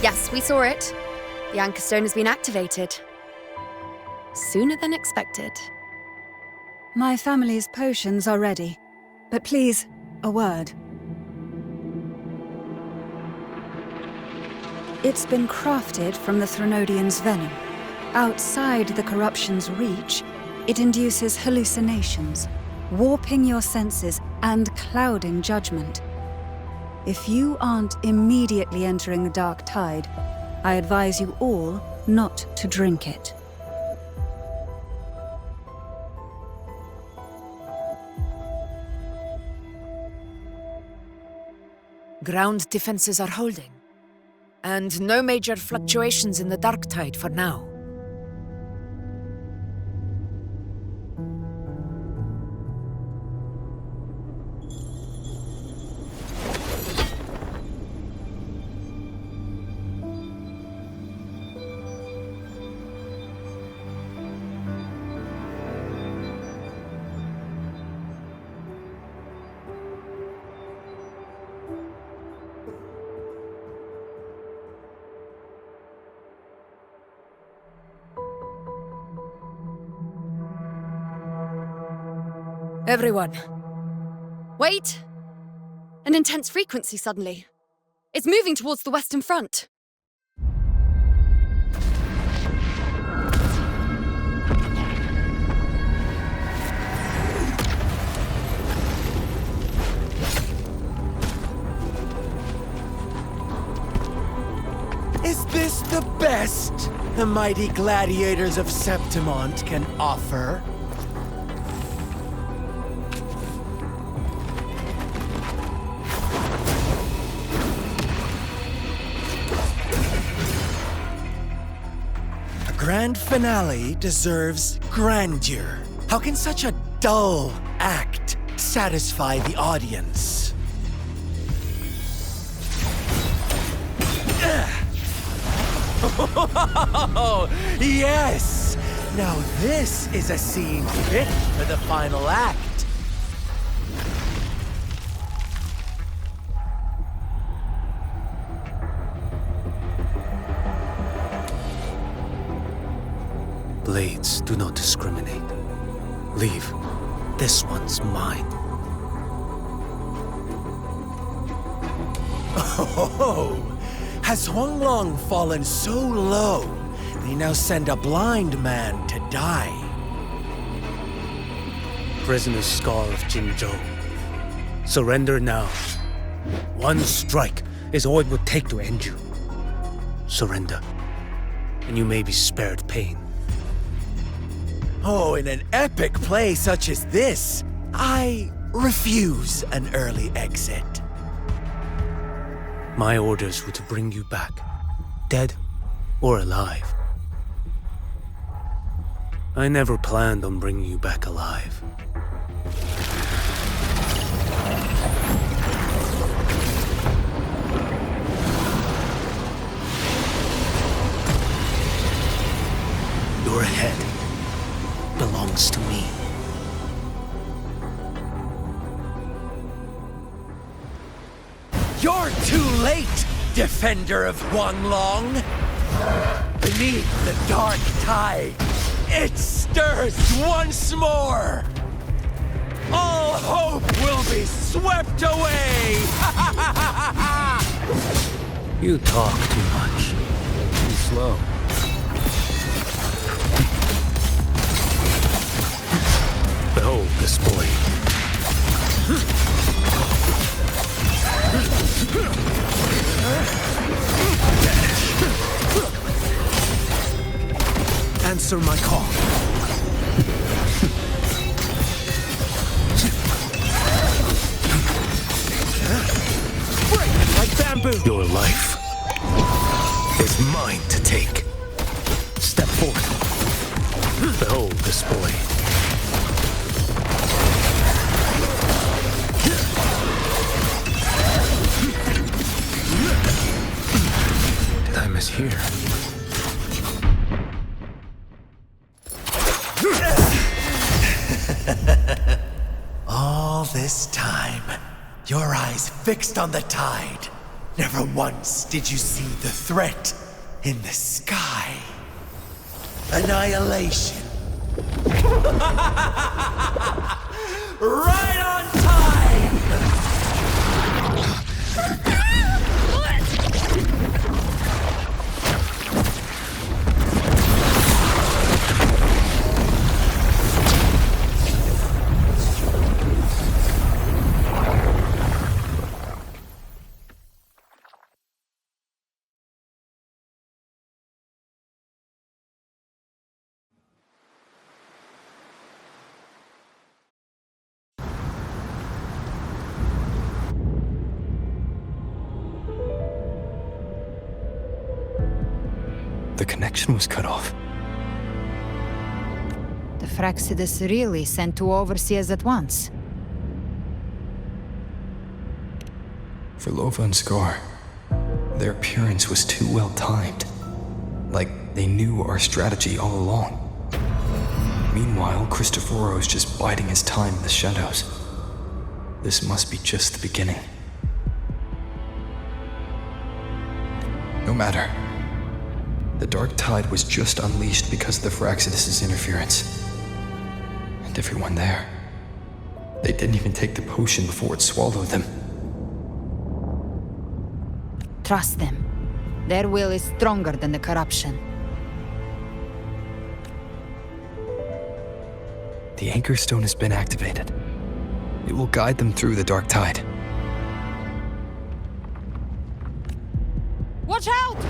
[SPEAKER 5] Yes, we saw it. The anchor stone has been activated. Sooner than expected.
[SPEAKER 1] My family's potions are ready. But please, a word. It's been crafted from the Threnodian's venom. Outside the corruption's reach, it induces hallucinations, warping your senses and clouding judgment. If you aren't immediately entering the dark tide, I advise you all not to drink it.
[SPEAKER 9] Ground defenses are holding. And no major fluctuations in the dark tide for now. Everyone.
[SPEAKER 5] Wait! An intense frequency suddenly. It's moving towards the Western Front.
[SPEAKER 6] Is this the best the mighty gladiators of Septimont can offer? Grand finale deserves grandeur. How can such a dull act satisfy the audience? Oh, yes! Now this is a scene fit for the final act.
[SPEAKER 14] Blades do not discriminate. Leave. This one's mine.
[SPEAKER 6] Oh, has Huanglong fallen so low, they now send a blind man to die?
[SPEAKER 14] Prisoner's Scar of Jinzhou. Surrender now. One strike is all it would take to end you. Surrender, and you may be spared pain.
[SPEAKER 6] Oh, in an epic play such as this, I refuse an early exit.
[SPEAKER 14] My orders were to bring you back, dead or alive. I never planned on bringing you back alive. Your head belongs to me.
[SPEAKER 6] You're too late, defender of Huanglong! Beneath the dark tide, it stirs once more! All hope will be swept away!
[SPEAKER 14] You talk too much. Too slow. Behold this boy.
[SPEAKER 6] Answer my call. Break like bamboo.
[SPEAKER 14] Your life is mine to take. Step forth. Behold this boy. Did I mishear?
[SPEAKER 6] All this time, your eyes fixed on the tide. Never once did you see the threat in the sky. Annihilation. Right on time!
[SPEAKER 3] The connection was cut off.
[SPEAKER 2] The Fraxidus really sent two overseers at once.
[SPEAKER 3] For Lova and Scar, their appearance was too well timed. Like they knew our strategy all along. Meanwhile, Christophero's just biding his time in the shadows. This must be just the beginning. No matter. The Dark Tide was just unleashed because of the Fraxidus' interference. And everyone there. They didn't even take the potion before it swallowed them.
[SPEAKER 2] Trust them. Their will is stronger than the corruption.
[SPEAKER 3] The Anchor Stone has been activated. It will guide them through the Dark Tide.
[SPEAKER 2] Watch out!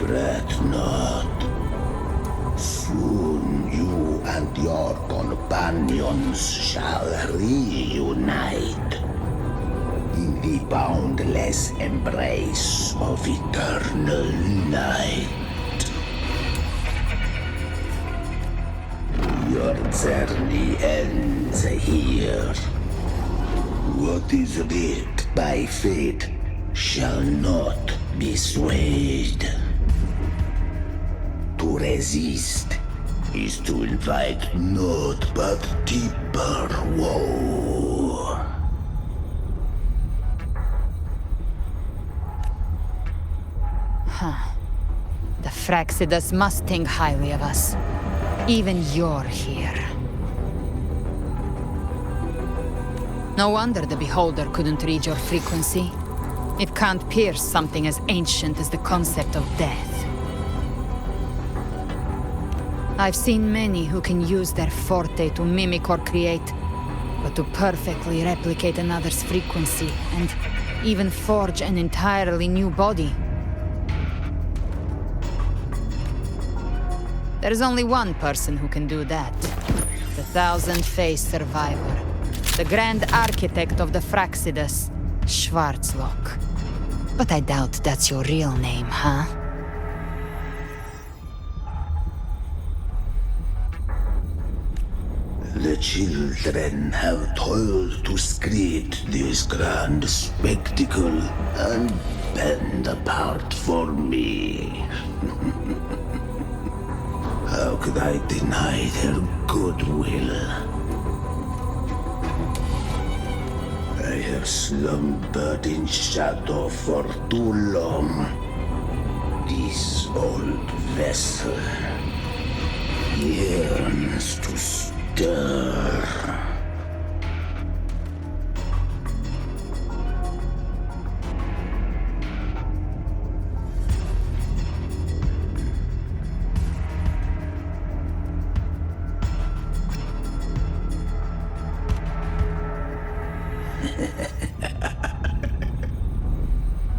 [SPEAKER 16] Fret not. Soon you and your companions shall reunite in the boundless embrace of eternal night. Your journey ends here. What is writ by fate shall not be swayed. To resist is to invite naught but deeper woe.
[SPEAKER 2] Huh. The Fraxidus must think highly of us. Even you're here. No wonder the Beholder couldn't read your frequency. It can't pierce something as ancient as the concept of death. I've seen many who can use their forte to mimic or create, but to perfectly replicate another's frequency and even forge an entirely new body. There's only one person who can do that. The thousand-faced survivor. The grand architect of the Fraxidus, Schwarzlock. But I doubt that's your real name, huh?
[SPEAKER 16] The children have toiled to create this grand spectacle and bend apart for me. How could I deny their goodwill? I have slumbered in shadow for too long. This old vessel yearns to stir.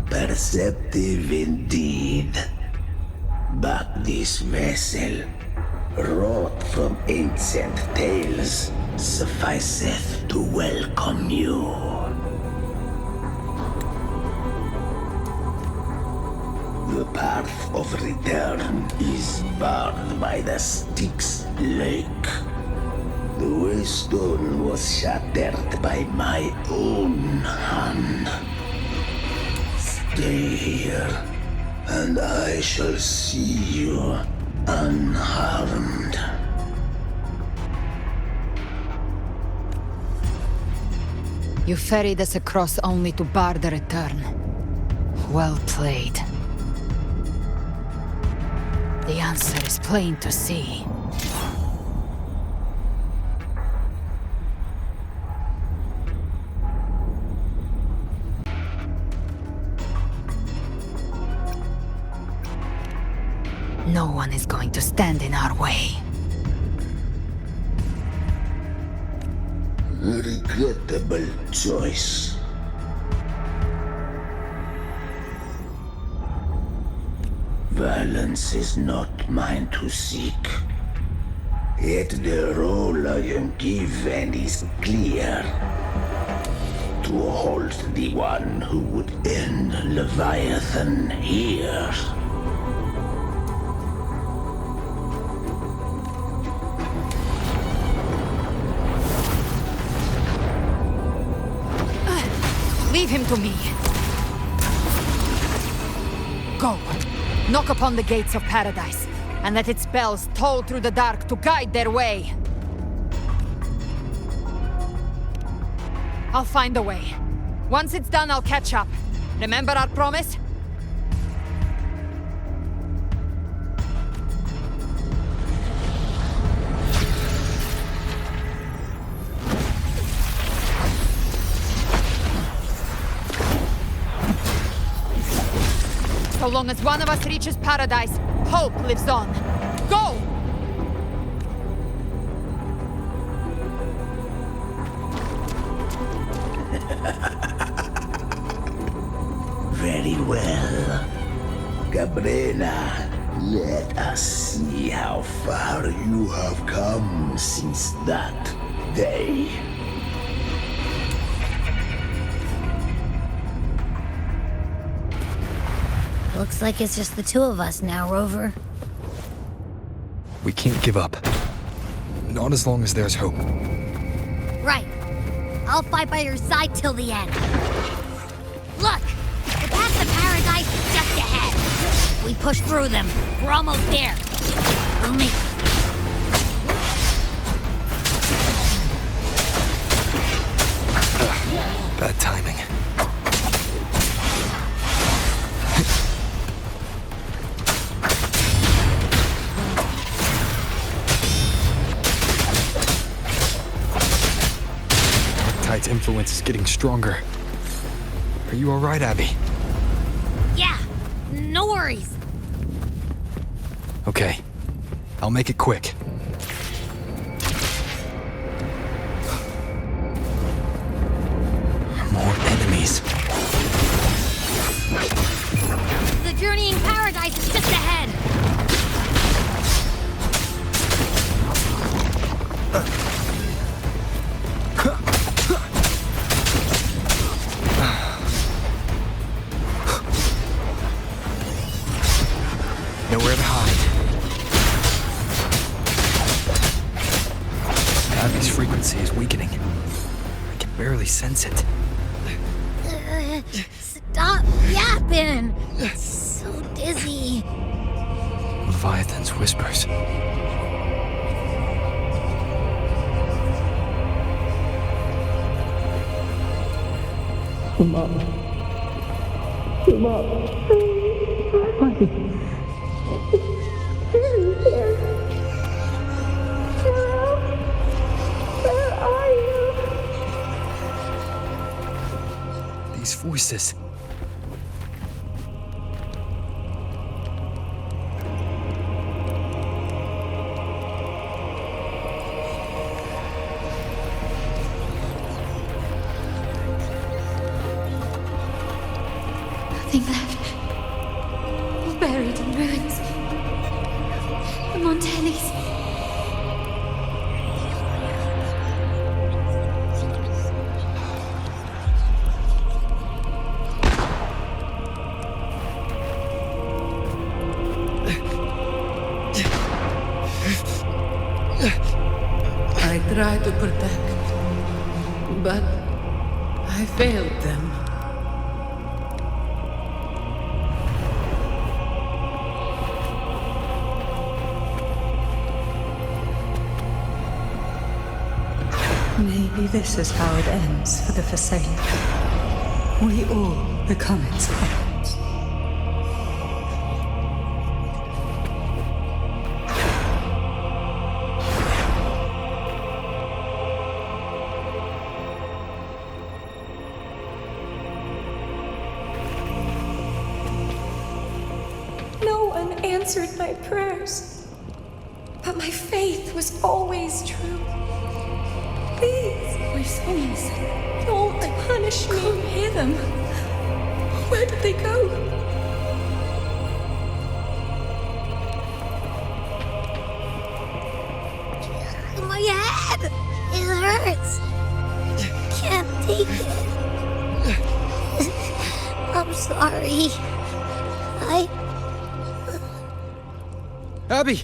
[SPEAKER 16] Perceptive indeed. But this vessel, wrought from ancient tales, sufficeth to welcome you. The path of return is barred by the Styx Lake. The waystone was shattered by my own hand. Stay here, and I shall see you unharmed.
[SPEAKER 2] You ferried us across only to bar the return. Well played. The answer is plain to see. No one is going to stand in our way.
[SPEAKER 16] Regrettable choice. Violence is not mine to seek. Yet the role I am given is clear. To hold the one who would end Leviathan here.
[SPEAKER 2] Leave him to me. Go. Knock upon the gates of paradise, and let its bells toll through the dark to guide their way. I'll find a way. Once it's done, I'll catch up. Remember our promise? So long as one of us reaches paradise, hope lives on. Go!
[SPEAKER 16] Very well. Cabrera, let us see how far you have come since that day.
[SPEAKER 4] Looks like it's just the two of us now, Rover.
[SPEAKER 3] We can't give up. Not as long as there's hope.
[SPEAKER 4] Right. I'll fight by your side till the end. Look! The path to paradise is just ahead. If we push through them, we're almost there. We'll make it.
[SPEAKER 3] Bad timing. Tide's influence is getting stronger. Are you all right, Abby?
[SPEAKER 4] Yeah, no worries.
[SPEAKER 3] Okay. I'll make it quick. More enemies.
[SPEAKER 4] The journeying paradise is just ahead.
[SPEAKER 3] Nowhere to hide. Abby's frequency is weakening. I can barely sense it.
[SPEAKER 4] Stop yapping. It's so dizzy.
[SPEAKER 3] Leviathan's whispers.
[SPEAKER 15] Come up. Come up. Honey.
[SPEAKER 19] Where are you?
[SPEAKER 3] These voices.
[SPEAKER 13] Nothing left. All buried in ruins. The Montellis.
[SPEAKER 9] I tried to protect, but I failed them.
[SPEAKER 1] Maybe this is how it ends for the Forsaken. We all become its puppets.
[SPEAKER 12] and answered my prayers. But my faith was always true. Please, don't punish me. Can't hear them. Where did they go?
[SPEAKER 4] My head! It hurts! Can't take it. I'm sorry.
[SPEAKER 3] Abby!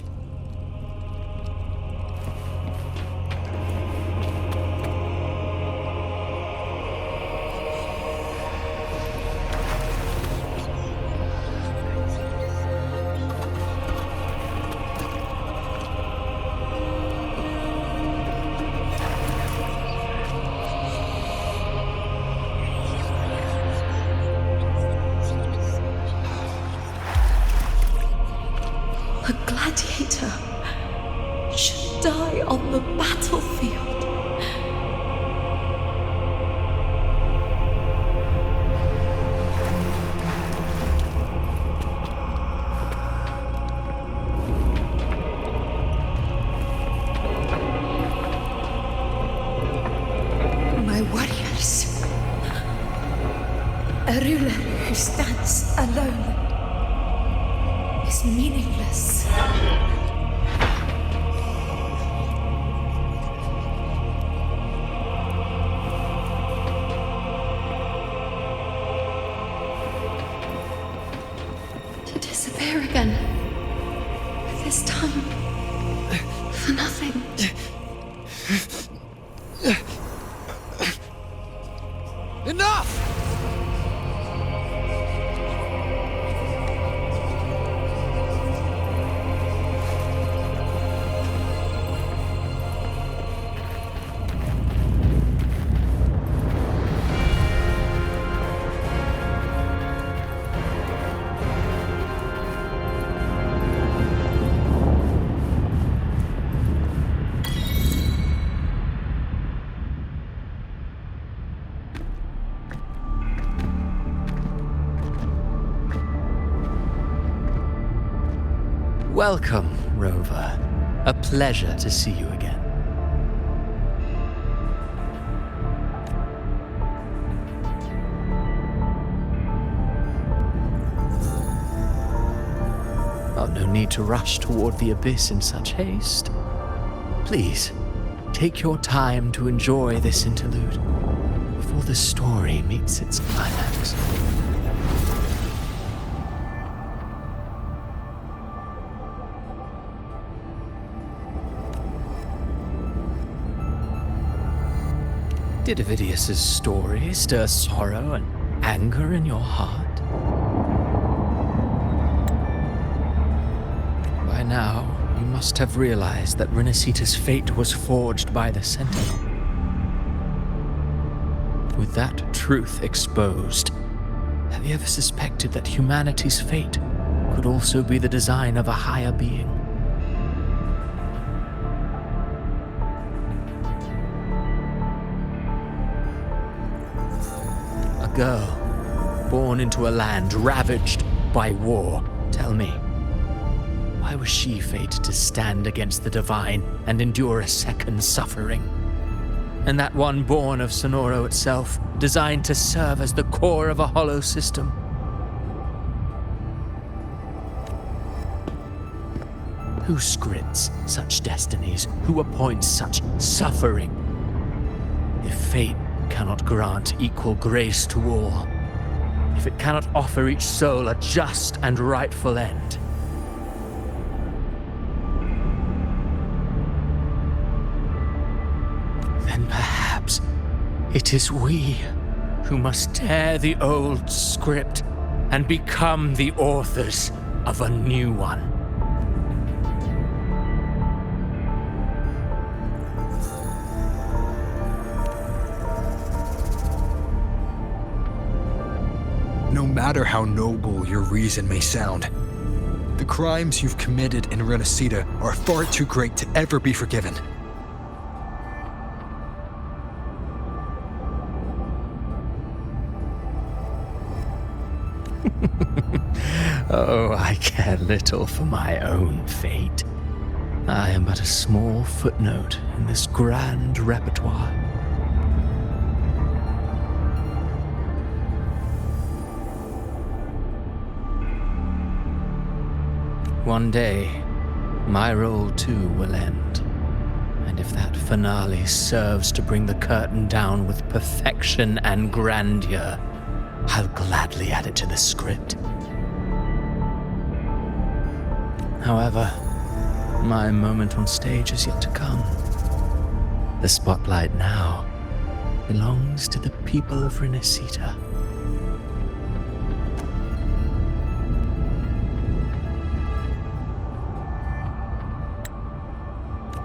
[SPEAKER 12] A gladiator should die on the battlefield.
[SPEAKER 11] My warriors. A ruler who stands alone is meaningless.
[SPEAKER 12] To disappear again. This time, for nothing.
[SPEAKER 3] Enough!
[SPEAKER 22] Welcome, Rover. A pleasure to see you again. Oh, no need to rush toward the abyss in such haste. Please, take your time to enjoy this interlude before the story meets its climax. Did Ovidius's story stir sorrow and anger in your heart? By now, you must have realized that Rinascita's fate was forged by the Sentinel. With that truth exposed, have you ever suspected that humanity's fate could also be the design of a higher being? A girl, born into a land ravaged by war. Tell me, why was she fated to stand against the divine and endure a second suffering? And that one born of Sonoro itself, designed to serve as the core of a hollow system? Who scripts such destinies? Who appoints such suffering? If fate cannot grant equal grace to all, if it cannot offer each soul a just and rightful end, then perhaps it is we who must tear the old script and become the authors of a new one.
[SPEAKER 3] No matter how noble your reason may sound, the crimes you've committed in Rinascita are far too great to ever be forgiven.
[SPEAKER 22] Oh, I care little for my own fate. I am but a small footnote in this grand repertoire. One day, my role too will end. And if that finale serves to bring the curtain down with perfection and grandeur, I'll gladly add it to the script. However, my moment on stage is yet to come. The spotlight now belongs to the people of Rinascita.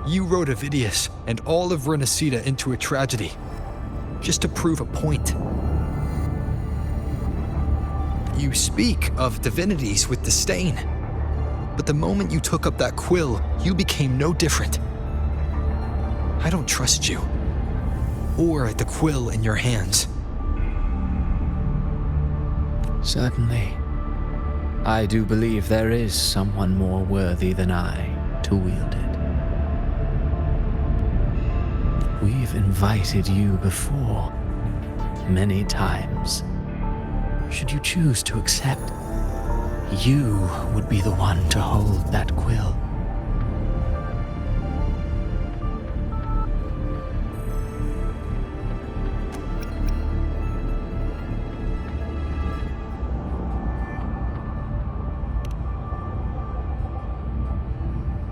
[SPEAKER 3] You wrote Avidius and all of Rinascita into a tragedy, just to prove a point. You speak of divinities with disdain, but the moment you took up that quill, you became no different. I don't trust you, or the quill in your hands.
[SPEAKER 22] Certainly. I do believe there is someone more worthy than I to wield it. We've invited you before, many times. Should you choose to accept, you would be the one to hold that quill.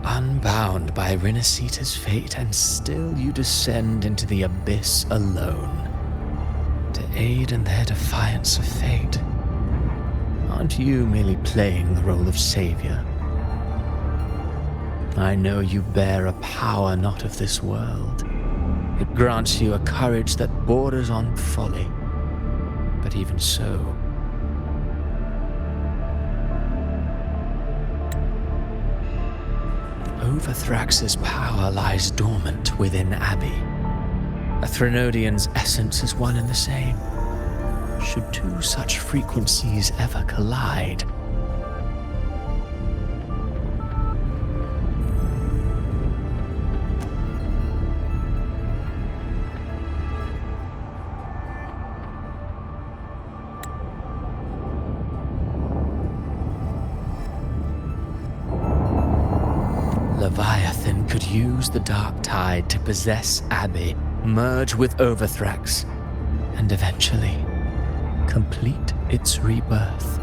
[SPEAKER 22] Unbound by Rinascita's fate, and still you descend into the abyss alone, to aid in their defiance of fate. Aren't you merely playing the role of savior? I know you bear a power not of this world. It grants you a courage that borders on folly. But even so, Overthrax's power lies dormant within Abby. A Threnodian's essence is one and the same. Should two such frequencies ever collide, Leviathan could use the dark tide to possess Abby, merge with Overthrax, and eventually complete its rebirth.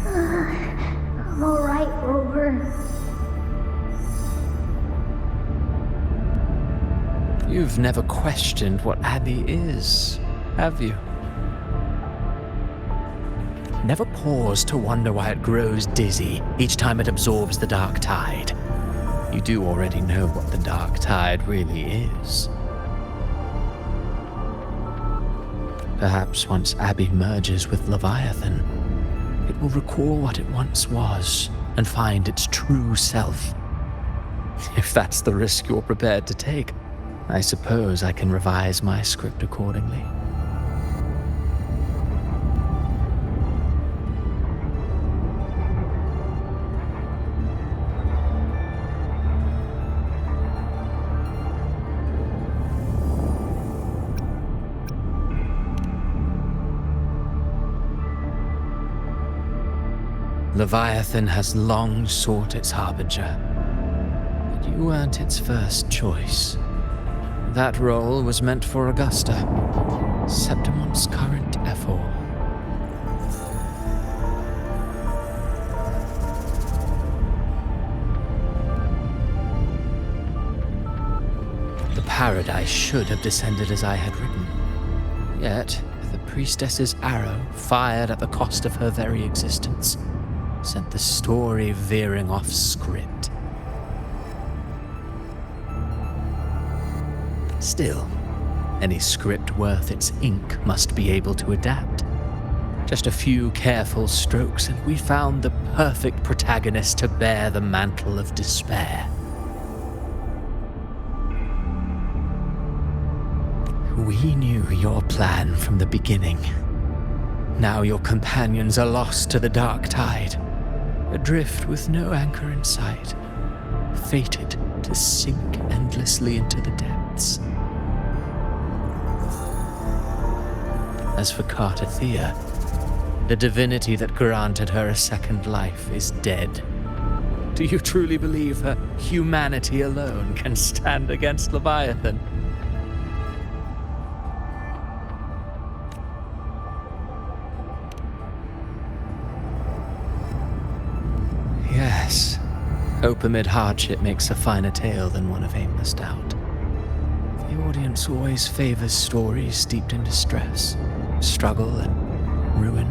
[SPEAKER 4] I'm alright, Rover.
[SPEAKER 22] You've never questioned what Abby is, have you? Never pause to wonder why it grows dizzy each time it absorbs the dark tide. You do already know what the dark tide really is. Perhaps once Abby merges with Leviathan, it will recall what it once was and find its true self. If that's the risk you're prepared to take, I suppose I can revise my script accordingly. Leviathan has long sought its harbinger, but you weren't its first choice. That role was meant for Augusta, Septimon's current Ephor. The paradise should have descended as I had written. Yet, the priestess's arrow, fired at the cost of her very existence, sent the story veering off script. Still, any script worth its ink must be able to adapt. Just a few careful strokes and we found the perfect protagonist to bear the mantle of despair. We knew your plan from the beginning. Now your companions are lost to the dark tide, adrift with no anchor in sight, fated to sink endlessly into the depths. As for Cartathea, the divinity that granted her a second life is dead. Do you truly believe her humanity alone can stand against Leviathan? Yes, hope amid hardship makes a finer tale than one of aimless doubt. The audience always favors stories steeped in distress, struggle, and ruin.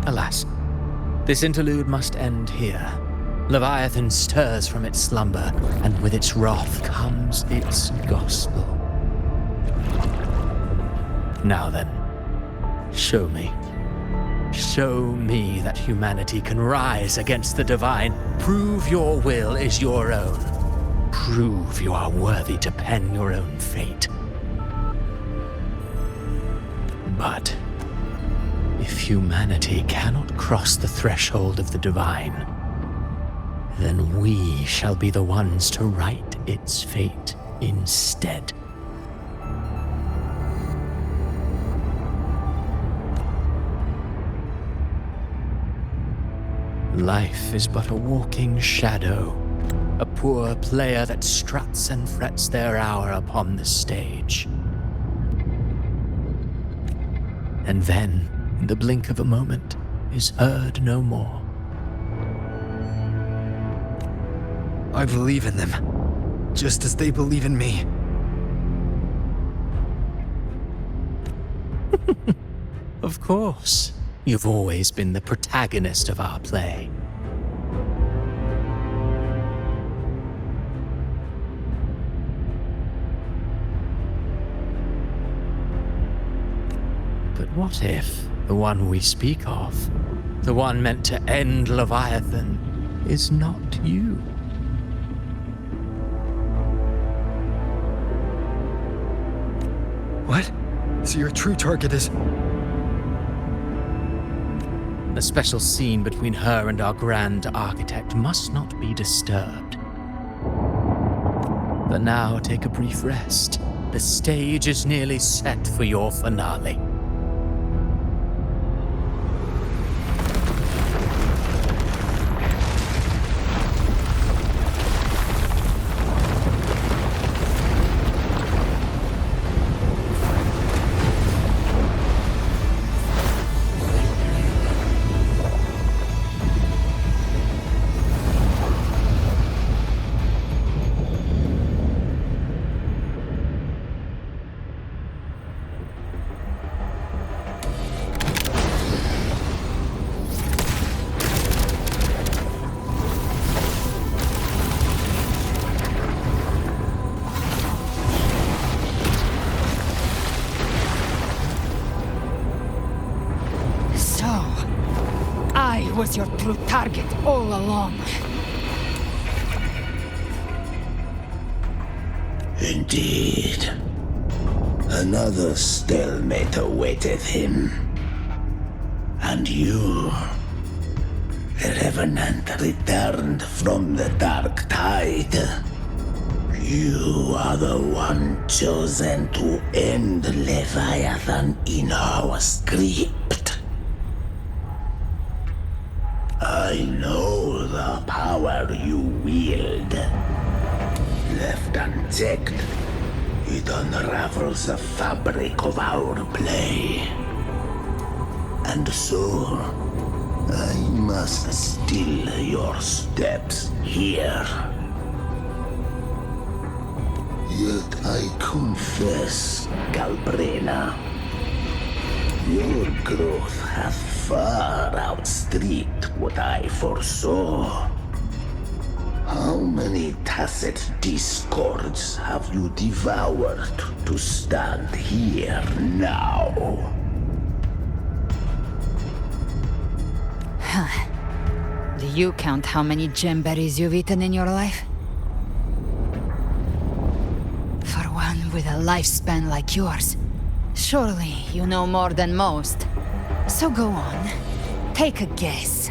[SPEAKER 22] Alas, this interlude must end here. Leviathan stirs from its slumber, and with its wrath comes its gospel. Now then, show me. Show me that humanity can rise against the divine. Prove your will is your own. Prove you are worthy to pen your own fate. But if humanity cannot cross the threshold of the divine, then we shall be the ones to write its fate instead. Life is but a walking shadow, a poor player that struts and frets their hour upon the stage. And then, in the blink of a moment, is heard no more.
[SPEAKER 3] I believe in them, just as they believe in me.
[SPEAKER 22] Of course. You've always been the protagonist of our play. But what if the one we speak of, the one meant to end Leviathan, is not you?
[SPEAKER 3] What? So your true target is...
[SPEAKER 22] The special scene between her and our grand architect must not be disturbed. But now take a brief rest. The stage is nearly set for your finale.
[SPEAKER 11] Was your true target all along.
[SPEAKER 16] Indeed. Another stalemate awaited him. And you, the Revenant returned from the dark tide. You are the one chosen to end Leviathan in our script. I know the power you wield. Left unchecked, it unravels the fabric of our play. And so, I must still your steps here. Yet I confess, Galbrena, your growth hath far outstripped what I foresaw. How many tacit discords have you devoured to stand here now?
[SPEAKER 2] Do you count how many gemberries you've eaten in your life? For one, One with a lifespan like yours. Surely you know more than most. So go on. Take a guess.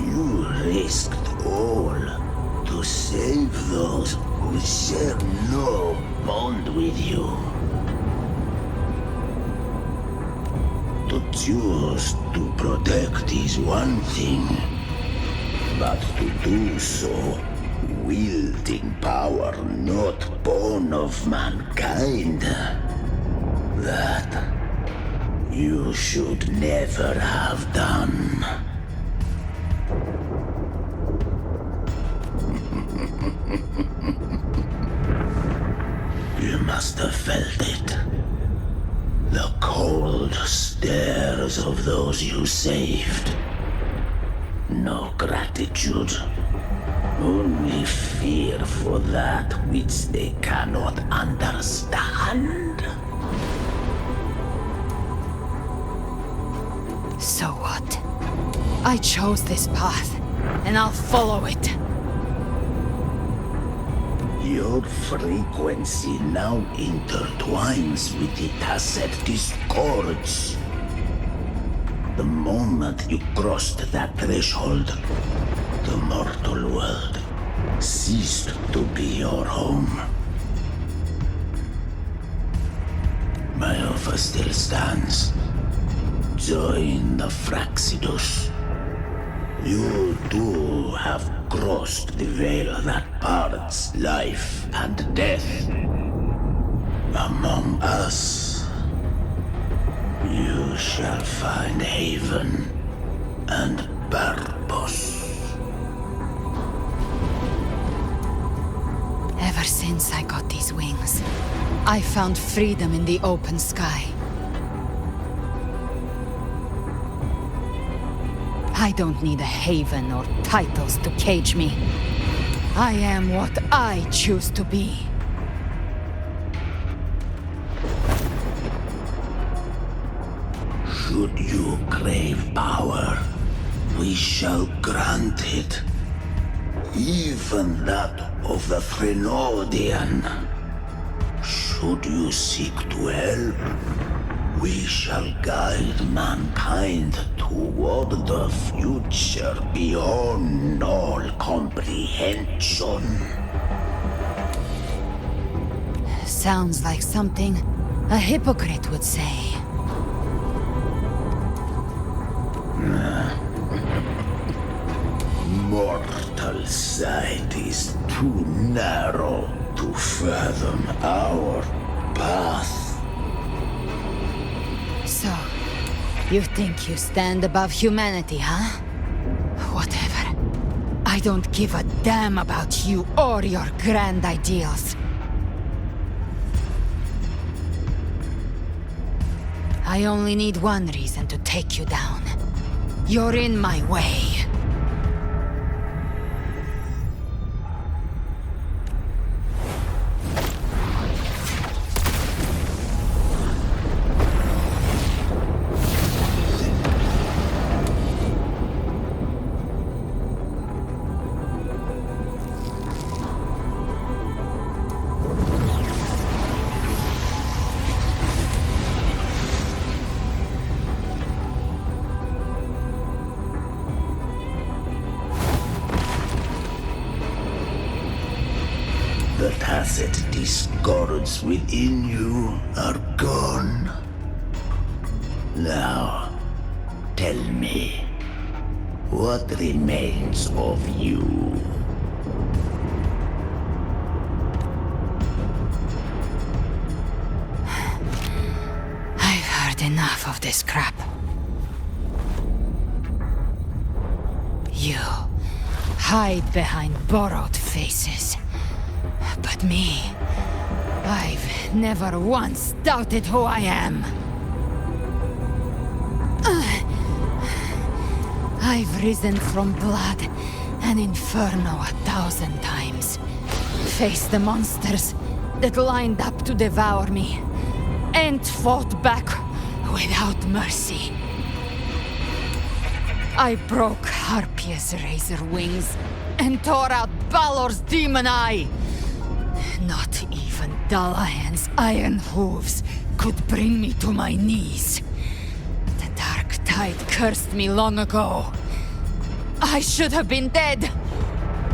[SPEAKER 16] You risked all to save those who share no bond with you. To choose to protect is one thing, but to do so wielding power not born of mankind, that you should never have done. You must have felt it. The cold stares of those you saved. No gratitude. Only fear for that which they cannot understand.
[SPEAKER 2] So what? I chose this path, and I'll follow it.
[SPEAKER 16] Your frequency now intertwines with the Tacet discords. The moment you crossed that threshold, the mortal world ceased to be your home. My offer still stands. Join the Fraxidus. You too have crossed the veil that parts life and death. Among us, you shall find haven and purpose.
[SPEAKER 2] Ever since I got these wings, I found freedom in the open sky. I don't need a haven or titles to cage me. I am what I choose to be.
[SPEAKER 16] Should you crave power, we shall grant it. Even that of the Threnodian. Should you seek to help, we shall guide mankind toward the future beyond all comprehension.
[SPEAKER 2] Sounds like something a hypocrite would say.
[SPEAKER 16] Mortal sight is too narrow to fathom our path.
[SPEAKER 2] So, you think you stand above humanity, huh? Whatever. I don't give a damn about you or your grand ideals. I only need one reason to take you down. You're in my way.
[SPEAKER 16] The Tacet discords within you are gone. Now, tell me, what remains of you?
[SPEAKER 2] I've heard enough of this crap. You hide behind borrowed faces. But me, I've never once doubted who I am. I've risen from blood and inferno 1,000 times. Faced the monsters that lined up to devour me, and fought back without mercy. I broke Harpia's razor wings and tore out Balor's demon eye! Not even Dalahan's iron hooves could bring me to my knees. The dark tide cursed me long ago. I should have been dead,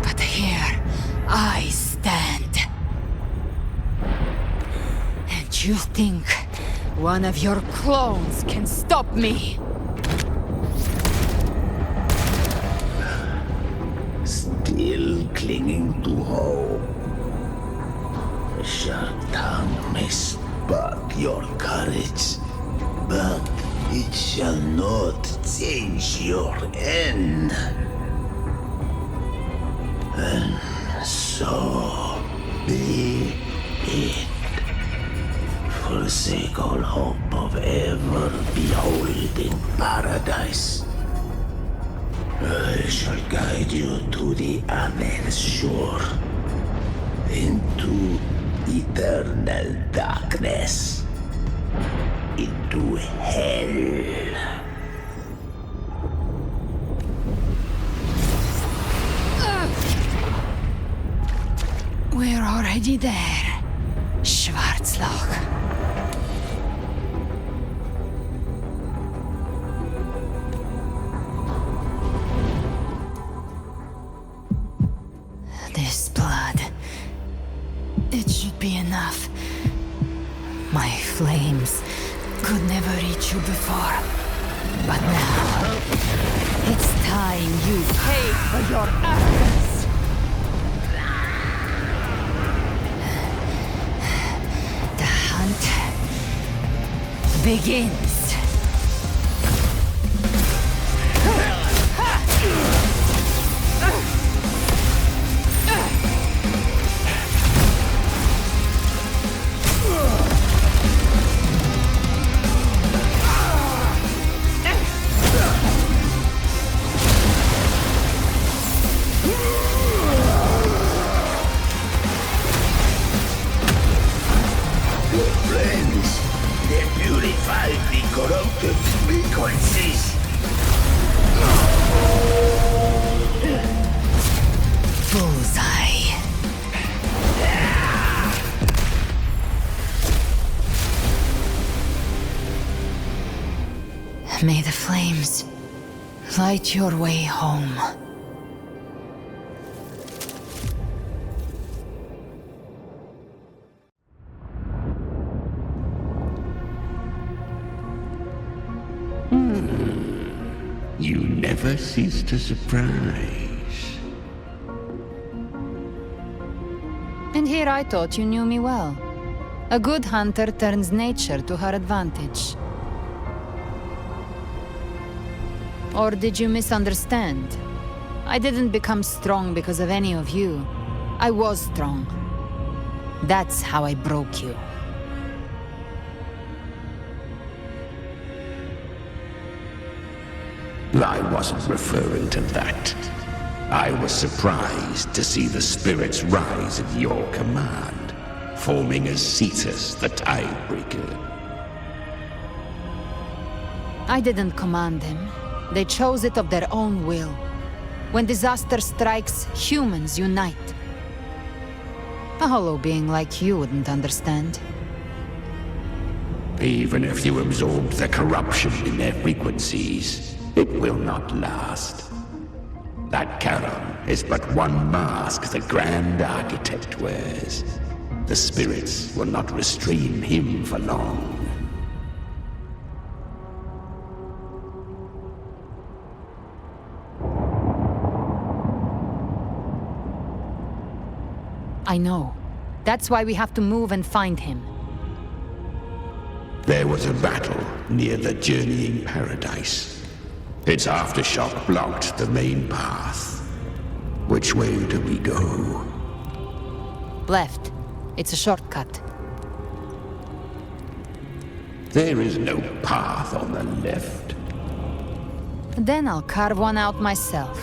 [SPEAKER 2] but here I stand. And you think one of your clones can stop me?
[SPEAKER 16] Still clinging to hope. A sharp tongue may spark your courage, but it shall not change your end. And so be it. Forsake all hope of ever beholding paradise. I shall guide you to the Amel's shore, into eternal darkness, into hell.
[SPEAKER 2] We're already there, Schwarzloch. This blood, it should be enough. My flames could never reach you before, but now it's time you pay for your arrogance. The hunt begins. May the flames light your way home.
[SPEAKER 16] You never cease to surprise.
[SPEAKER 2] And here I thought you knew me well. A good hunter turns nature to her advantage. Or did you misunderstand? I didn't become strong because of any of you. I was strong. That's how I broke you.
[SPEAKER 16] I wasn't referring to that. I was surprised to see the spirits rise at your command, forming as Cetus the Tidebreaker.
[SPEAKER 2] I didn't command them. They chose it of their own will. When disaster strikes, humans unite. A hollow being like you wouldn't understand.
[SPEAKER 16] Even if you absorbed the corruption in their frequencies, it will not last. That Charon is but one mask the Grand Architect wears. The spirits will not restrain him for long.
[SPEAKER 2] I know. That's why we have to move and find him.
[SPEAKER 16] There was a battle near the Journeying Paradise. Its aftershock blocked the main path. Which way do we go?
[SPEAKER 2] Left. It's a shortcut.
[SPEAKER 16] There is no path on the left.
[SPEAKER 2] Then I'll carve one out myself.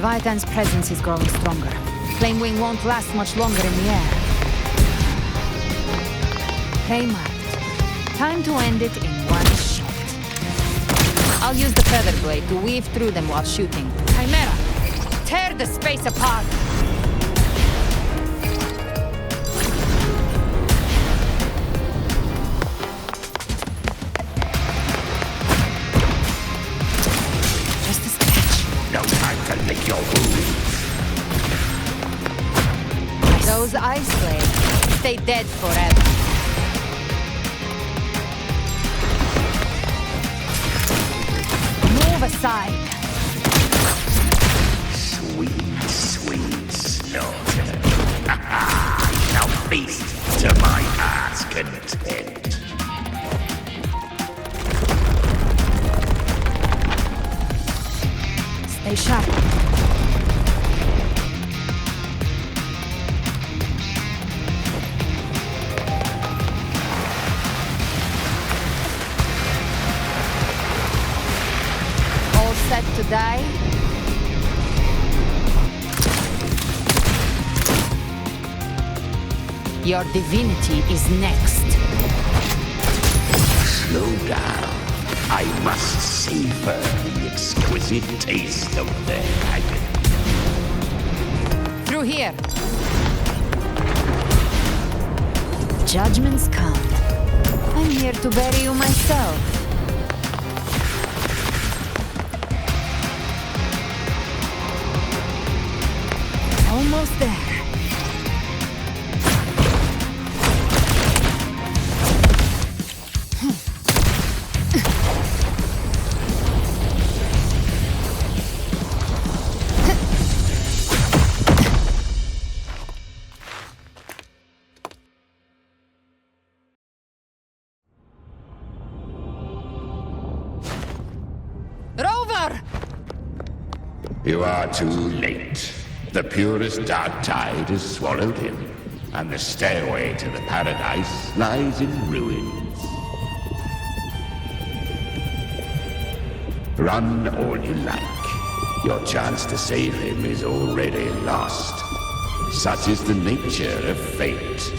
[SPEAKER 2] Leviathan's presence is growing stronger. Flame Wing won't last much longer in the air. Prey marked. Time to end it in one shot. I'll use the feather blade to weave through them while shooting. Chimera! Tear the space apart! Just a scratch.
[SPEAKER 16] No time to lick your wounds.
[SPEAKER 2] Those ice blades stay dead forever. Move aside.
[SPEAKER 16] Sweet, sweet slaughter. I shall feast to my heart's content.
[SPEAKER 2] Stay sharp. All set to die? Your divinity is next.
[SPEAKER 16] Slow down. I must savor the exquisite taste of their agony.
[SPEAKER 2] Through here. Judgments come. I'm here to bury you myself. Almost there. Rover!
[SPEAKER 16] You are too late. The purest dark tide has swallowed him, and the stairway to the paradise lies in ruins. Run all you like. Your chance to save him is already lost. Such is the nature of fate.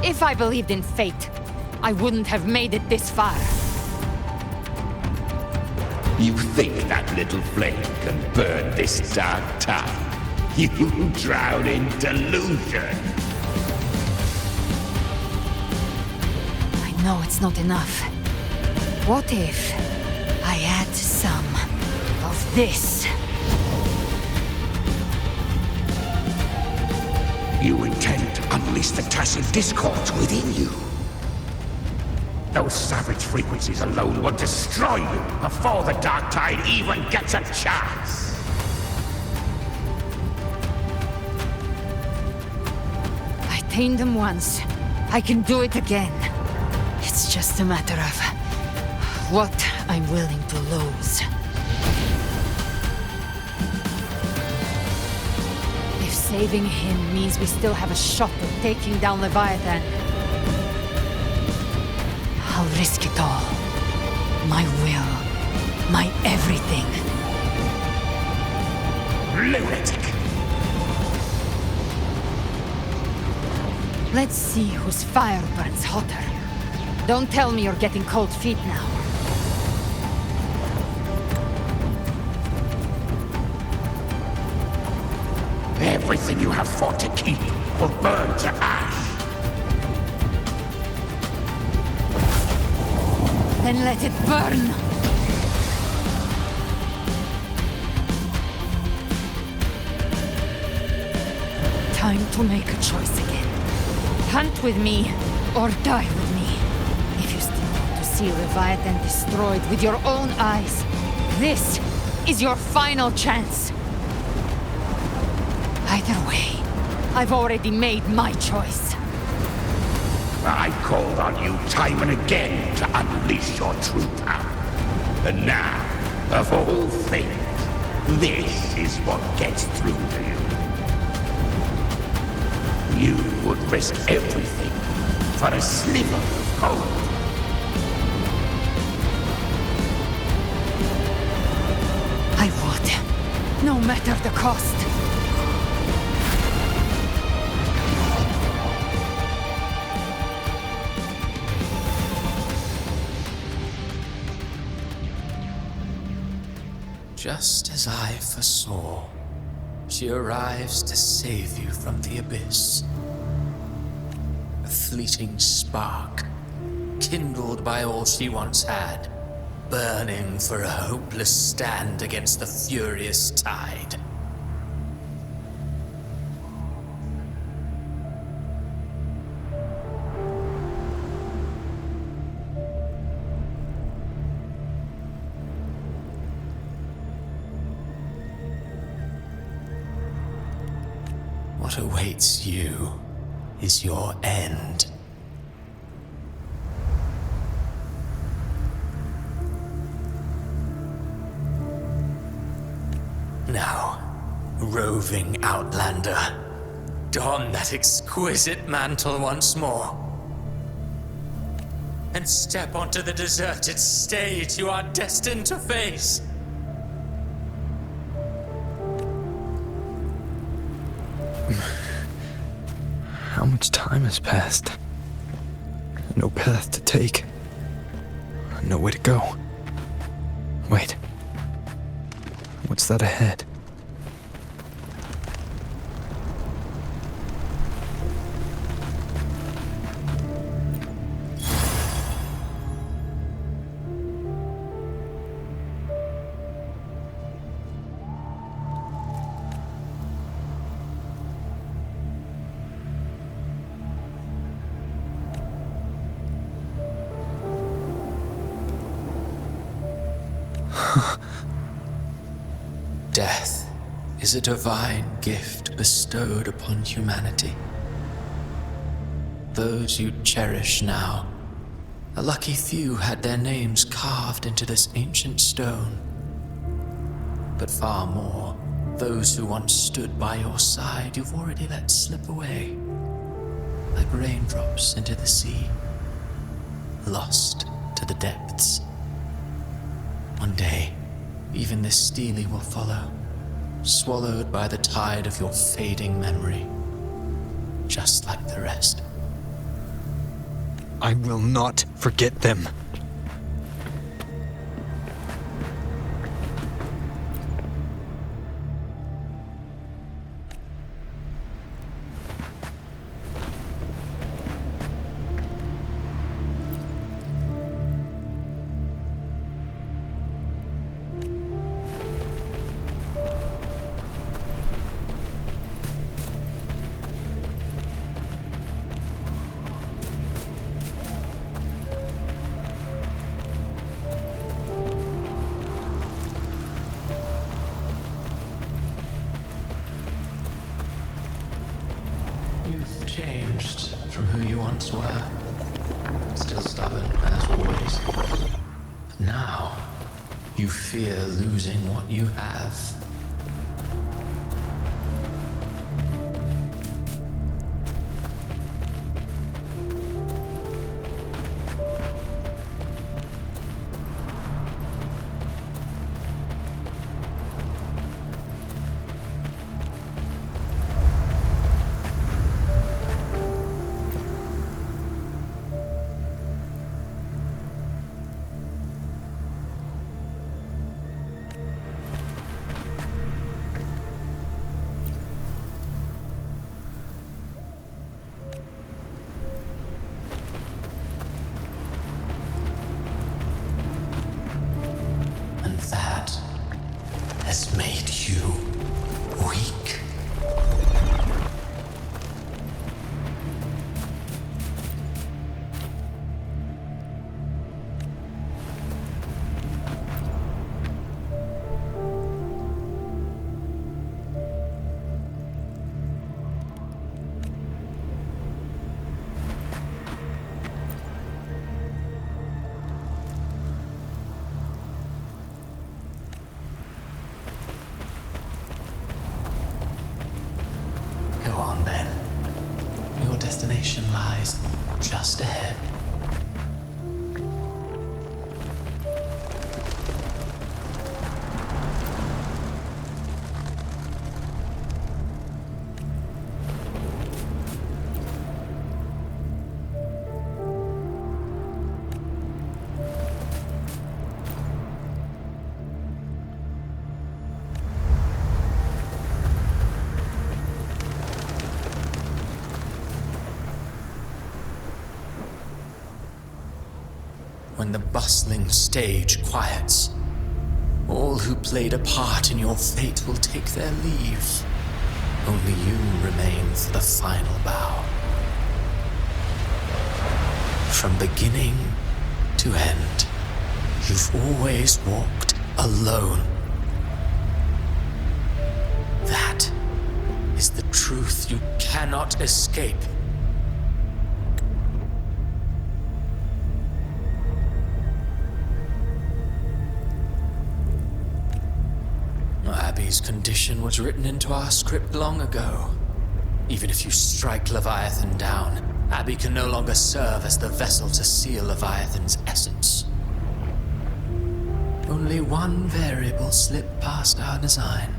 [SPEAKER 2] If I believed in fate, I wouldn't have made it this far.
[SPEAKER 16] You think that little flame can burn this dark tide? You drown in delusion.
[SPEAKER 2] I know it's not enough. What if I add some of this?
[SPEAKER 16] You intend to unleash the tacit discords within you. Those savage frequencies alone will destroy you before the dark tide even gets a chance.
[SPEAKER 2] I tamed them once. I can do it again. It's just a matter of what I'm willing to lose. If saving him means we still have a shot at taking down Leviathan, I'll risk it all. My will. My everything.
[SPEAKER 16] Lunatic!
[SPEAKER 2] Let's see whose fire burns hotter. Don't tell me you're getting cold feet now.
[SPEAKER 16] Everything you have fought to keep will burn to ash.
[SPEAKER 2] Then let it burn! Time to make a choice again. Hunt with me, or die with me. If you still want to see Leviathan destroyed with your own eyes, this is your final chance. Either way, I've already made my choice.
[SPEAKER 16] I called on you time and again to unleash your true power. And now, of all things, this is what gets through to you. You would risk everything for a sliver of hope.
[SPEAKER 9] no matter the cost.
[SPEAKER 22] Just as I foresaw, she arrives to save you from the abyss. A fleeting spark, kindled by all she once had, burning for a hopeless stand against the furious tide. What awaits you is your end. Now, roving outlander, don that exquisite mantle once more, and step onto the deserted stage you are destined to face.
[SPEAKER 3] How much time has passed? No path to take. Nowhere to go. Wait. What's that ahead?
[SPEAKER 22] Death is a divine gift bestowed upon humanity. Those you cherish now, a lucky few had their names carved into this ancient stone. But far more, those who once stood by your side you've already let slip away, like raindrops into the sea, lost to the depths. One day, even this stele will follow, swallowed by the tide of your fading memory, just like the rest.
[SPEAKER 3] I will not forget them.
[SPEAKER 22] You've changed from who you once were. Still stubborn, as always. But now, you fear losing what you have. Has made you weak. Go on then. Your destination lies just ahead. when the bustling stage quiets. All who played a part in your fate will take their leave. Only you remain for the final bow. From beginning to end, you've always walked alone. That is the truth you cannot escape. Abby's condition was written into our script long ago. Even if you strike Leviathan down, Abby can no longer serve as the vessel to seal Leviathan's essence. Only one variable slipped past our design.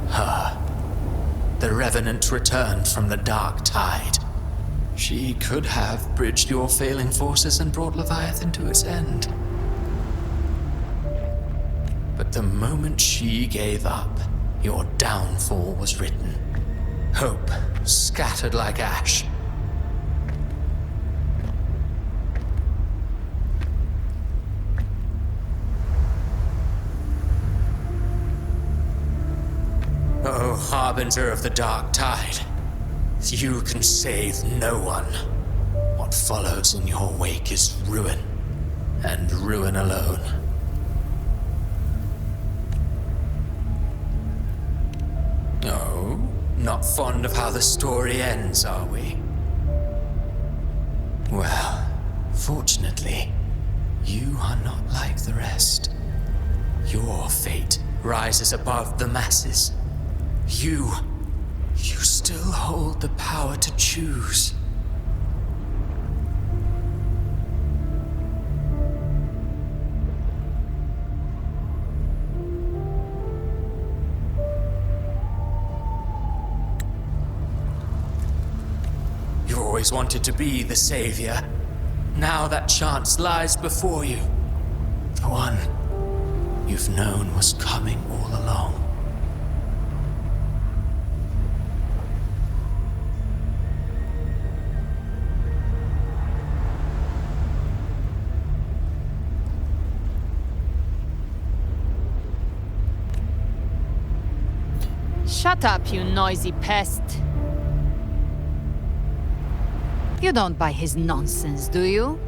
[SPEAKER 22] Her. The Revenant returned from the Dark Tide. She could have bridged your failing forces and brought Leviathan to its end. But the moment she gave up, your downfall was written. Hope scattered like ash. Oh, harbinger of the Dark Tide, you can save no one. What follows in your wake is ruin, and ruin alone. Oh, not fond of how the story ends, are we? Well, fortunately, you are not like the rest. Your fate rises above the masses. You still hold the power to choose. You always wanted to be the savior. Now that chance lies before you. The one you've known was coming all along.
[SPEAKER 2] Shut up, you noisy pest. You don't buy his nonsense, do you?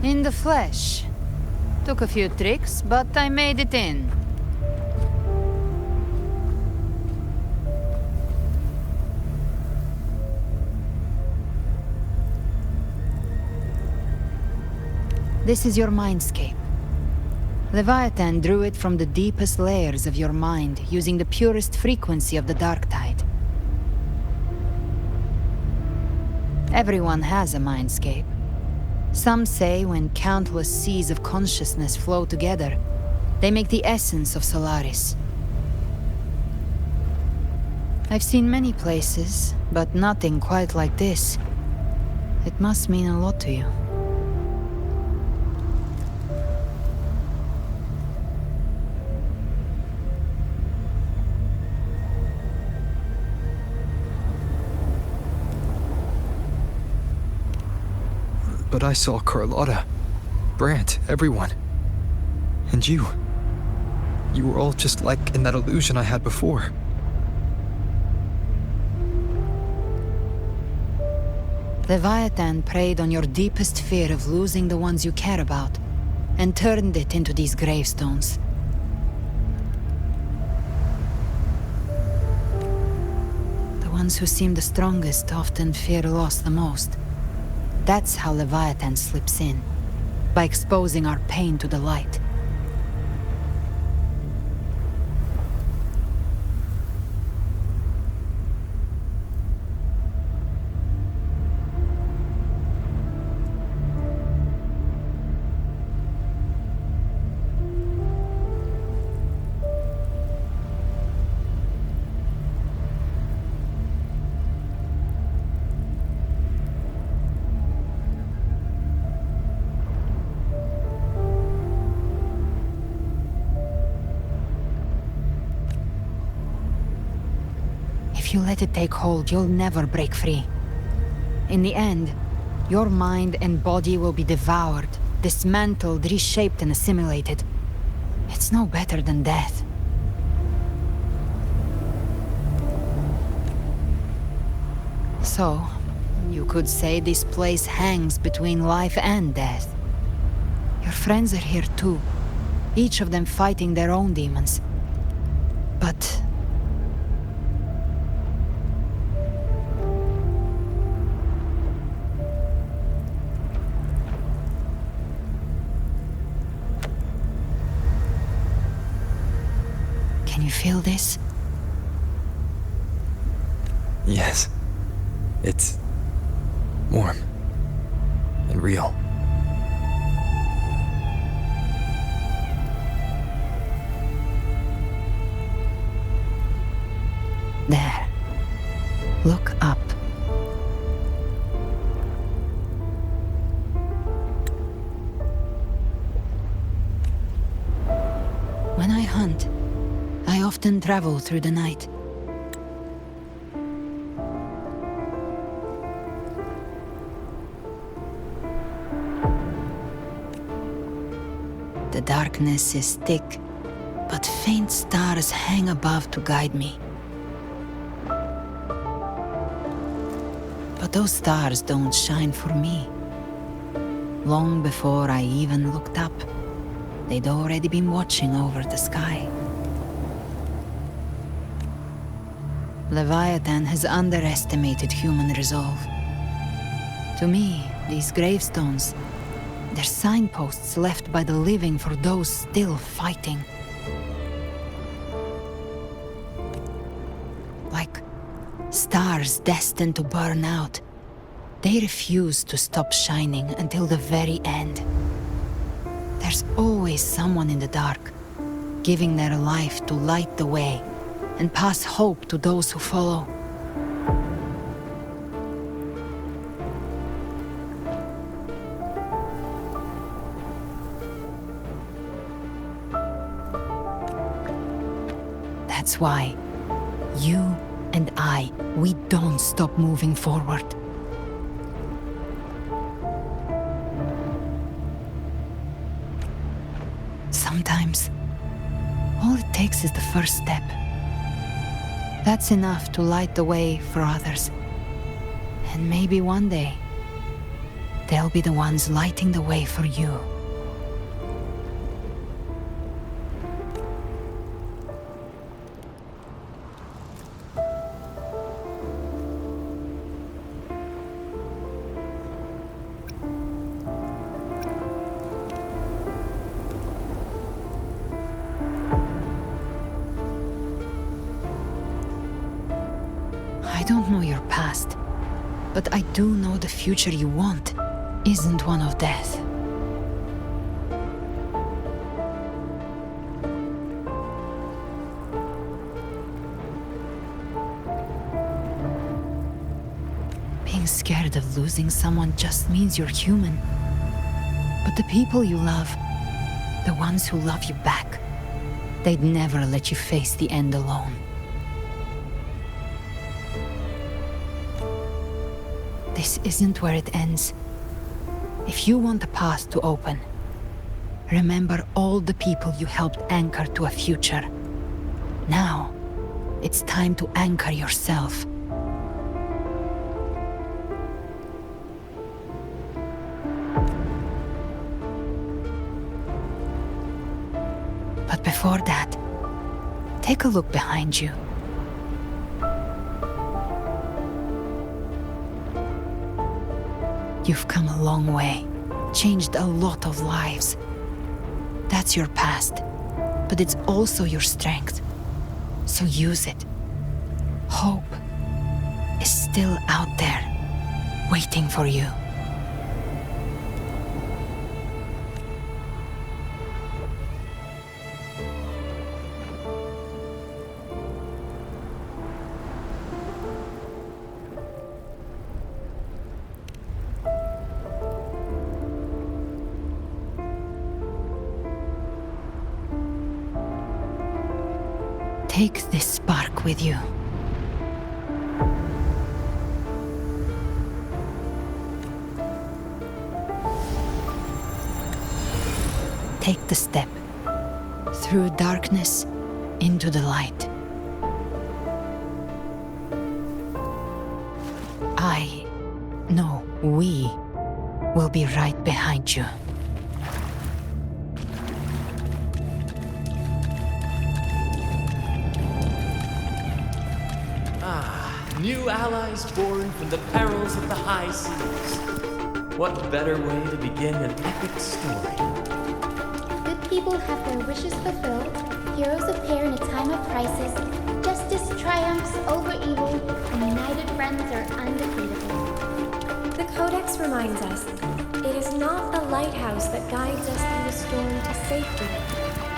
[SPEAKER 2] In the flesh. Took a few tricks, but I made it in. This is your mindscape. Leviathan drew it from the deepest layers of your mind, using the purest frequency of the Dark Tide. Everyone has a mindscape. Some say when countless seas of consciousness flow together, they make the essence of Solaris. I've seen many places, but nothing quite like this. It must mean a lot to you.
[SPEAKER 3] But I saw Carlotta, Brant, everyone. And you. You were all just like in that illusion I had before.
[SPEAKER 2] Leviathan preyed on your deepest fear of losing the ones you care about, and turned it into these gravestones. The ones who seem the strongest often fear loss the most. That's how Leviathan slips in, by exposing our pain to the light. If you let it take hold, you'll never break free. In the end, your mind and body will be devoured, dismantled, reshaped, and assimilated. It's no better than death. So, you could say this place hangs between life and death. Your friends are here too, each of them fighting their own demons. But... can you feel this?
[SPEAKER 3] Yes. It's warm and real.
[SPEAKER 2] There. Look up. When I hunt, I often travel through the night. The darkness is thick, but faint stars hang above to guide me. But those stars don't shine for me. Long before I even looked up, they'd already been watching over the sky. Leviathan has underestimated human resolve. To me, these gravestones, they're signposts left by the living for those still fighting. Like stars destined to burn out, they refuse to stop shining until the very end. There's always someone in the dark, giving their life to light the way and pass hope to those who follow. That's why you and I, we don't stop moving forward. Sometimes, all it takes is the first step. That's enough to light the way for others. And maybe one day, they'll be the ones lighting the way for you. I don't know your past, but I do know the future you want isn't one of death. Being scared of losing someone just means you're human. But the people you love, the ones who love you back, they'd never let you face the end alone. This isn't where it ends. If you want the path to open, remember all the people you helped anchor to a future. Now, it's time to anchor yourself. But before that, take a look behind you. You've come a long way, changed a lot of lives. That's your past, but it's also your strength. So use it. Hope is still out there, waiting for you. Take this spark with you. Take the step. Through darkness, into the light. We will be right behind you.
[SPEAKER 7] New allies born from the perils of the high seas. What better way to begin an epic story?
[SPEAKER 8] Good people have their wishes fulfilled, heroes appear in a time of crisis, justice triumphs over evil, and united friends are undefeatable.
[SPEAKER 23] The Codex reminds us, it is not a lighthouse that guides us through the storm to safety,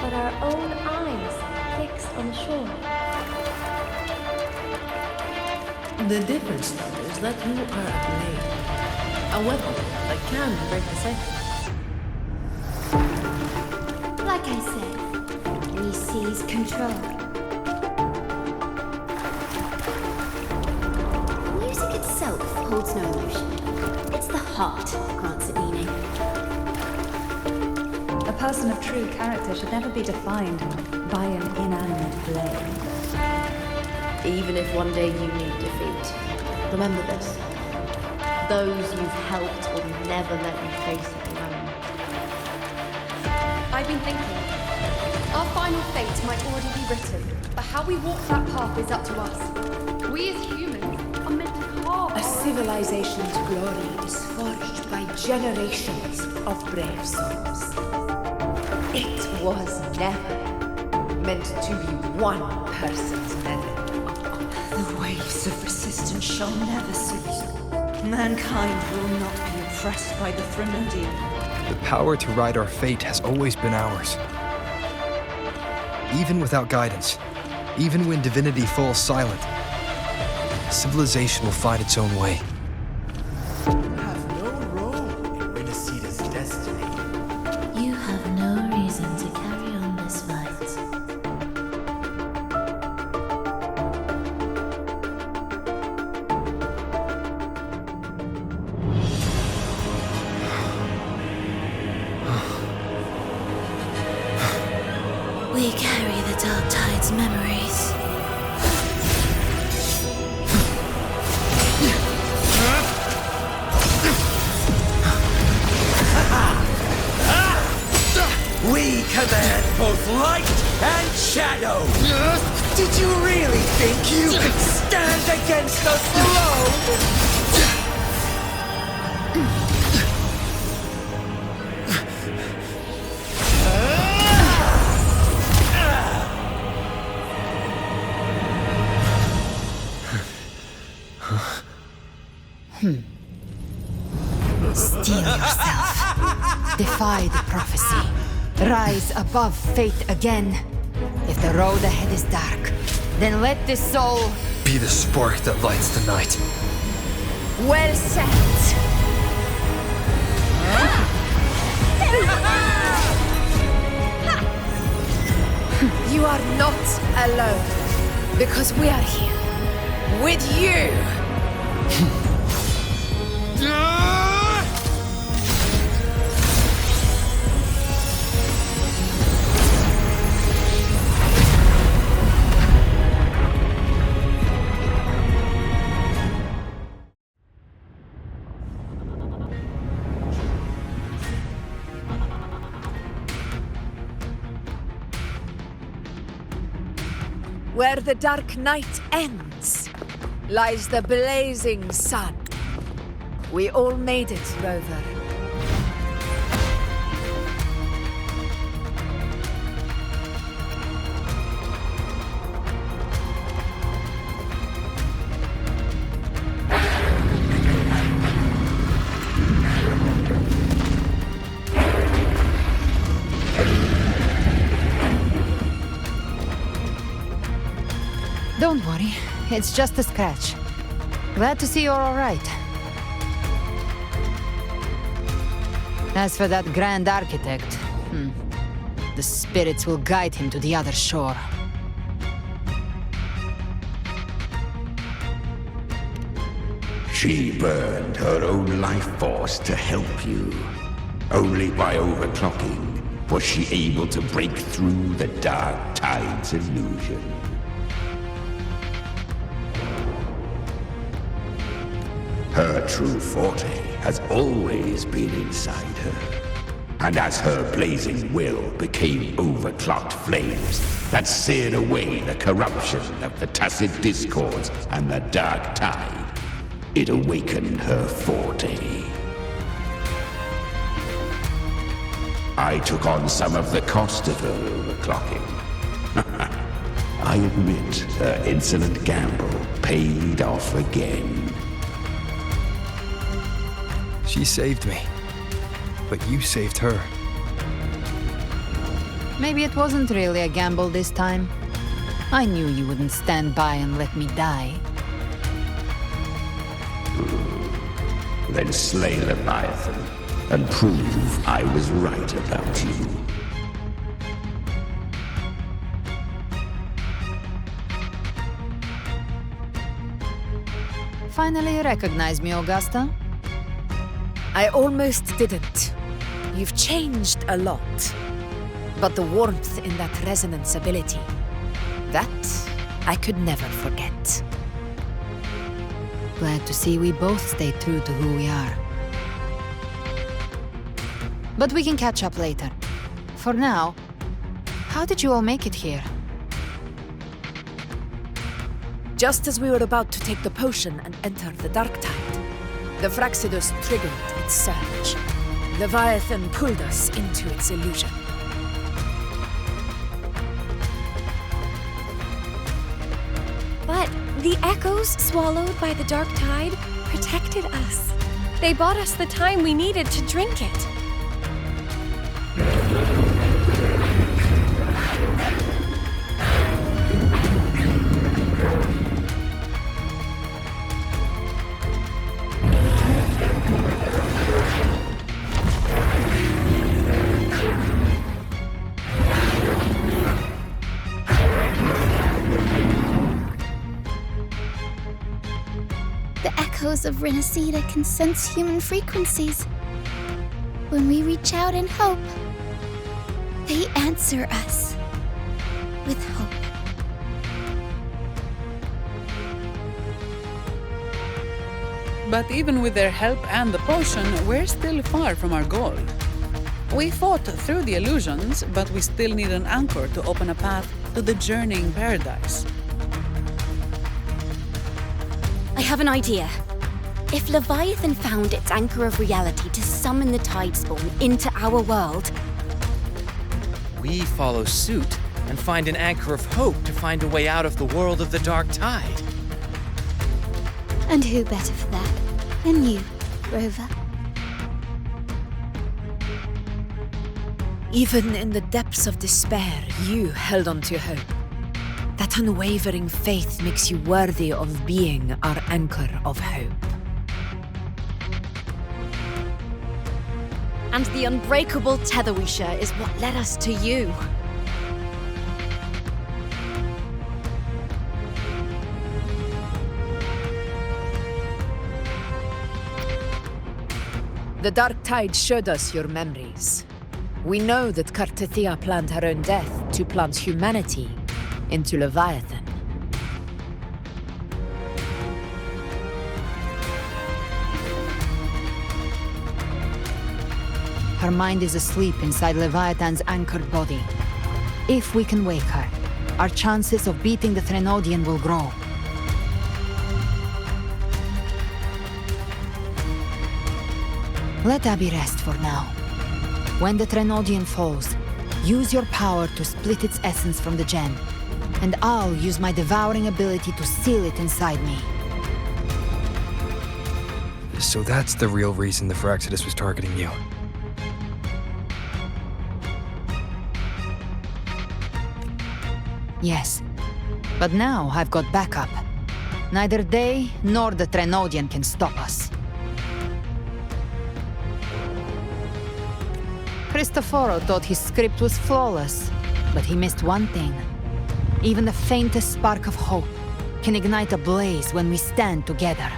[SPEAKER 23] but our own eyes fixed on the shore.
[SPEAKER 24] The difference, though, is that you are a blade. A weapon that can break the cycle.
[SPEAKER 13] Like I said, we seize control.
[SPEAKER 25] Music itself holds no emotion. It's the heart that grants it meaning.
[SPEAKER 1] A person of true character should never be defined by an inanimate blade.
[SPEAKER 24] Even if one day you need defeat, remember this. Those you've helped will never let you face it alone.
[SPEAKER 5] I've been thinking. Our final fate might already be written, but how we walk that path is up to us. We as humans are meant to carve
[SPEAKER 11] A civilization's glory is forged by generations of brave souls. It was never meant to be one person's memory.
[SPEAKER 26] The waves of resistance shall never cease. Mankind will not be oppressed by the Threnodian.
[SPEAKER 3] The power to ride our fate has always been ours. Even without guidance, even when divinity falls silent, civilization will find its own way.
[SPEAKER 6] You have no role in Rinascita's destiny.
[SPEAKER 25] You have no reason to carry on this fight. We carry the Dark Tide's memories.
[SPEAKER 6] We command both light and shadow! Did you really think you could stand against us alone?
[SPEAKER 2] Steel yourself. Defy the prophecy. Rise above fate again. If the road ahead is dark, then let this soul
[SPEAKER 3] Be the spark that lights the night.
[SPEAKER 11] Well said. You are not alone, because we are here with you. Where the dark night ends, lies the blazing sun. We all made it, Rover.
[SPEAKER 2] Don't worry, it's just a scratch. Glad to see you're all right. As for that Grand Architect, the spirits will guide him to the other shore.
[SPEAKER 16] She burned her own life force to help you. Only by overclocking, Was she able to break through the dark tide's illusion? Her true forte has always been inside her. And as her blazing will became overclocked flames that seared away the corruption of the tacit discords and the dark tide, it awakened her forte. I took on some of the cost of her overclocking. I admit her insolent gamble paid off again.
[SPEAKER 3] She saved me. But you saved her.
[SPEAKER 2] Maybe it wasn't really a gamble this time. I knew you wouldn't stand by and let me die.
[SPEAKER 16] Then slay Leviathan and prove I was right about you.
[SPEAKER 2] Finally recognize me, Augusta?
[SPEAKER 9] I almost didn't. You've changed a lot. But the warmth in that resonance ability, that I could never forget.
[SPEAKER 2] Glad to see we both stay true to who we are. But we can catch up later. For now, how did you all make it here?
[SPEAKER 9] Just as we were about to take the potion and enter the dark tide, the Fraxidus triggered its surge. Leviathan pulled us into its illusion.
[SPEAKER 23] But the echoes swallowed by the dark tide protected us. They bought us the time we needed to drink it.
[SPEAKER 8] echoes of Rinascita can sense human frequencies. When we reach out in hope, they answer us with hope.
[SPEAKER 10] But even with their help and the potion, we're still far from our goal. We fought through the illusions, but we still need an anchor to open a path to the journeying paradise.
[SPEAKER 25] I have an idea. If Leviathan found its anchor of reality to summon the Tidespawn into our world,
[SPEAKER 7] we follow suit and find an anchor of hope to find a way out of the world of the dark tide.
[SPEAKER 8] And who better for that than you, Rover?
[SPEAKER 9] Even in the depths of despair, you held on to hope. That unwavering faith makes you worthy of being our anchor of hope.
[SPEAKER 25] and the unbreakable tether we share is what led us to you.
[SPEAKER 9] The dark tide showed us your memories. We know that Kartithia planned her own death to plant humanity into Leviathan.
[SPEAKER 2] Her mind is asleep inside Leviathan's anchored body. If we can wake her, our chances of beating the Threnodian will grow. Let Abby rest for now. When the Threnodian falls, use your power to split its essence from the gem, and I'll use my devouring ability to seal it inside me.
[SPEAKER 3] So that's the real reason the Fraxidus was targeting you.
[SPEAKER 2] Yes, but now I've got backup. Neither they nor the Threnodian can stop us. Cristoforo thought his script was flawless, but he missed one thing. Even the faintest spark of hope can ignite a blaze when we stand together.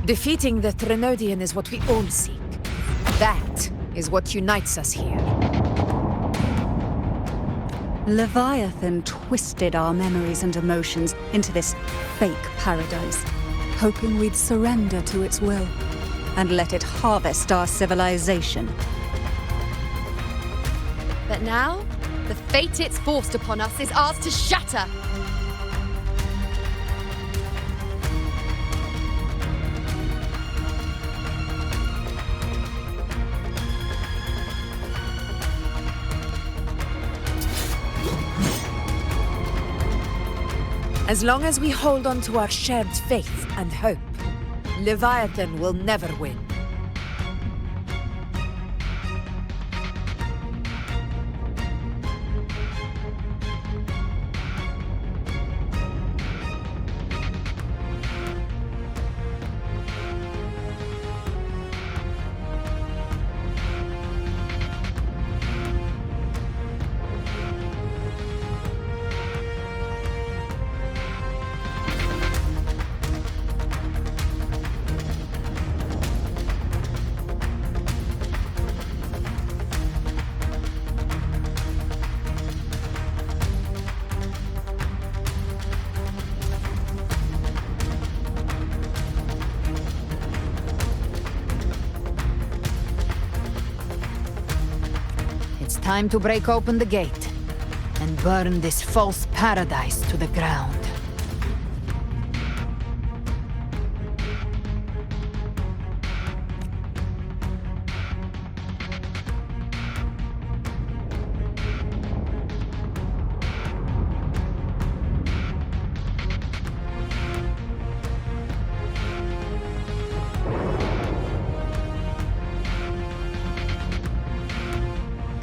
[SPEAKER 9] Defeating the Threnodian is what we all seek. That is what unites us here.
[SPEAKER 1] Leviathan twisted our memories and emotions into this fake paradise, hoping we'd surrender to its will and let it harvest our civilization.
[SPEAKER 5] But now, the fate it's forced upon us is ours to shatter.
[SPEAKER 9] As long as we hold on to our shared faith and hope, Leviathan will never win.
[SPEAKER 2] Time to break open the gate and burn this false paradise to the ground.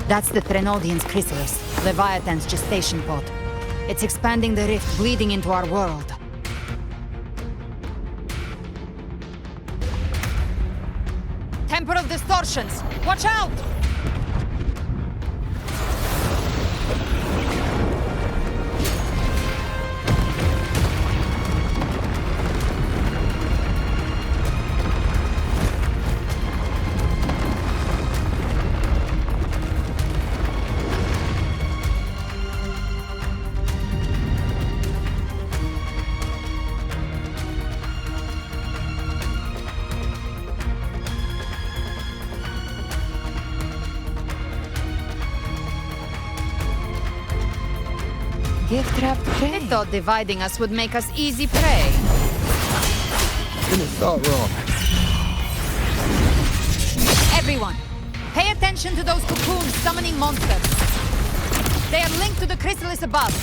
[SPEAKER 2] That's the Threnodian's chrysalis, Leviathan's gestation pod. It's expanding the rift, bleeding into our world. Temporal distortions! Watch out! Gift-wrapped prey. I thought dividing us would make us easy prey.
[SPEAKER 3] Didn't have thought wrong.
[SPEAKER 2] Everyone, pay attention to those cocoons summoning monsters. They are linked to the chrysalis above.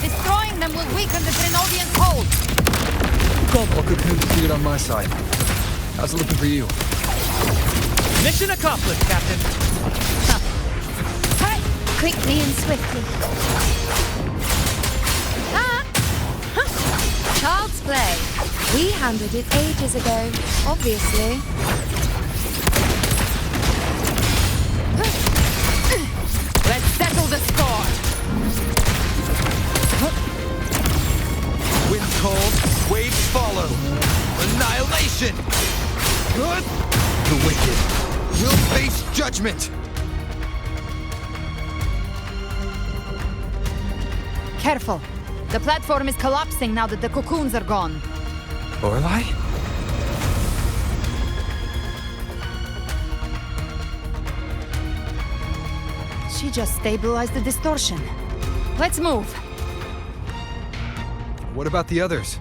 [SPEAKER 2] Destroying them will weaken the Threnodian's hold.
[SPEAKER 3] Got more cocoons to on my side. How's it looking for you?
[SPEAKER 6] Mission accomplished, Captain.
[SPEAKER 13] Quickly and swiftly.
[SPEAKER 5] Child's play. We handled it ages ago, obviously.
[SPEAKER 2] Let's settle the score.
[SPEAKER 6] Wind cold, waves follow. Annihilation!
[SPEAKER 3] The wicked will face judgment!
[SPEAKER 2] Careful. The platform is collapsing now that the cocoons are gone.
[SPEAKER 3] Orlai?
[SPEAKER 2] She just stabilized the distortion. Let's move.
[SPEAKER 3] What about the others?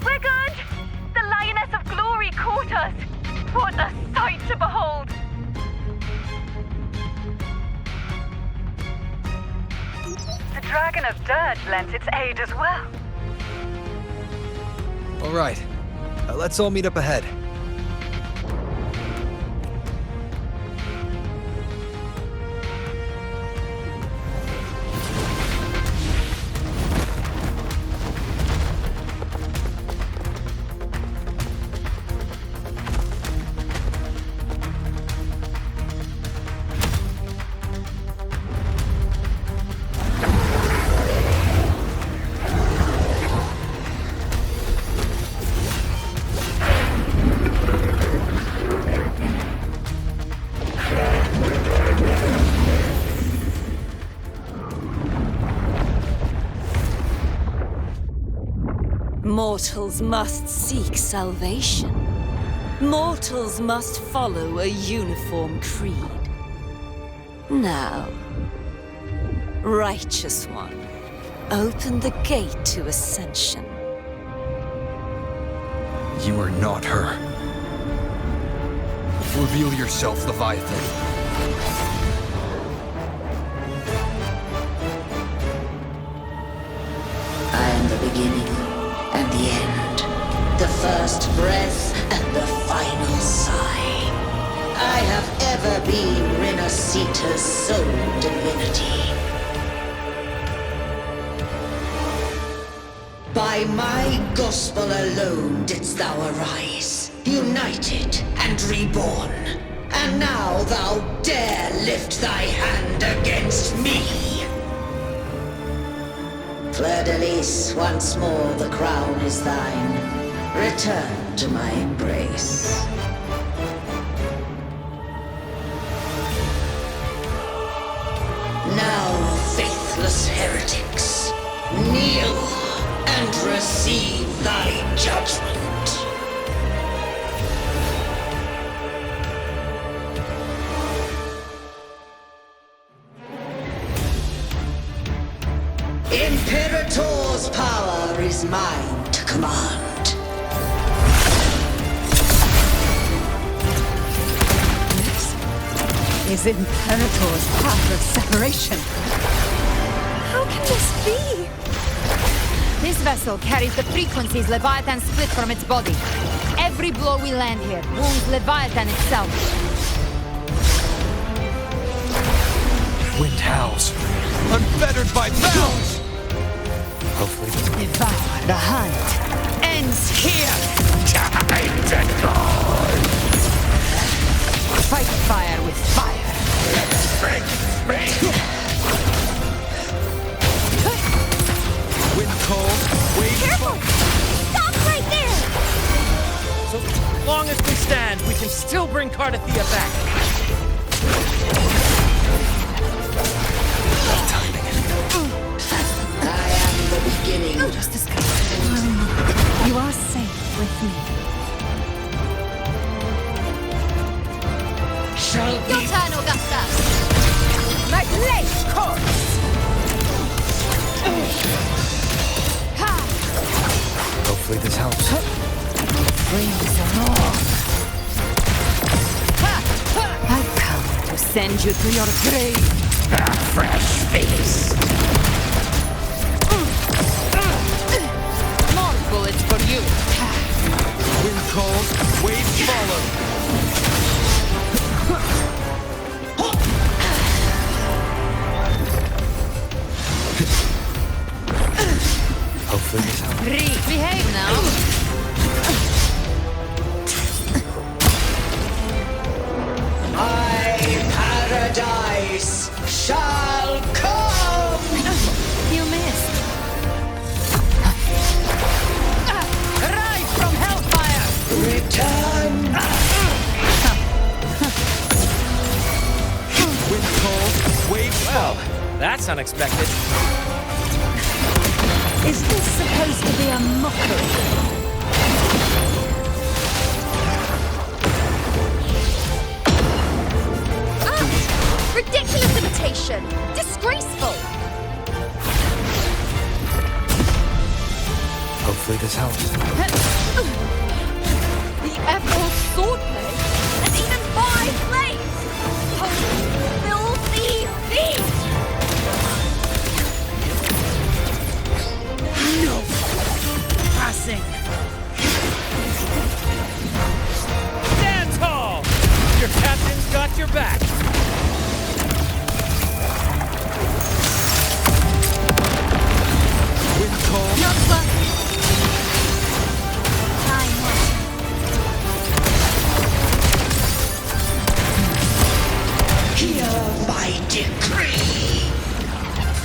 [SPEAKER 12] We're good! The Lioness of Glory caught us! What a sight to behold! The Dragon of Dirt lent its aid as well.
[SPEAKER 3] All right. Let's all meet up ahead.
[SPEAKER 14] Mortals must seek salvation. Mortals must follow a uniform creed. Now, Righteous One, open the gate to ascension.
[SPEAKER 3] You are not her. Reveal yourself, Leviathan.
[SPEAKER 16] I am the beginning and the end, the first breath and the final sigh. I have ever been Rinascita's sole divinity. By my gospel alone didst thou arise, united and reborn. And now thou dare lift thy hand against me. Fleur-de-Lis, once more the crown is thine. Return to my embrace. Now, faithless heretics, kneel and receive thy judgment. Imperator's power is mine to command.
[SPEAKER 1] Is Imperator's path of separation.
[SPEAKER 2] How can this be? This vessel carries the frequencies Leviathan split from its body. Every blow we land here wounds Leviathan itself.
[SPEAKER 3] Wind howls, unfettered by bounds. Hopefully
[SPEAKER 2] Devour. The hunt ends here.
[SPEAKER 16] Time to die.
[SPEAKER 2] Fight fire with fire.
[SPEAKER 3] wind cold, wave
[SPEAKER 12] Careful! Stop right there!
[SPEAKER 22] So long as we stand, we can still bring Cardathia back.
[SPEAKER 16] I am the beginning.
[SPEAKER 1] Just escape. You are safe with me.
[SPEAKER 16] Shall
[SPEAKER 2] Your turn, Augusta.
[SPEAKER 11] My blade course!
[SPEAKER 3] Hopefully this helps.
[SPEAKER 2] Flames are on. I've come to send you to your grave.
[SPEAKER 16] A fresh face.
[SPEAKER 2] More bullets for you.
[SPEAKER 3] Wind cold, wave follow. Hopefully this helps.
[SPEAKER 2] Behave now.
[SPEAKER 16] My paradise shall come!
[SPEAKER 2] You missed. Rise from hellfire!
[SPEAKER 16] Return!
[SPEAKER 3] Wind cold, wave
[SPEAKER 22] Well, that's unexpected.
[SPEAKER 1] Is this supposed to be a mockery?
[SPEAKER 12] Ridiculous imitation! Disgraceful!
[SPEAKER 3] Hopefully this helps.
[SPEAKER 12] The Emerald swordplay! And even my blades! Oh, filthy thief!
[SPEAKER 6] No passing.
[SPEAKER 22] Stand tall! Your captain's got your back.
[SPEAKER 3] Wind cold.
[SPEAKER 12] Not lucky. Time
[SPEAKER 16] Hear my decree.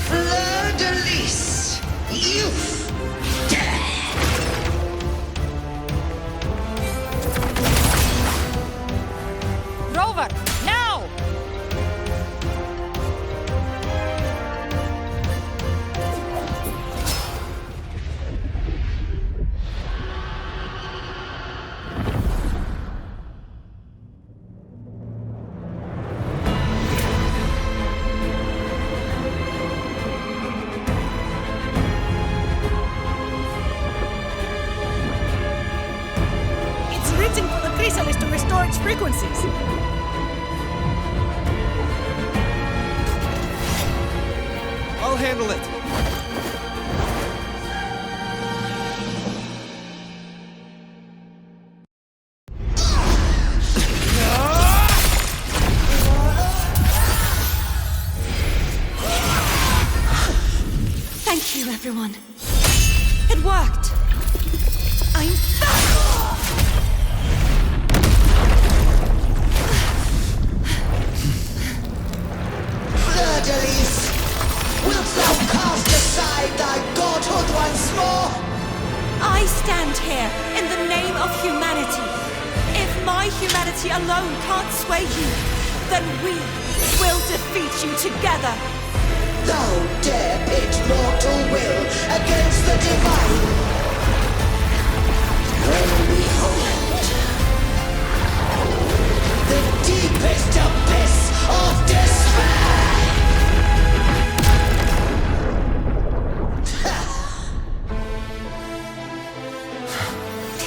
[SPEAKER 16] Fleur-de-Lis, youth dead.
[SPEAKER 2] Rover, now!
[SPEAKER 11] frequencies.
[SPEAKER 15] I'll handle it.
[SPEAKER 25] Thank you, everyone. It worked. I'm back!
[SPEAKER 6] Fleur-de-Lis, wilt thou cast aside thy godhood once more?
[SPEAKER 25] I stand here in the name of humanity. If my humanity alone can't sway you, then we will defeat you together.
[SPEAKER 6] Thou dare pit mortal will against the divine. Well, behold, the deepest abyss of despair.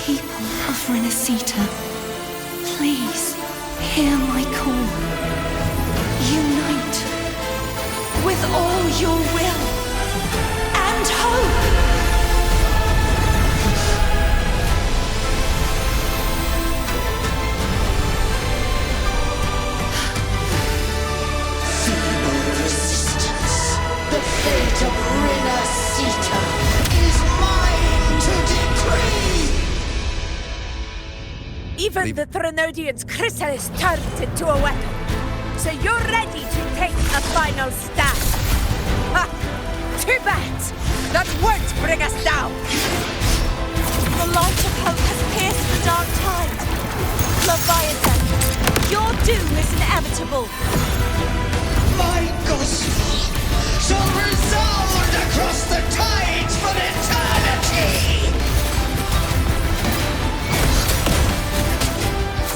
[SPEAKER 25] People of Rinascita, please hear my call. Unite with all your will and hope.
[SPEAKER 6] Feeble resistance, the fate of Rinascita is mine to decree.
[SPEAKER 11] Even the Threnodian's chrysalis turned into a weapon. So you're ready to take a final stand. Ha! Too bad! That won't bring us down!
[SPEAKER 25] The light of hope has pierced the dark tide. Leviathan, your doom is inevitable.
[SPEAKER 6] My gospel shall resound across the tides for eternity!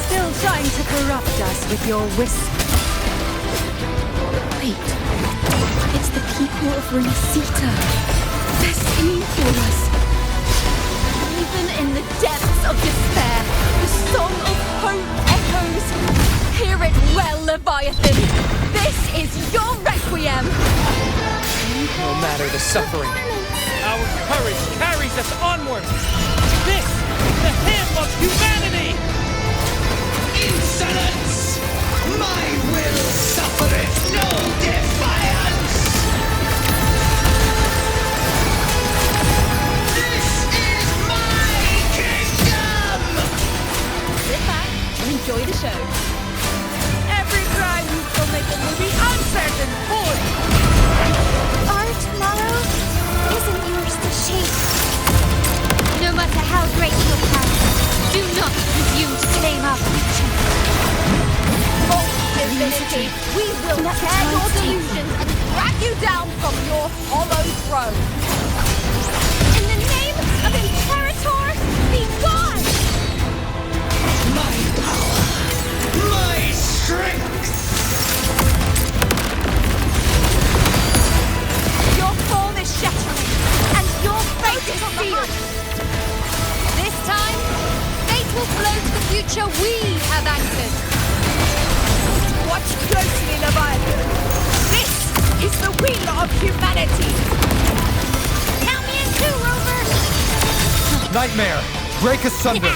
[SPEAKER 1] Still trying to corrupt us with your whisper. Wait. It's the people of Rinascita. They're singing for us.
[SPEAKER 25] Even in the depths of despair, the song of hope echoes. Hear it well, Leviathan. This is your requiem.
[SPEAKER 7] No matter the suffering, our courage carries us onward. This is the hymn of humanity.
[SPEAKER 6] Insolence! My will suffereth no defiance! This is my kingdom!
[SPEAKER 25] Sit back and enjoy the show.
[SPEAKER 11] Every crime you commit will be answered in full!
[SPEAKER 13] Art, Laro, isn't yours to shape. No matter how great your power, do not presume to tame our future.
[SPEAKER 25] Divinity, we will tear your delusions and drag you down from your hollow throne.
[SPEAKER 13] In the name of Imperator, be gone!
[SPEAKER 6] My power! My strength!
[SPEAKER 25] Your form is shattering, and your fate is sealed. This time, fate will flow to the future we have anchored.
[SPEAKER 11] Watch closely, Leviathan! This is the wheel of humanity!
[SPEAKER 25] Count me in too, Rover!
[SPEAKER 15] Nightmare, break asunder.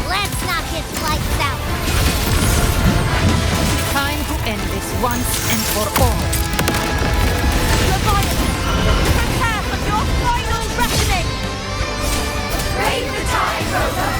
[SPEAKER 25] Let's knock his lights out!
[SPEAKER 2] Time to end this once and for all.
[SPEAKER 25] Leviathan, prepare for your final reckoning!
[SPEAKER 11] Brave the tide, Rover!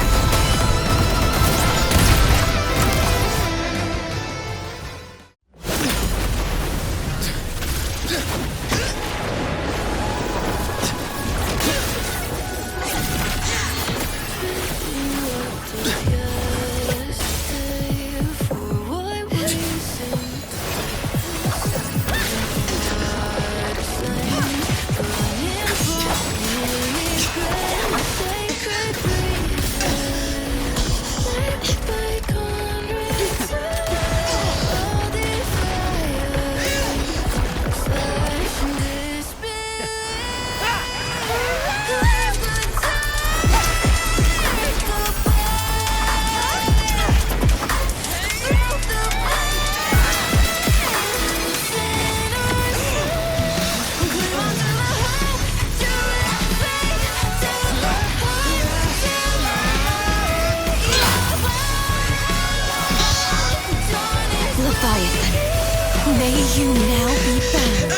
[SPEAKER 14] Leviathan, may you now be bound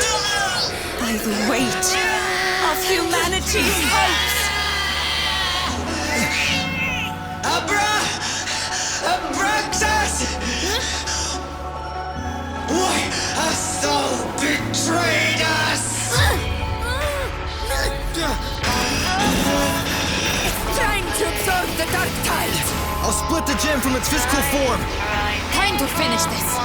[SPEAKER 14] by the weight of humanity's hopes.
[SPEAKER 6] Abraxas! Why hast thou betrayed us?
[SPEAKER 11] It's time to absorb the dark tide!
[SPEAKER 15] I'll split the gem from its physical form.
[SPEAKER 2] Time to finish this.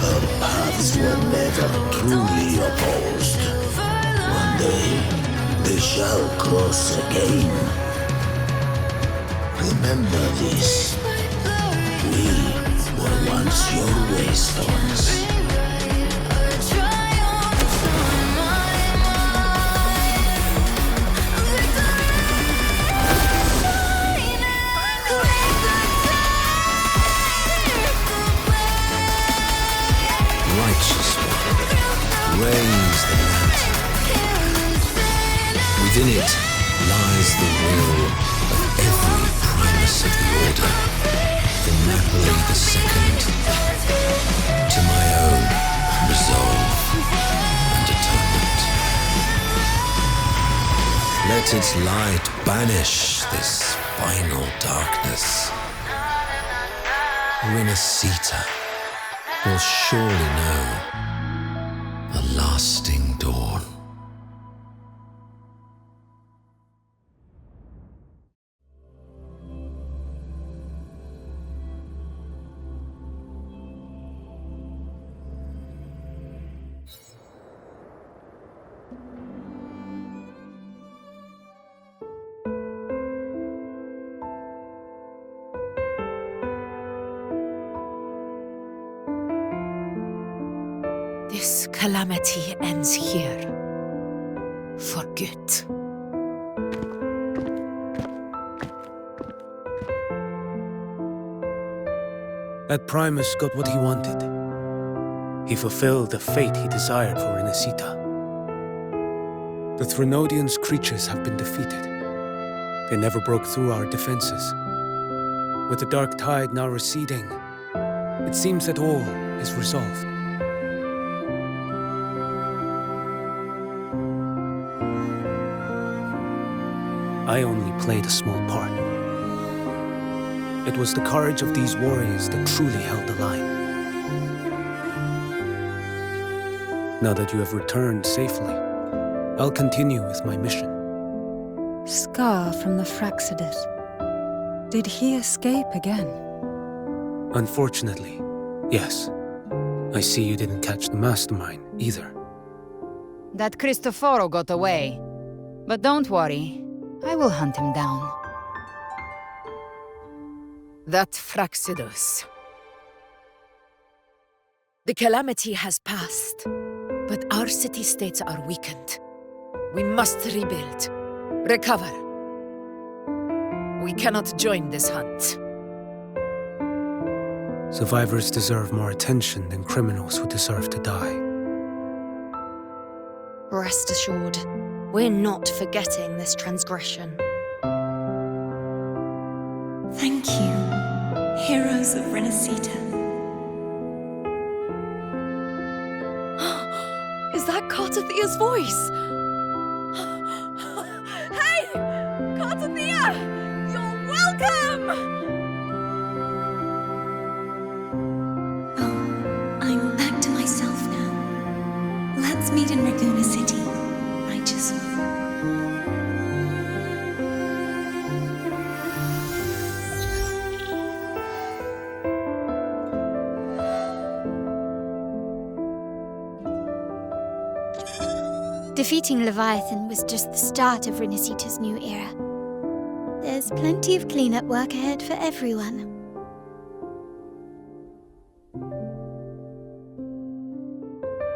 [SPEAKER 16] Our paths were never truly opposed. One day, they shall cross again. Remember this. We were once your waystones.
[SPEAKER 4] Righteous one, raise the lantern. Within it lies the will of every primus of the Order, from Napoli II to my own resolve and atonement. Let its light banish this final darkness. Rinascita will surely know a lasting dawn.
[SPEAKER 9] This calamity ends here. For good.
[SPEAKER 17] That Primus got what he wanted. He fulfilled the fate he desired for Rinascita. The Threnodians' creatures have been defeated. They never broke through our defenses. With the dark tide now receding, it seems that all is resolved. I only played a small part. It was the courage of these warriors that truly held the line. Now that you have returned safely, I'll continue with my mission.
[SPEAKER 1] Scar from the Fraxidus. Did he escape again?
[SPEAKER 17] Unfortunately, yes. I see you didn't catch the mastermind either.
[SPEAKER 2] That Cristoforo got away. But don't worry, I will hunt him down.
[SPEAKER 9] That Fraxidus. The calamity has passed, but our city-states are weakened. We must rebuild, recover. We cannot join this hunt.
[SPEAKER 17] Survivors deserve more attention than criminals who deserve to die.
[SPEAKER 5] Rest assured, we're not forgetting this transgression.
[SPEAKER 18] Thank you, heroes of Rinascita.
[SPEAKER 5] Is that Cartathia's voice? Hey! Cartathia! You're welcome!
[SPEAKER 18] I'm back to myself now. Let's meet in Raguna City, righteous one.
[SPEAKER 13] Defeating Leviathan was just the start of Rinascita's new era. There's plenty of cleanup work ahead for everyone.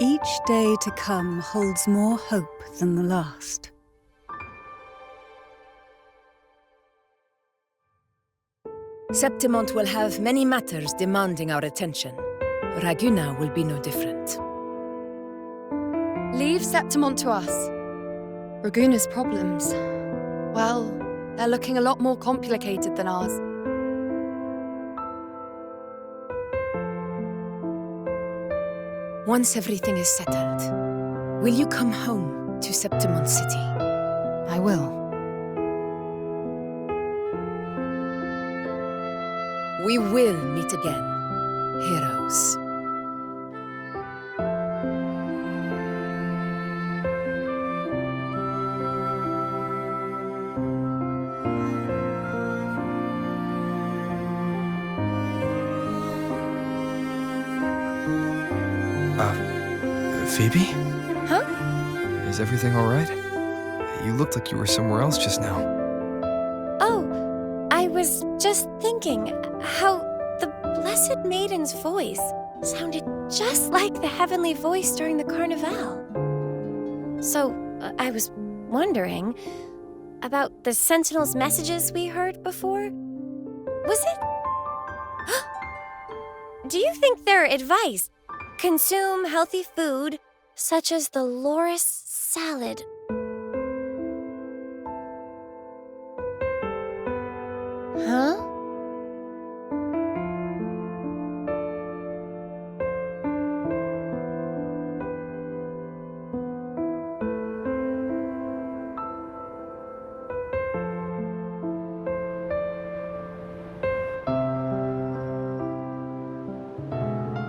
[SPEAKER 1] Each day to come holds more hope than the last.
[SPEAKER 9] Septimont will have many matters demanding our attention. Raguna will be no different.
[SPEAKER 5] Leave Septimont to us. Raguna's problems, well, they're looking a lot more complicated than ours.
[SPEAKER 9] Once everything is settled, will you come home to Septimont City?
[SPEAKER 2] I will.
[SPEAKER 9] We will meet again, heroes.
[SPEAKER 3] Phoebe?
[SPEAKER 5] Huh?
[SPEAKER 3] Is everything all right? You looked like you were somewhere else just now.
[SPEAKER 19] Oh, I was just thinking how the Blessed Maiden's voice sounded just like the heavenly voice during the Carnival. So, I was wondering about the Sentinel's messages we heard before. Was it? Do you think their advice? Consume healthy food, such as the loris salad. Huh?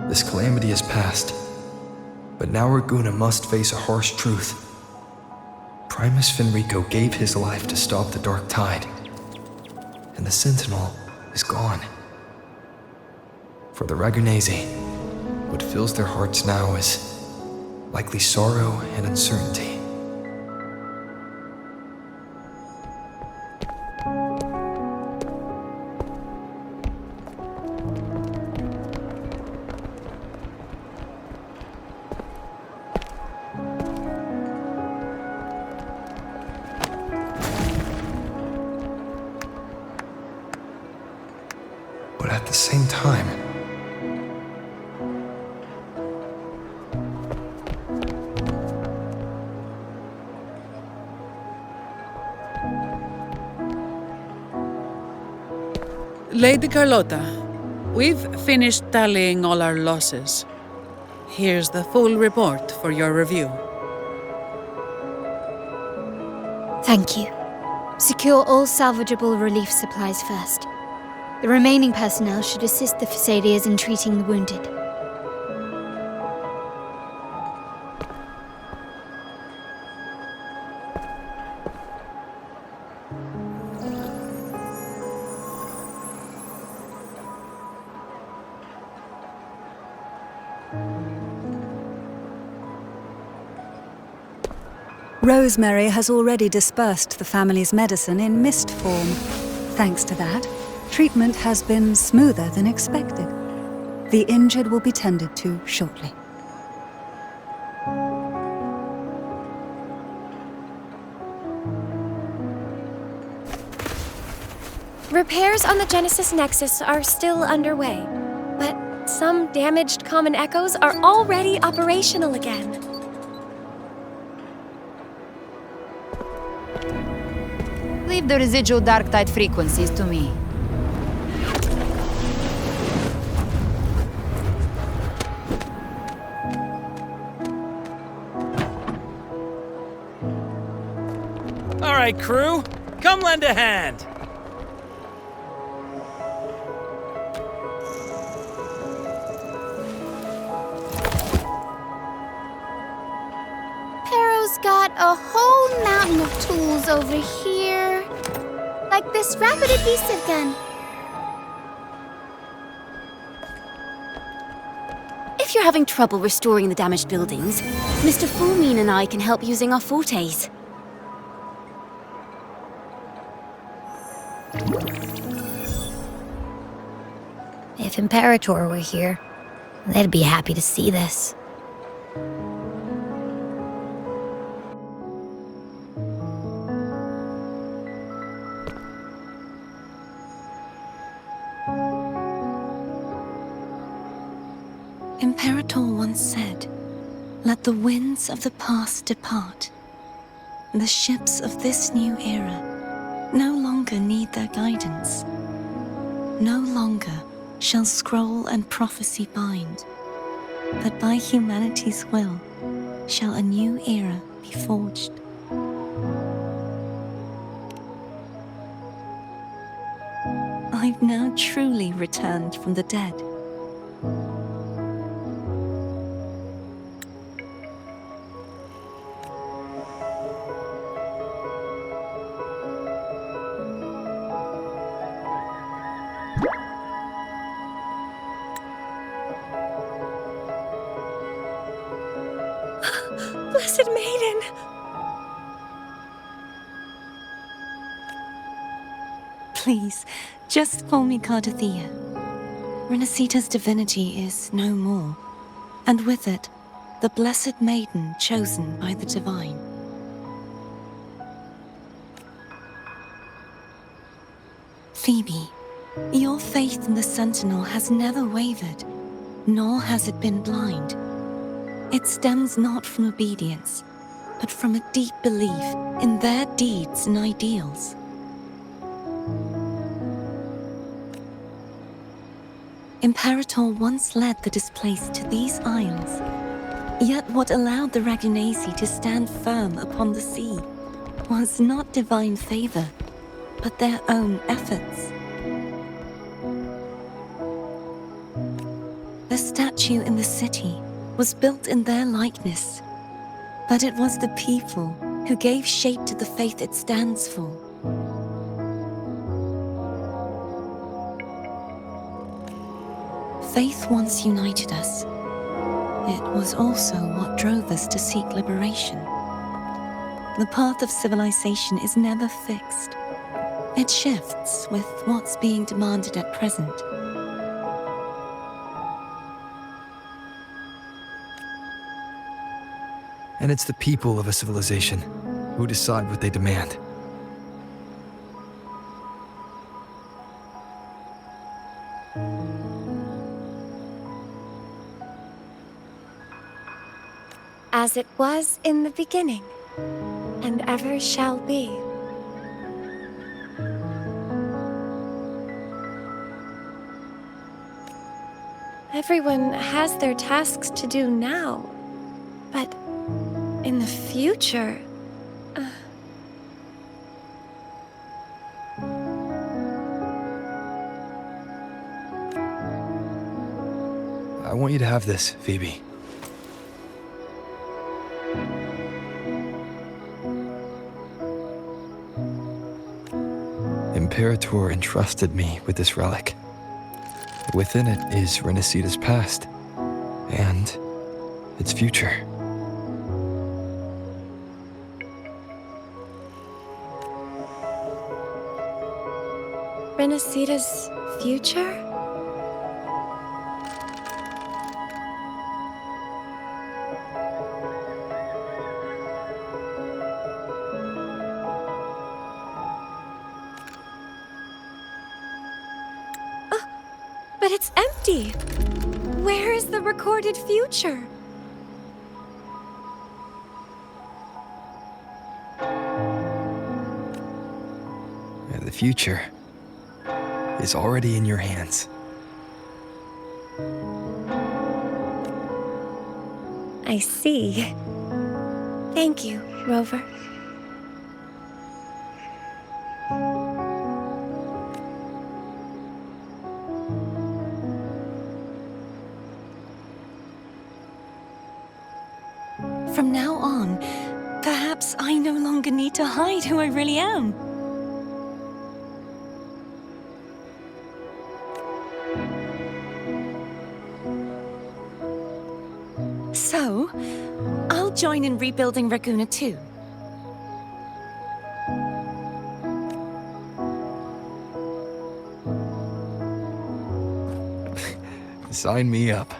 [SPEAKER 3] This calamity is past, but now Raguna must face a harsh truth. Primus Fenrico gave his life to stop the Dark Tide, and the Sentinel is gone. For the Ragunesi, what fills their hearts now is likely sorrow and uncertainty. But at the same time,
[SPEAKER 10] Lady Carlotta, we've finished tallying all our losses. Here's the full report for your review.
[SPEAKER 13] Thank you. Secure all salvageable relief supplies first. The remaining personnel should assist the Phasaelias in treating the wounded.
[SPEAKER 1] Rosemary has already dispersed the family's medicine in mist form. Thanks to that, treatment has been smoother than expected. The injured will be tended to shortly.
[SPEAKER 19] Repairs on the Genesis Nexus are still underway, but some damaged common echoes are already operational again.
[SPEAKER 2] Leave the residual dark tide frequencies to me.
[SPEAKER 7] All right, crew, come lend a hand.
[SPEAKER 8] Pero's got a whole mountain of tools over here. Like this rapid adhesive gun.
[SPEAKER 19] If you're
[SPEAKER 20] having trouble restoring the damaged buildings, Mr. Fulmine and I can help using our fortes.
[SPEAKER 21] If Imperator were here, they'd be happy to see this.
[SPEAKER 18] Imperator once said, "Let the winds of the past depart. The ships of this new era no longer need their guidance. No longer shall scroll and prophecy bind, but by humanity's will shall a new era be forged." I've now truly returned from the dead.
[SPEAKER 19] Blessed Maiden!
[SPEAKER 18] Please, just call me Cardathea. Rinascita's divinity is no more, and with it, the Blessed Maiden chosen by the Divine. Phoebe, your faith in the Sentinel has never wavered, nor has it been blind. It stems not from obedience, but from a deep belief in their deeds and ideals. Imperator once led the displaced to these isles, yet what allowed the Ragunasi to stand firm upon the sea was not divine favor, but their own efforts. The statue in the city was built in their likeness, but it was the people who gave shape to the faith it stands for. Faith once united us. It was also what drove us to seek liberation. The path of civilization is never fixed. It shifts with what's being demanded at present.
[SPEAKER 3] And it's the people of a civilization who decide what they demand.
[SPEAKER 19] As it was in the beginning, and ever shall be. Everyone has their tasks to do now, but in the future...
[SPEAKER 3] I want you to have this, Phoebe. Imperator entrusted me with this relic. Within it is Rinascita's past, and its future.
[SPEAKER 19] Rinascita's future? But it's empty! Where is the recorded future?
[SPEAKER 3] The future is already in your hands.
[SPEAKER 19] I see. Thank you, Rover.
[SPEAKER 18] From now on, perhaps I no longer need to hide who I really am. join in rebuilding Raguna too?
[SPEAKER 3] Sign me up.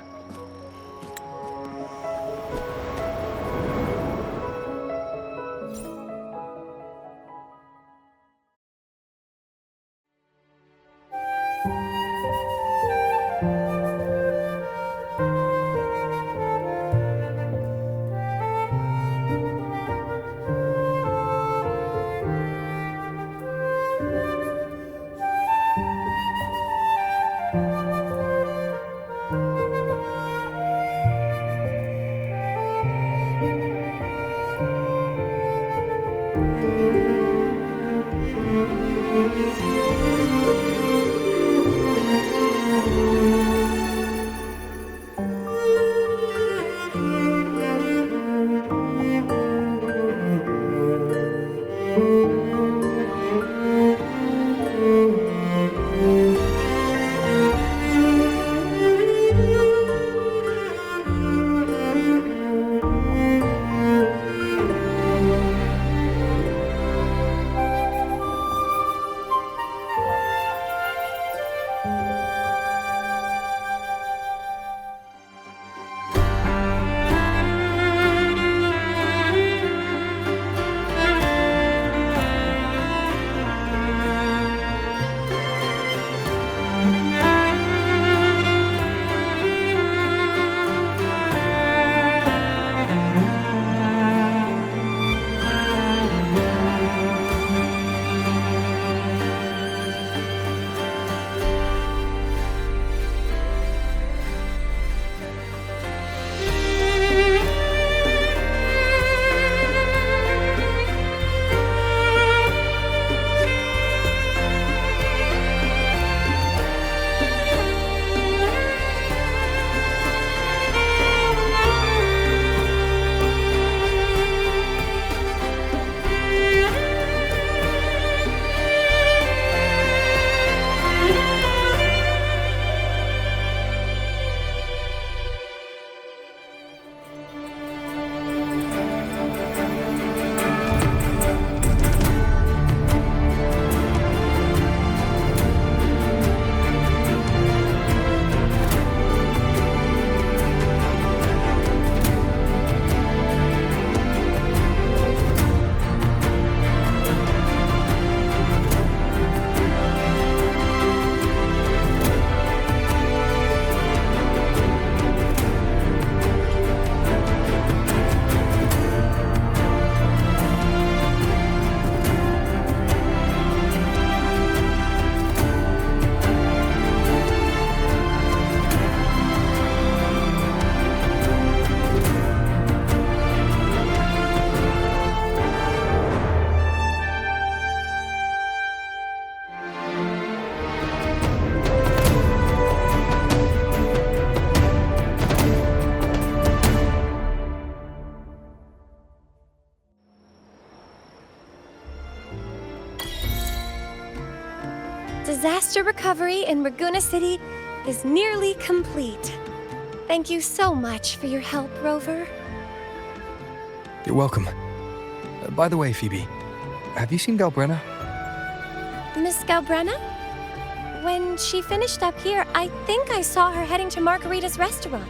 [SPEAKER 19] Disaster recovery in Raguna City is nearly complete. Thank you so much for your help, Rover.
[SPEAKER 3] You're welcome. By the way, Phoebe, have you seen Galbrenna?
[SPEAKER 19] Miss Galbrenna? When she finished up here, I think I saw her heading to Margarita's restaurant.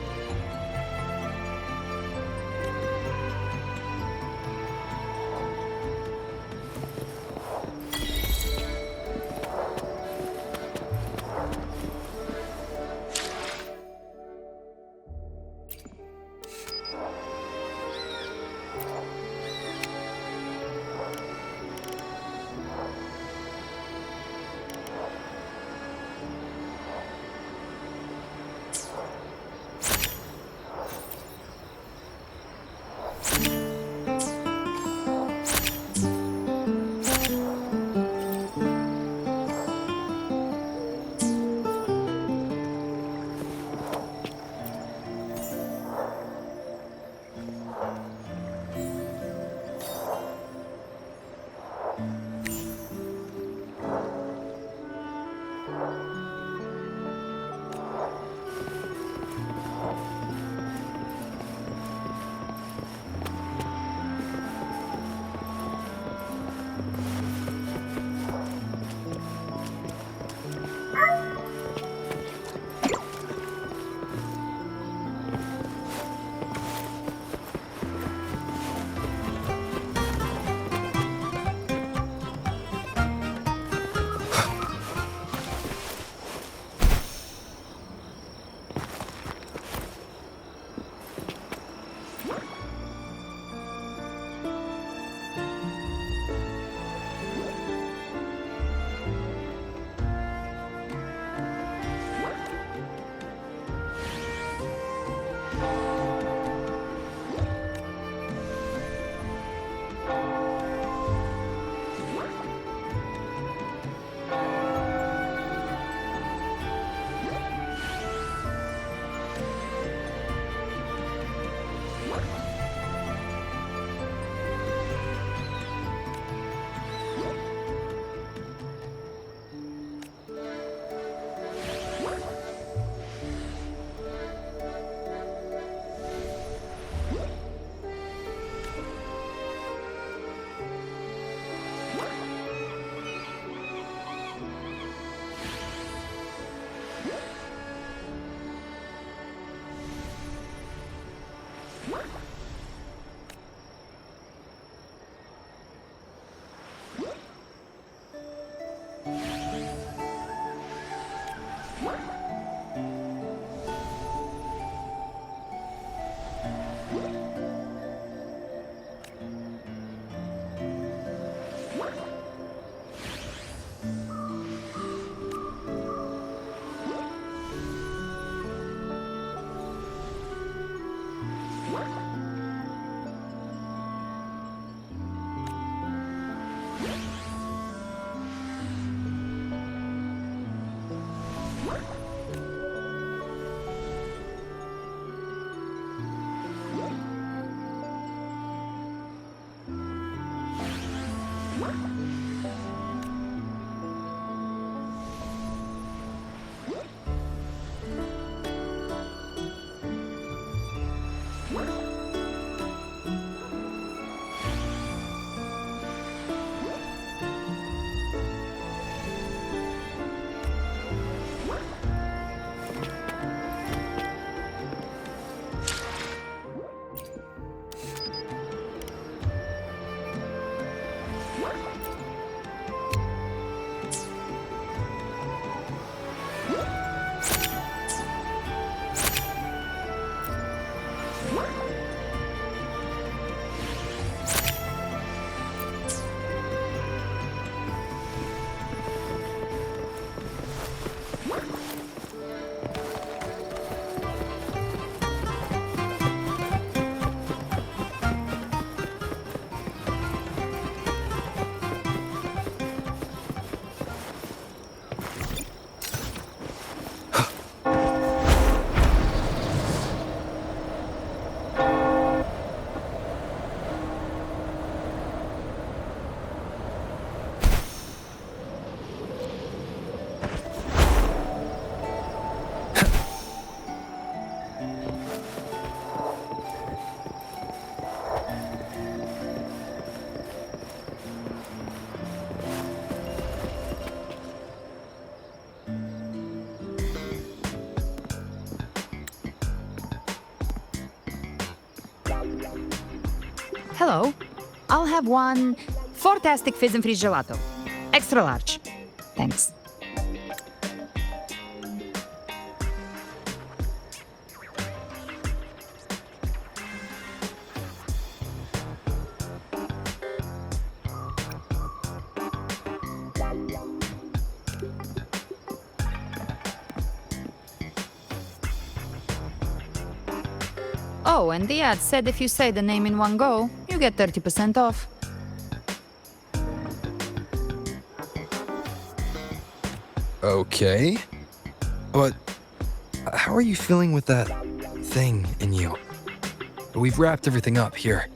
[SPEAKER 2] Hello. I'll have one fantastic fizz and freeze gelato. Extra large. Thanks. Oh, and the ad said if you say the name in one go, you get 30% off.
[SPEAKER 3] Okay. But how are you feeling with that thing in you? We've wrapped everything up here.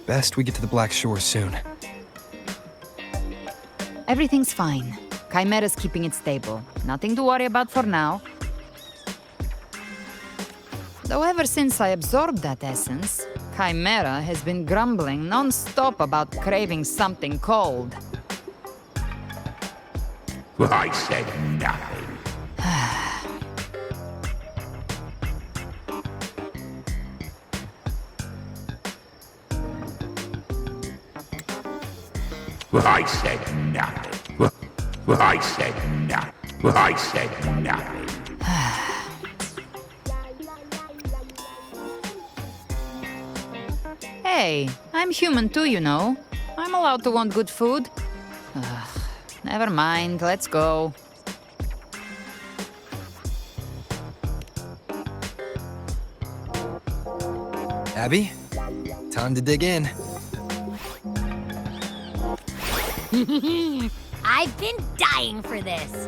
[SPEAKER 3] Best we get to the Black Shore soon.
[SPEAKER 2] Everything's fine. Chimera's keeping it stable. Nothing to worry about for now. Though ever since I absorbed that essence, Chimera has been grumbling non-stop about craving something cold.
[SPEAKER 16] I said nothing. I said nothing. I said nothing. I said nothing.
[SPEAKER 2] Hey, I'm human too, you know. I'm allowed to want good food. Ugh, never mind, let's go.
[SPEAKER 3] Abby, time to dig in.
[SPEAKER 21] I've been dying for this.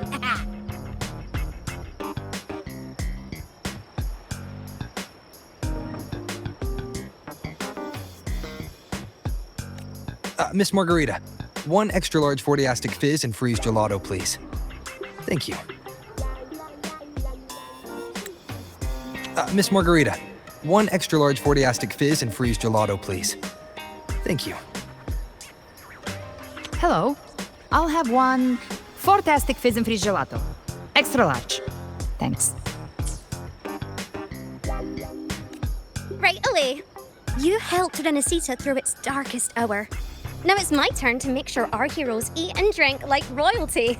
[SPEAKER 3] Miss Margarita, one extra large 40-astic fizz and freeze gelato, please. Thank you. Miss Margarita, one extra large 40-astic fizz and freeze gelato, please. Thank you.
[SPEAKER 2] Hello. I'll have one fantastic fizz and freeze gelato. Extra large. Thanks.
[SPEAKER 12] Right away. You helped Rinascita through its darkest hour. Now it's my turn to make sure our heroes eat and drink like royalty.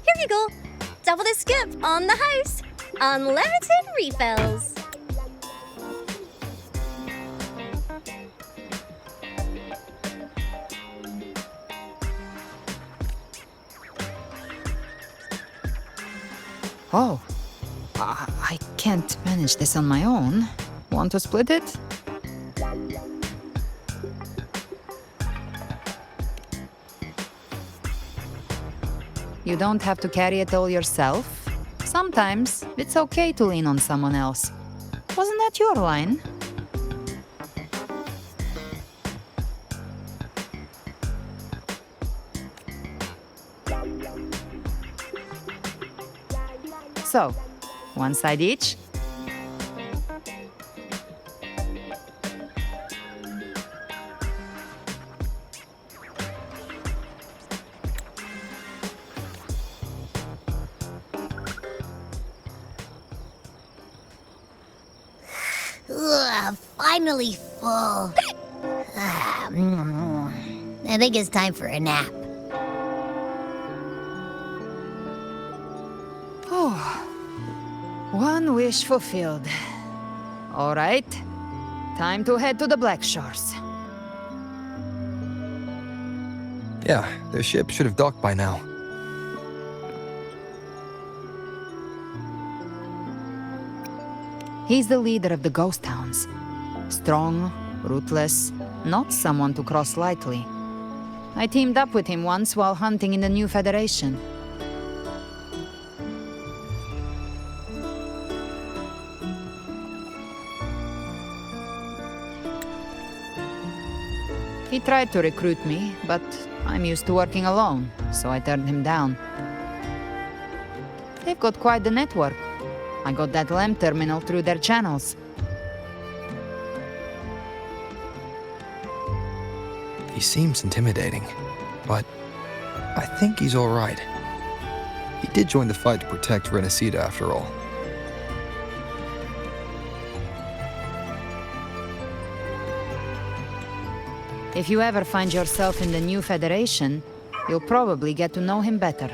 [SPEAKER 12] Here you go. Double the scoop on the house. Unlimited refills.
[SPEAKER 2] Oh, I can't manage this on my own. Want to split it? You don't have to carry it all yourself. Sometimes it's okay to lean on someone else. Wasn't that your line? So, one side each?
[SPEAKER 21] Ugh, finally full. I think it's time for a nap.
[SPEAKER 2] One wish fulfilled. All right, time to head to the Black Shores.
[SPEAKER 3] Yeah, their ship should have docked by now.
[SPEAKER 2] He's the leader of the ghost towns. Strong, ruthless, not someone to cross lightly. I teamed up with him once while hunting in the New Federation. He tried to recruit me, but I'm used to working alone, so I turned him down. They've got quite the network. I got that LEM terminal through their channels.
[SPEAKER 3] He seems intimidating, but I think he's all right. He did join the fight to protect Rinascita after all.
[SPEAKER 2] If you ever find yourself in the New Federation, you'll probably get to know him better.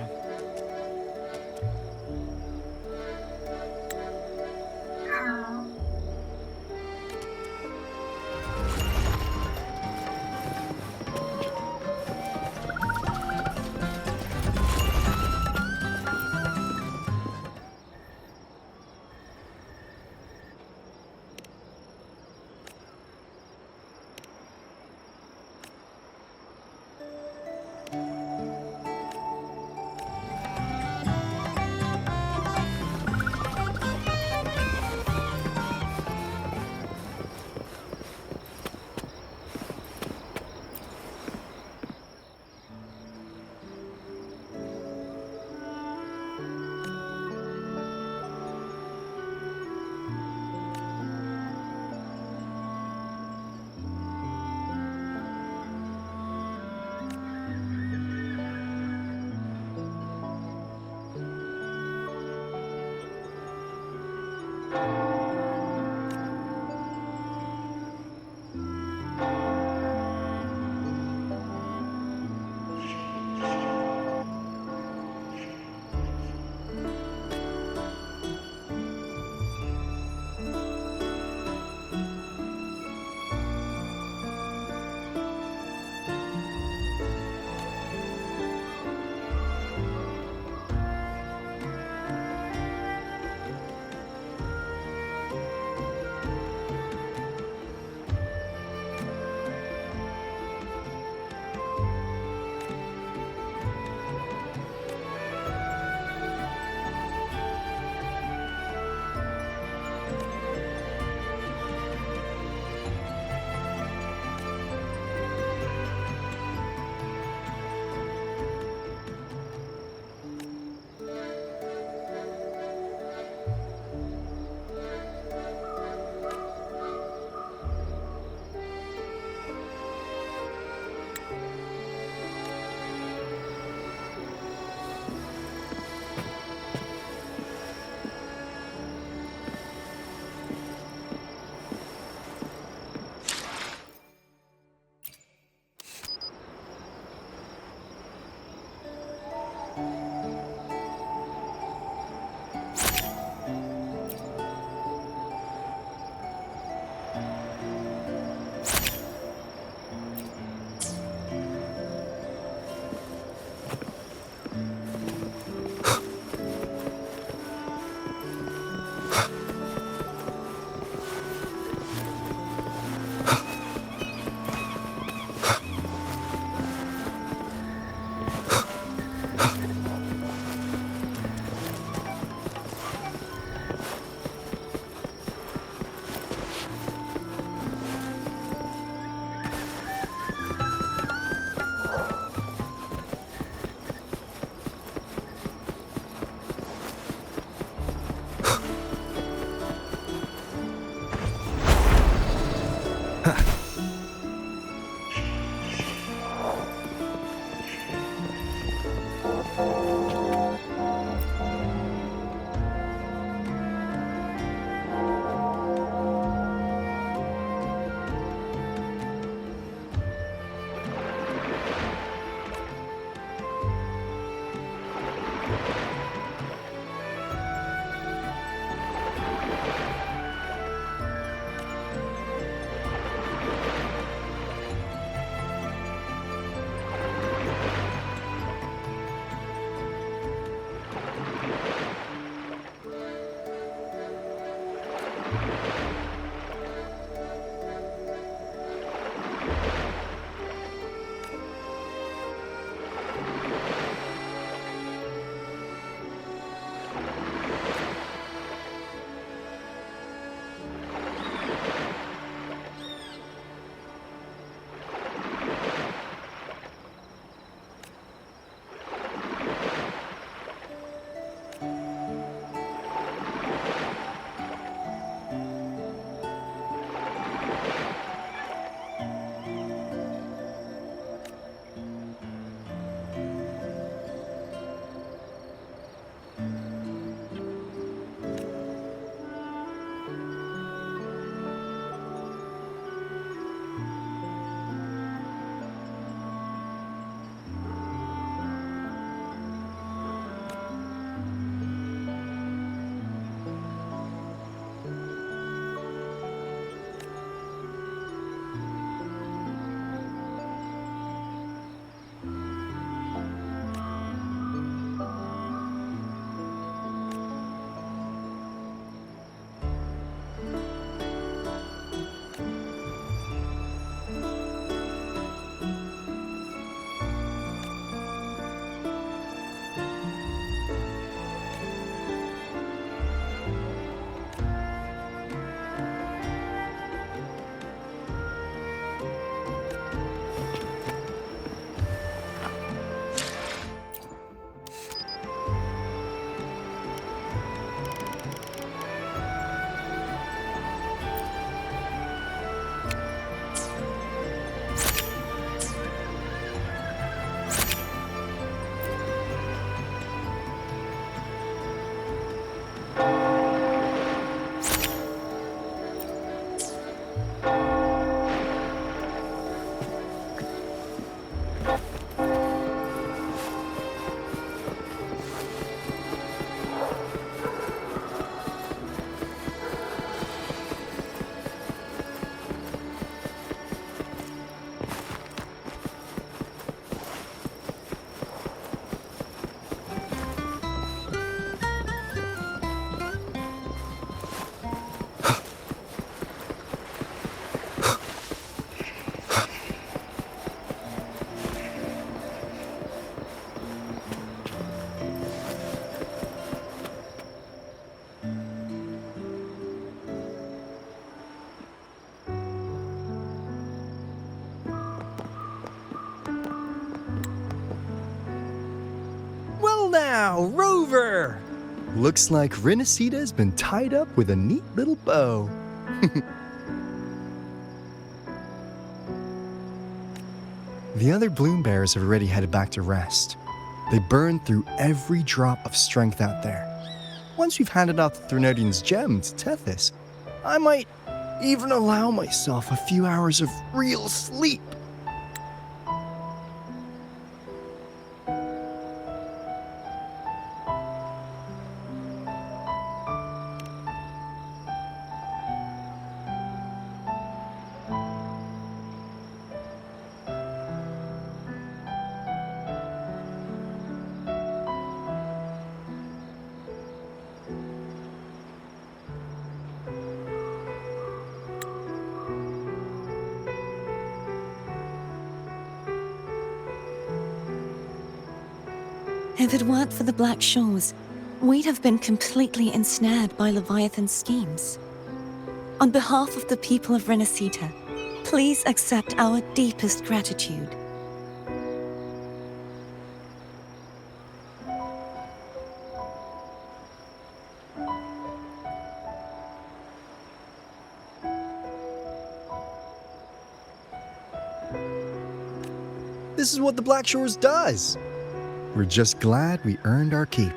[SPEAKER 15] Well now, Rover! Looks like Rinascita's been tied up with a neat little bow. The other bloom bearers have already headed back to rest. They burned through every drop of strength out there. Once we've handed out the Threnodian's gem to Tethys, I might even allow myself a few hours of real sleep.
[SPEAKER 18] If it weren't for the Black Shores, we'd have been completely ensnared by Leviathan's schemes. On behalf of the people of Rinascita, please accept our deepest gratitude.
[SPEAKER 15] This is what the Black Shores does. We're just glad we earned our keep.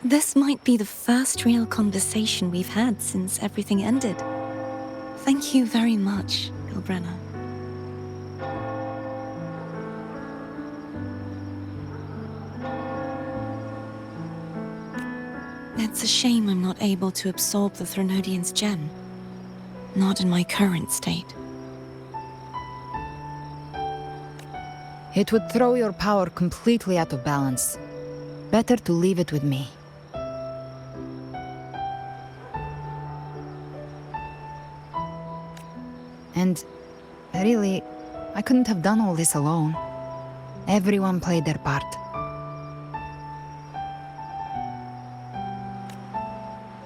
[SPEAKER 18] This might be the first real conversation we've had since everything ended. Thank you very much, Ilbrenna. It's a shame I'm not able to absorb the Threnodian's gem. Not in my current state.
[SPEAKER 2] It would throw your power completely out of balance. Better to leave it with me. And Really, I couldn't have done all this alone. Everyone played their part.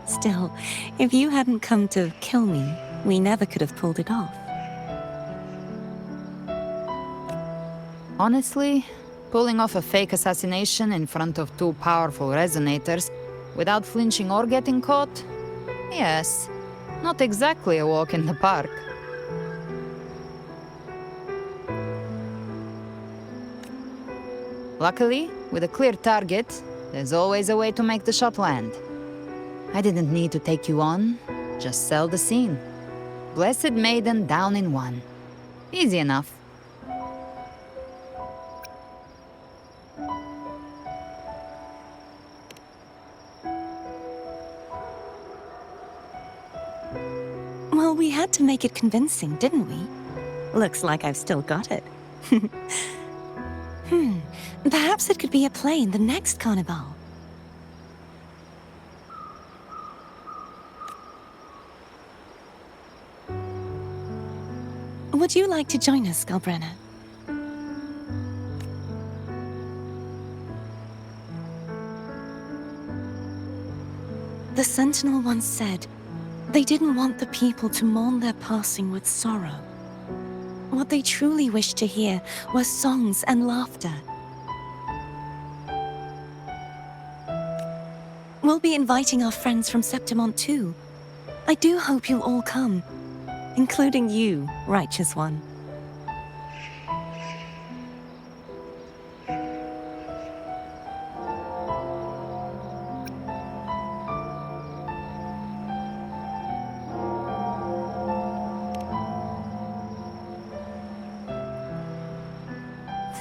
[SPEAKER 18] Still, if you hadn't come to kill me, we never could have pulled it off.
[SPEAKER 2] Honestly, pulling off a fake assassination in front of two powerful resonators without flinching or getting caught? Yes, not exactly a walk in the park. Luckily, with a clear target, there's always a way to make the shot land. I didn't need to take you on, just sell the scene. Blessed Maiden down in one. Easy enough.
[SPEAKER 18] Well, we had to make it convincing, didn't we? Looks like I've still got it. Perhaps it could be a play in the next carnival. Would you like to join us, Galbrenna? The Sentinel once said, they didn't want the people to mourn their passing with sorrow. What they truly wished to hear were songs and laughter. We'll be inviting our friends from Septimont too. I do hope you'll all come, including you, Righteous One.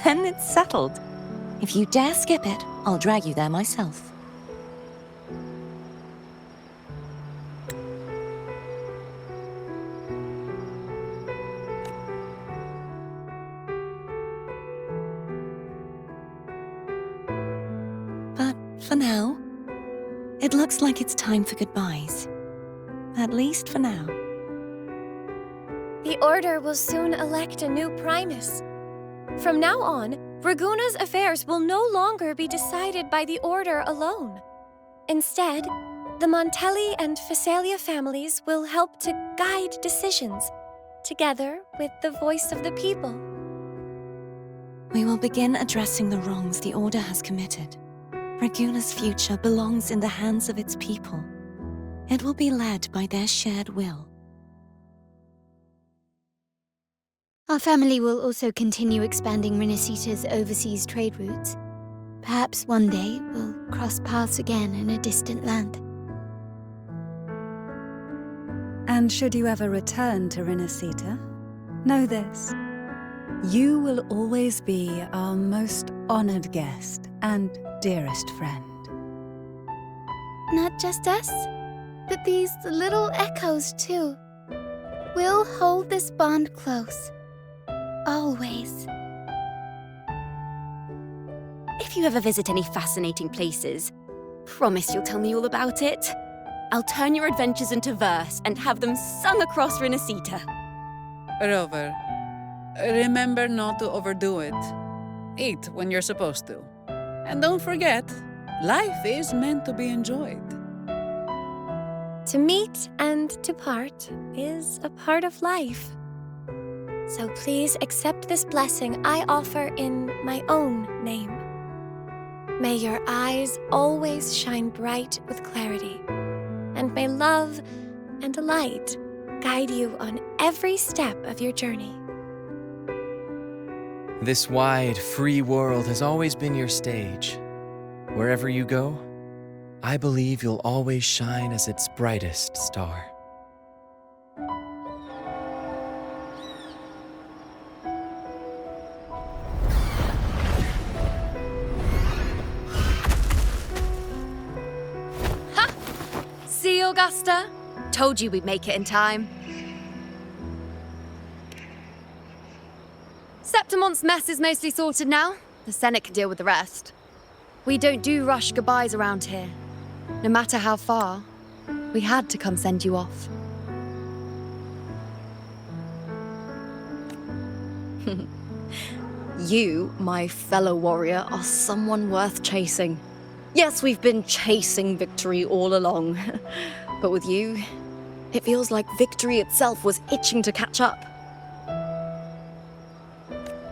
[SPEAKER 18] Then it's settled. If you dare skip it, I'll drag you there myself. But for now, it looks like it's time for goodbyes. At least for now.
[SPEAKER 19] The Order will soon elect a new Primus. From now on, Raguna's affairs will no longer be decided by the Order alone. Instead, the Montelli and Phasalia families will help to guide decisions, together with the voice of the people.
[SPEAKER 18] We will begin addressing the wrongs the Order has committed. Raguna's future belongs in the hands of its people. It will be led by their shared will.
[SPEAKER 13] Our family will also continue expanding Rinascita's overseas trade routes. Perhaps one day we'll cross paths again in a distant land.
[SPEAKER 1] And should you ever return to Rinascita, know this. You will always be our most honored guest and dearest friend.
[SPEAKER 8] Not just us, but these little echoes too. We'll hold this bond close. Always.
[SPEAKER 20] If you ever visit any fascinating places, promise you'll tell me all about it. I'll turn your adventures into verse and have them sung across Rinascita.
[SPEAKER 10] Rover, remember not to overdo it. Eat when you're supposed to. And don't forget, life is meant to be enjoyed.
[SPEAKER 19] To meet and to part is a part of life. So please accept this blessing I offer in my own name. May your eyes always shine bright with clarity, and may love and light guide you on every step of your journey.
[SPEAKER 14] This wide, free world has always been your stage. Wherever you go, I believe you'll always shine as its brightest star.
[SPEAKER 5] See, Augusta? Told you we'd make it in time. Septimont's mess is mostly sorted now. The Senate can deal with the rest. We don't do rush goodbyes around here. No matter how far, we had to come send you off.
[SPEAKER 6] You, my fellow warrior, are someone worth chasing. Yes, we've been chasing victory all along. But with you, it feels like victory itself was itching to catch up.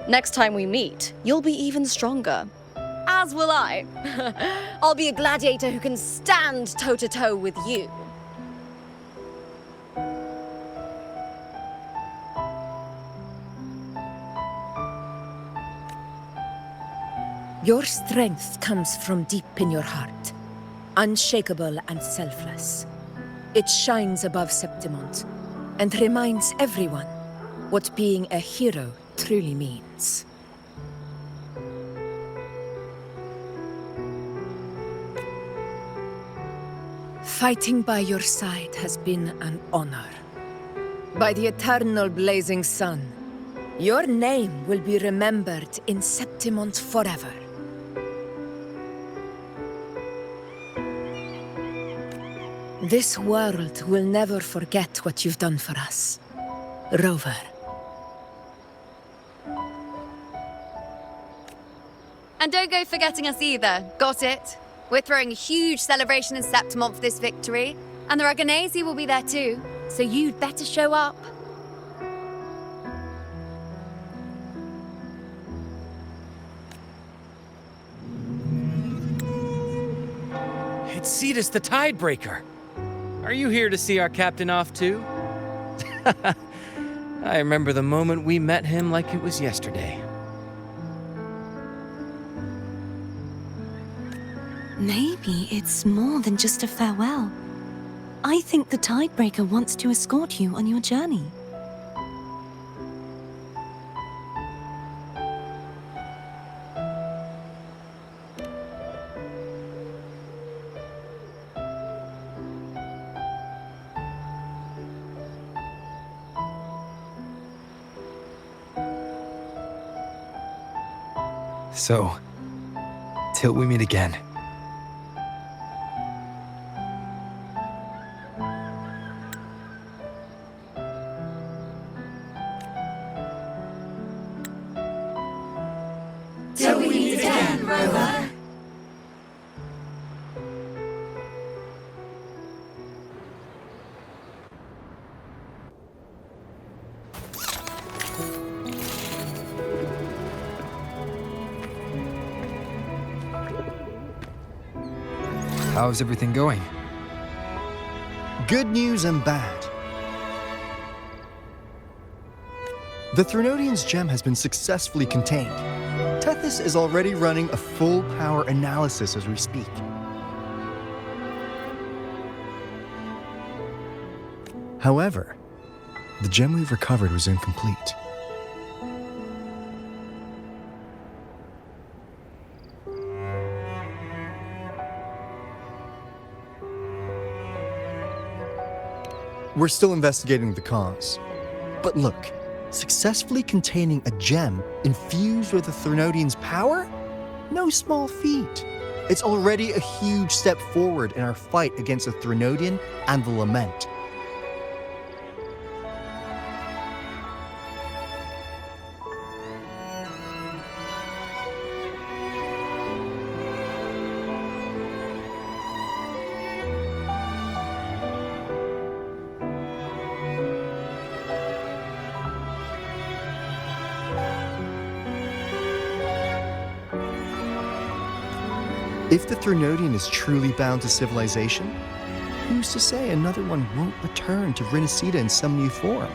[SPEAKER 6] Next time we meet, you'll be even stronger. As will I. I'll be a gladiator who can stand toe-to-toe with you.
[SPEAKER 11] Your strength comes from deep in your heart, unshakable and selfless. It shines above Septimont and reminds everyone what being a hero truly means. Fighting by your side has been an honor. By the eternal blazing sun, your name will be remembered in Septimont forever. This world will never forget what you've done for us, Rover.
[SPEAKER 5] And don't go forgetting us either, got it? We're throwing a huge celebration in Septimont for this victory, and the Raganesi will be there too, so you'd better show up.
[SPEAKER 14] It's Cetus the Tidebreaker. Are you here to see our captain off too? I remember the moment we met him like it was yesterday.
[SPEAKER 18] Maybe it's more than just a farewell. I think the Tidebreaker wants to escort you on your journey.
[SPEAKER 3] So, till we meet again.
[SPEAKER 22] Till we meet again, Rover.
[SPEAKER 3] How's everything going?
[SPEAKER 15] Good news and bad. The Threnodian's gem has been successfully contained. Tethys is already running a full power analysis as we speak. However, the gem we've recovered was incomplete. We're still investigating the cause. But look, successfully containing a gem infused with the Threnodian's power? No small feat. It's already a huge step forward in our fight against the Threnodian and the Lament. If the Threnodian is truly bound to civilization, who's to say another one won't return to Rinascita in some new form?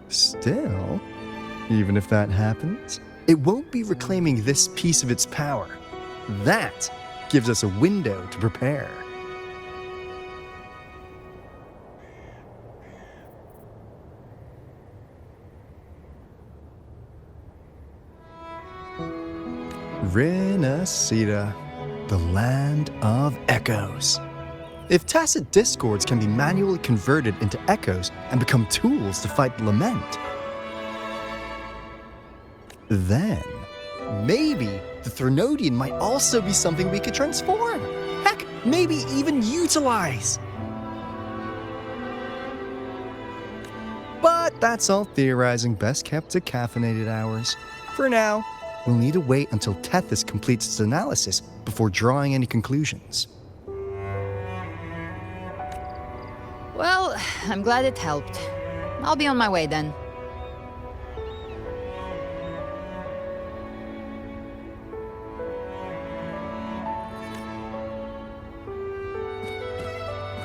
[SPEAKER 15] Still, even if that happens, it won't be reclaiming this piece of its power. That gives us a window to prepare. Rinascita, the land of echoes. If tacit discords can be manually converted into echoes and become tools to fight the Lament, then maybe the Threnodian might also be something we could transform. Heck, maybe even utilize. But that's all theorizing best kept to caffeinated hours. For now, we'll need to wait until Tethys completes its analysis before drawing any conclusions.
[SPEAKER 2] Well, I'm glad it helped. I'll be on my way then.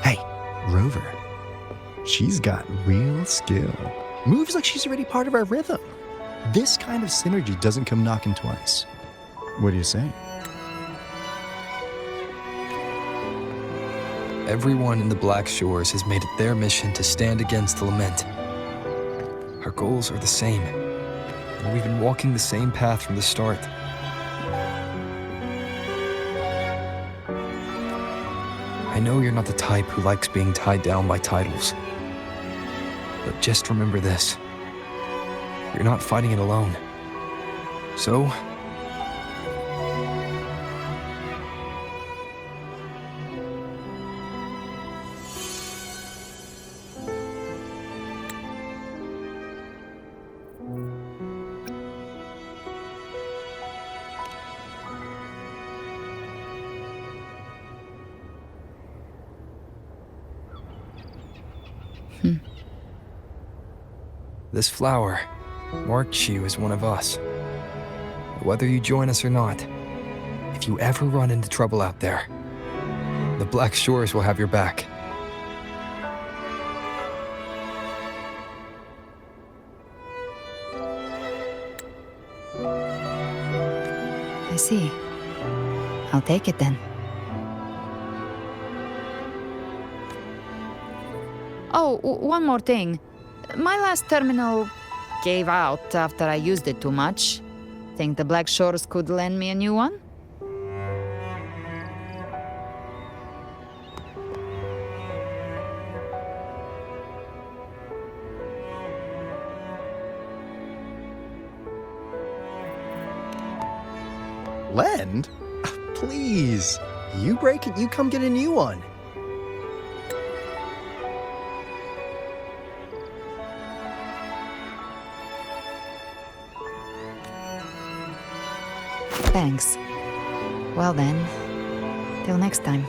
[SPEAKER 15] Hey, Rover. She's got real skill. Moves like she's already part of our rhythm. This kind of synergy doesn't come knocking twice. What do you say?
[SPEAKER 3] Everyone in the Black Shores has made it their mission to stand against the Lament. Our goals are the same, and we've been walking the same path from the start. I know you're not the type who likes being tied down by titles. But just remember this. You're not fighting it alone. So, this flower marks you as one of us. Whether you join us or not, if you ever run into trouble out there, the Black Shores will have your back.
[SPEAKER 2] I see. I'll take it then. Oh, one more thing. My last terminal gave out after I used it too much. Think the Black Shores could lend me a new one?
[SPEAKER 15] Lend? Please. You break it, you come get a new one.
[SPEAKER 2] Thanks. Well then, till next time.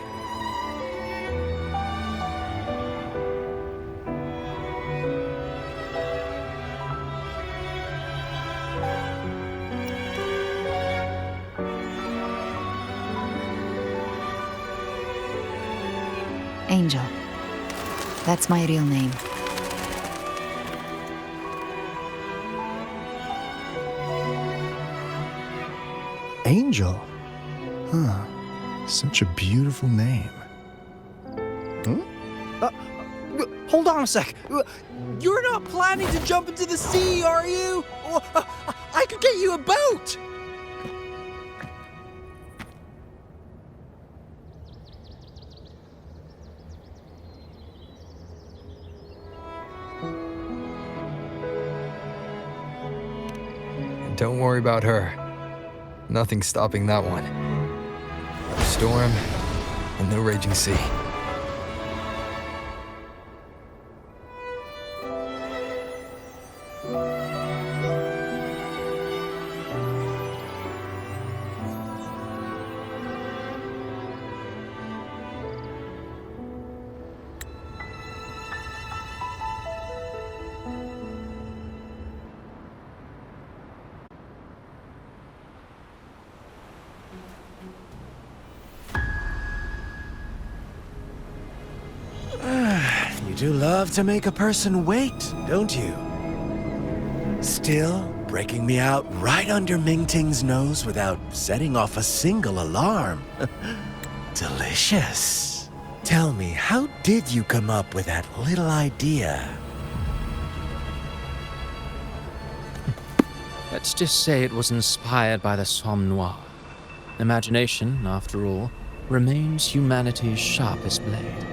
[SPEAKER 2] Angel. That's my real name.
[SPEAKER 15] Angel? Huh. Such a beautiful name.
[SPEAKER 4] Hold on a sec. You're not planning to jump into the sea, are you? I could get you a boat!
[SPEAKER 3] And don't worry about her. Nothing's stopping that one. No storm and no raging sea.
[SPEAKER 14] You do love to make a person wait, don't you? Still breaking me out right under Mingting's nose without setting off a single alarm. Delicious. Tell me, how did you come up with that little idea?
[SPEAKER 7] Let's just say it was inspired by the Somme Noire. Imagination, after all, remains humanity's sharpest blade.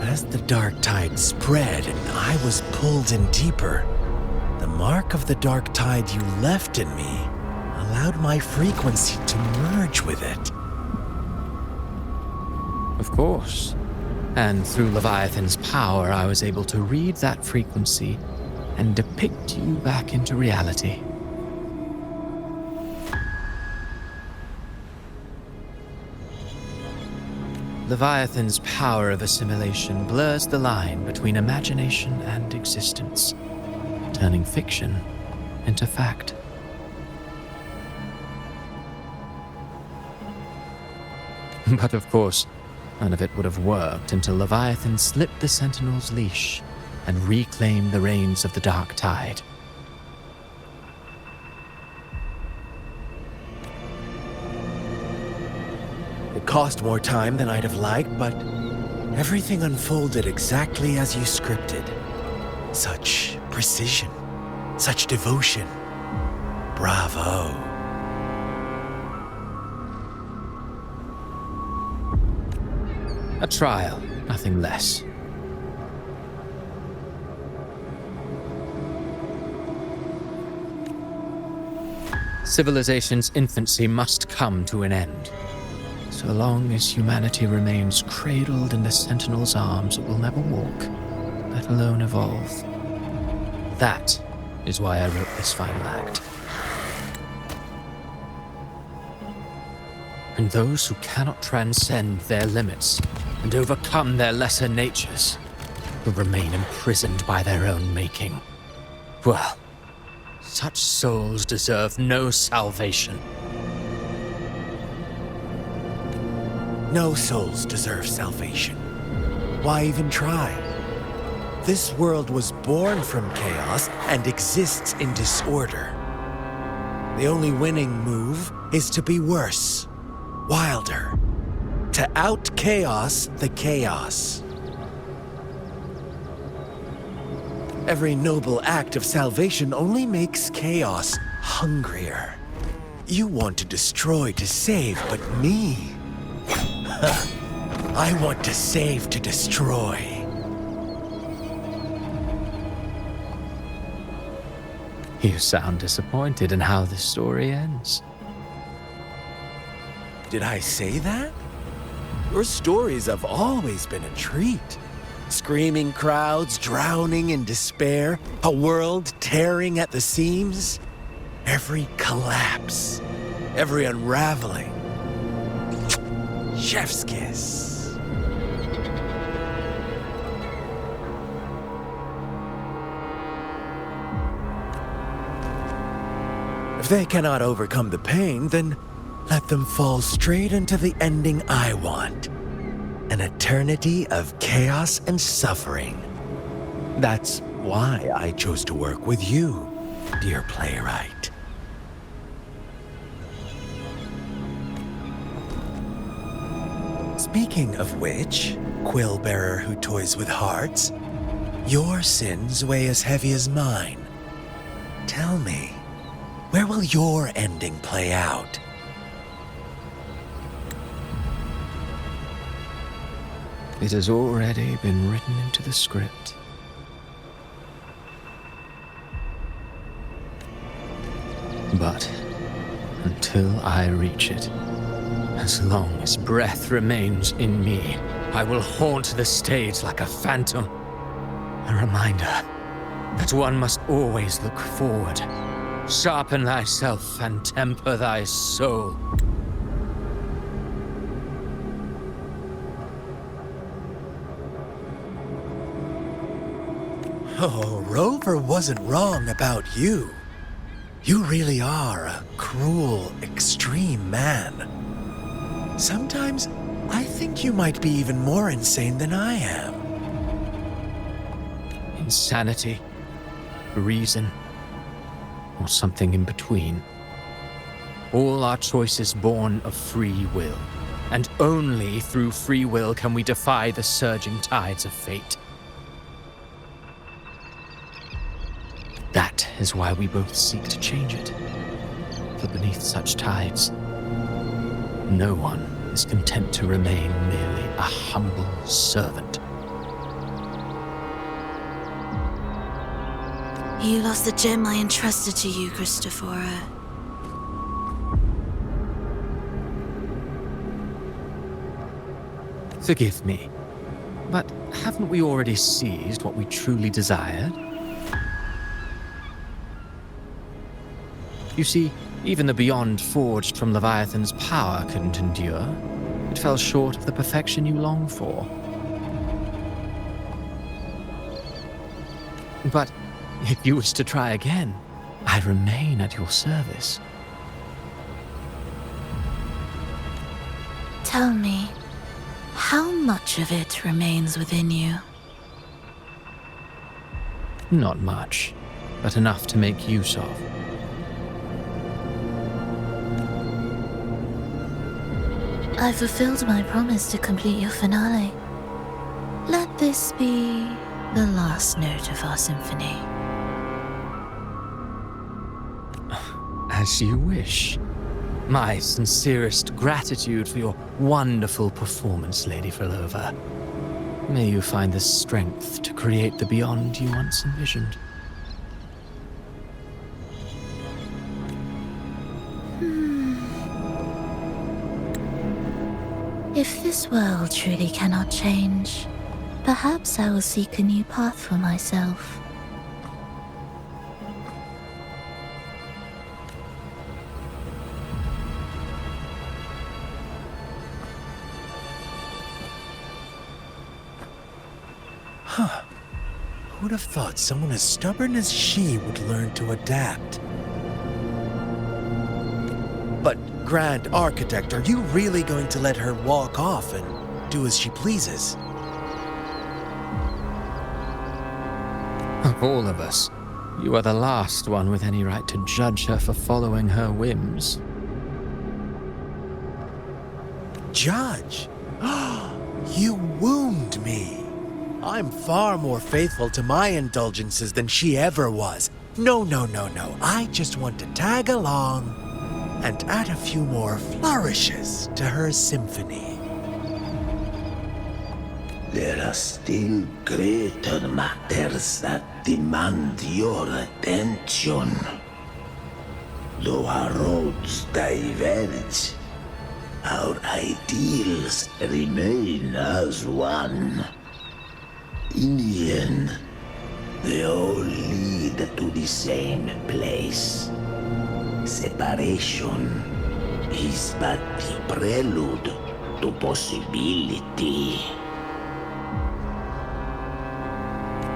[SPEAKER 14] As the dark tide spread and I was pulled in deeper,
[SPEAKER 9] The mark of the dark tide you left in me allowed my frequency to merge with it.
[SPEAKER 14] Of course. And through Leviathan's power, I was able to read that frequency and depict you back into reality. Leviathan's power of assimilation blurs the line between imagination and existence, turning fiction into fact. But of course, none of it would have worked until Leviathan slipped the Sentinel's leash and reclaimed the reins of the dark tide.
[SPEAKER 9] It cost more time than I'd have liked, but everything unfolded exactly as you scripted. Such precision, such devotion. Bravo.
[SPEAKER 14] A trial, nothing less. Civilization's infancy must come to an end. So long as humanity remains cradled in the Sentinel's arms, it will never walk, let alone evolve. That is why I wrote this final act. And those who cannot transcend their limits and overcome their lesser natures will remain imprisoned by their own making. Well, such souls deserve no salvation.
[SPEAKER 9] No souls deserve salvation. Why even try? This world was born from chaos and exists in disorder. The only winning move is to be worse, wilder, to out-chaos the chaos. Every noble act of salvation only makes chaos hungrier. You want to destroy to save, but me? I want to save to destroy.
[SPEAKER 14] You sound disappointed in how this story ends.
[SPEAKER 9] Did I say that? Your stories have always been a treat. Screaming crowds drowning in despair, a world tearing at the seams. Every collapse, every unraveling. Chef's kiss. If they cannot overcome the pain, then let them fall straight into the ending I want. An eternity of chaos and suffering. That's why I chose to work with you, dear playwright. Speaking of which, quill bearer who toys with hearts, your sins weigh as heavy as mine. Tell me, where will your ending play out?
[SPEAKER 14] It has already been written into the script. But until I reach it, as long as breath remains in me, I will haunt the stage like a phantom. A reminder that one must always look forward. Sharpen thyself and temper thy soul.
[SPEAKER 9] Oh, Rover wasn't wrong about you. You really are a cruel, extreme man. Sometimes I think you might be even more insane than I am.
[SPEAKER 14] Insanity, reason, or something in between. All our choices born of free will, and only through free will can we defy the surging tides of fate. That is why we both seek to change it. For beneath such tides, no one is content to remain merely a humble servant.
[SPEAKER 18] You lost the gem I entrusted to you, Christophora.
[SPEAKER 14] Forgive me, but haven't we already seized what we truly desired? You see, even the beyond forged from Leviathan's power couldn't endure. It fell short of the perfection you long for. But if you wish to try again, I remain at your service.
[SPEAKER 18] Tell me, how much of it remains within you?
[SPEAKER 14] Not much, but enough to make use of.
[SPEAKER 18] I fulfilled my promise to complete your finale. Let this be the last note of our symphony.
[SPEAKER 14] As you wish. My sincerest gratitude for your wonderful performance, Lady Frolova. May you find the strength to create the beyond you once envisioned.
[SPEAKER 18] If this world truly cannot change, perhaps I will seek a new path for myself.
[SPEAKER 9] Huh. Who'd have thought someone as stubborn as she would learn to adapt? But, Grand Architect, are you really going to let her walk off and do as she pleases?
[SPEAKER 14] Of all of us, you are the last one with any right to judge her for following her whims.
[SPEAKER 9] Judge? You wound me. I'm far more faithful to my indulgences than she ever was. No. I just want to tag along and add a few more flourishes to her symphony.
[SPEAKER 16] There are still greater matters that demand your attention. Though our roads diverge, our ideals remain as one. In the end, they all lead to the same place. Separation is but the prelude to possibility.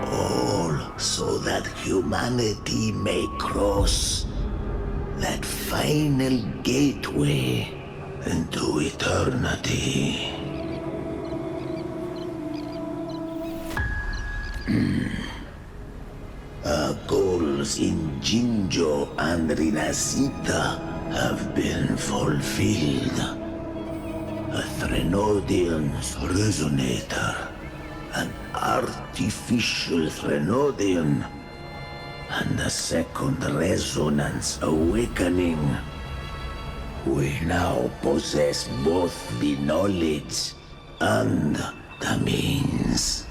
[SPEAKER 16] All so that humanity may cross that final gateway into eternity. Our goals in Jinjo and Rinascita have been fulfilled. A Threnodian's resonator, an artificial Threnodian, and a second resonance awakening. We now possess both the knowledge and the means.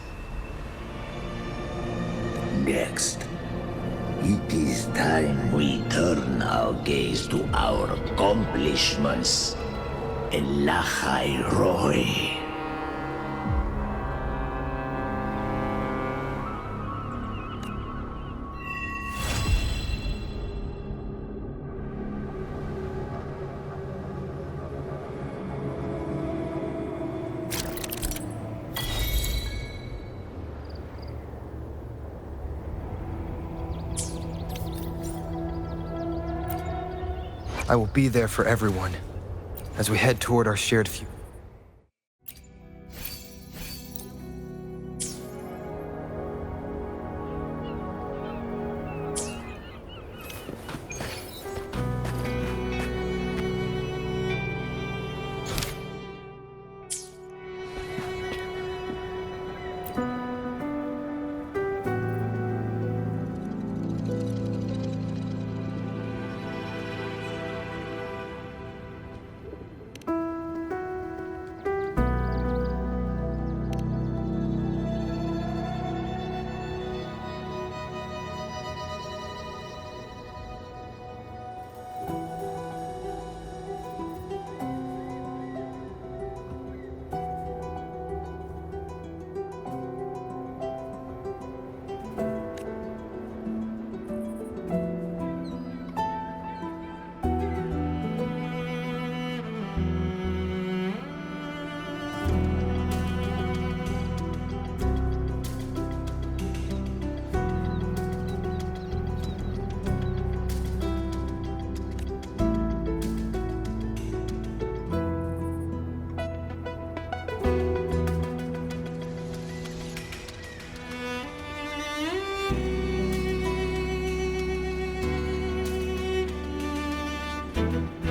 [SPEAKER 16] Next, it is time we turn our gaze to our accomplishments in Lahai Roy.
[SPEAKER 3] I will be there for everyone as we head toward our shared future. Rinascita.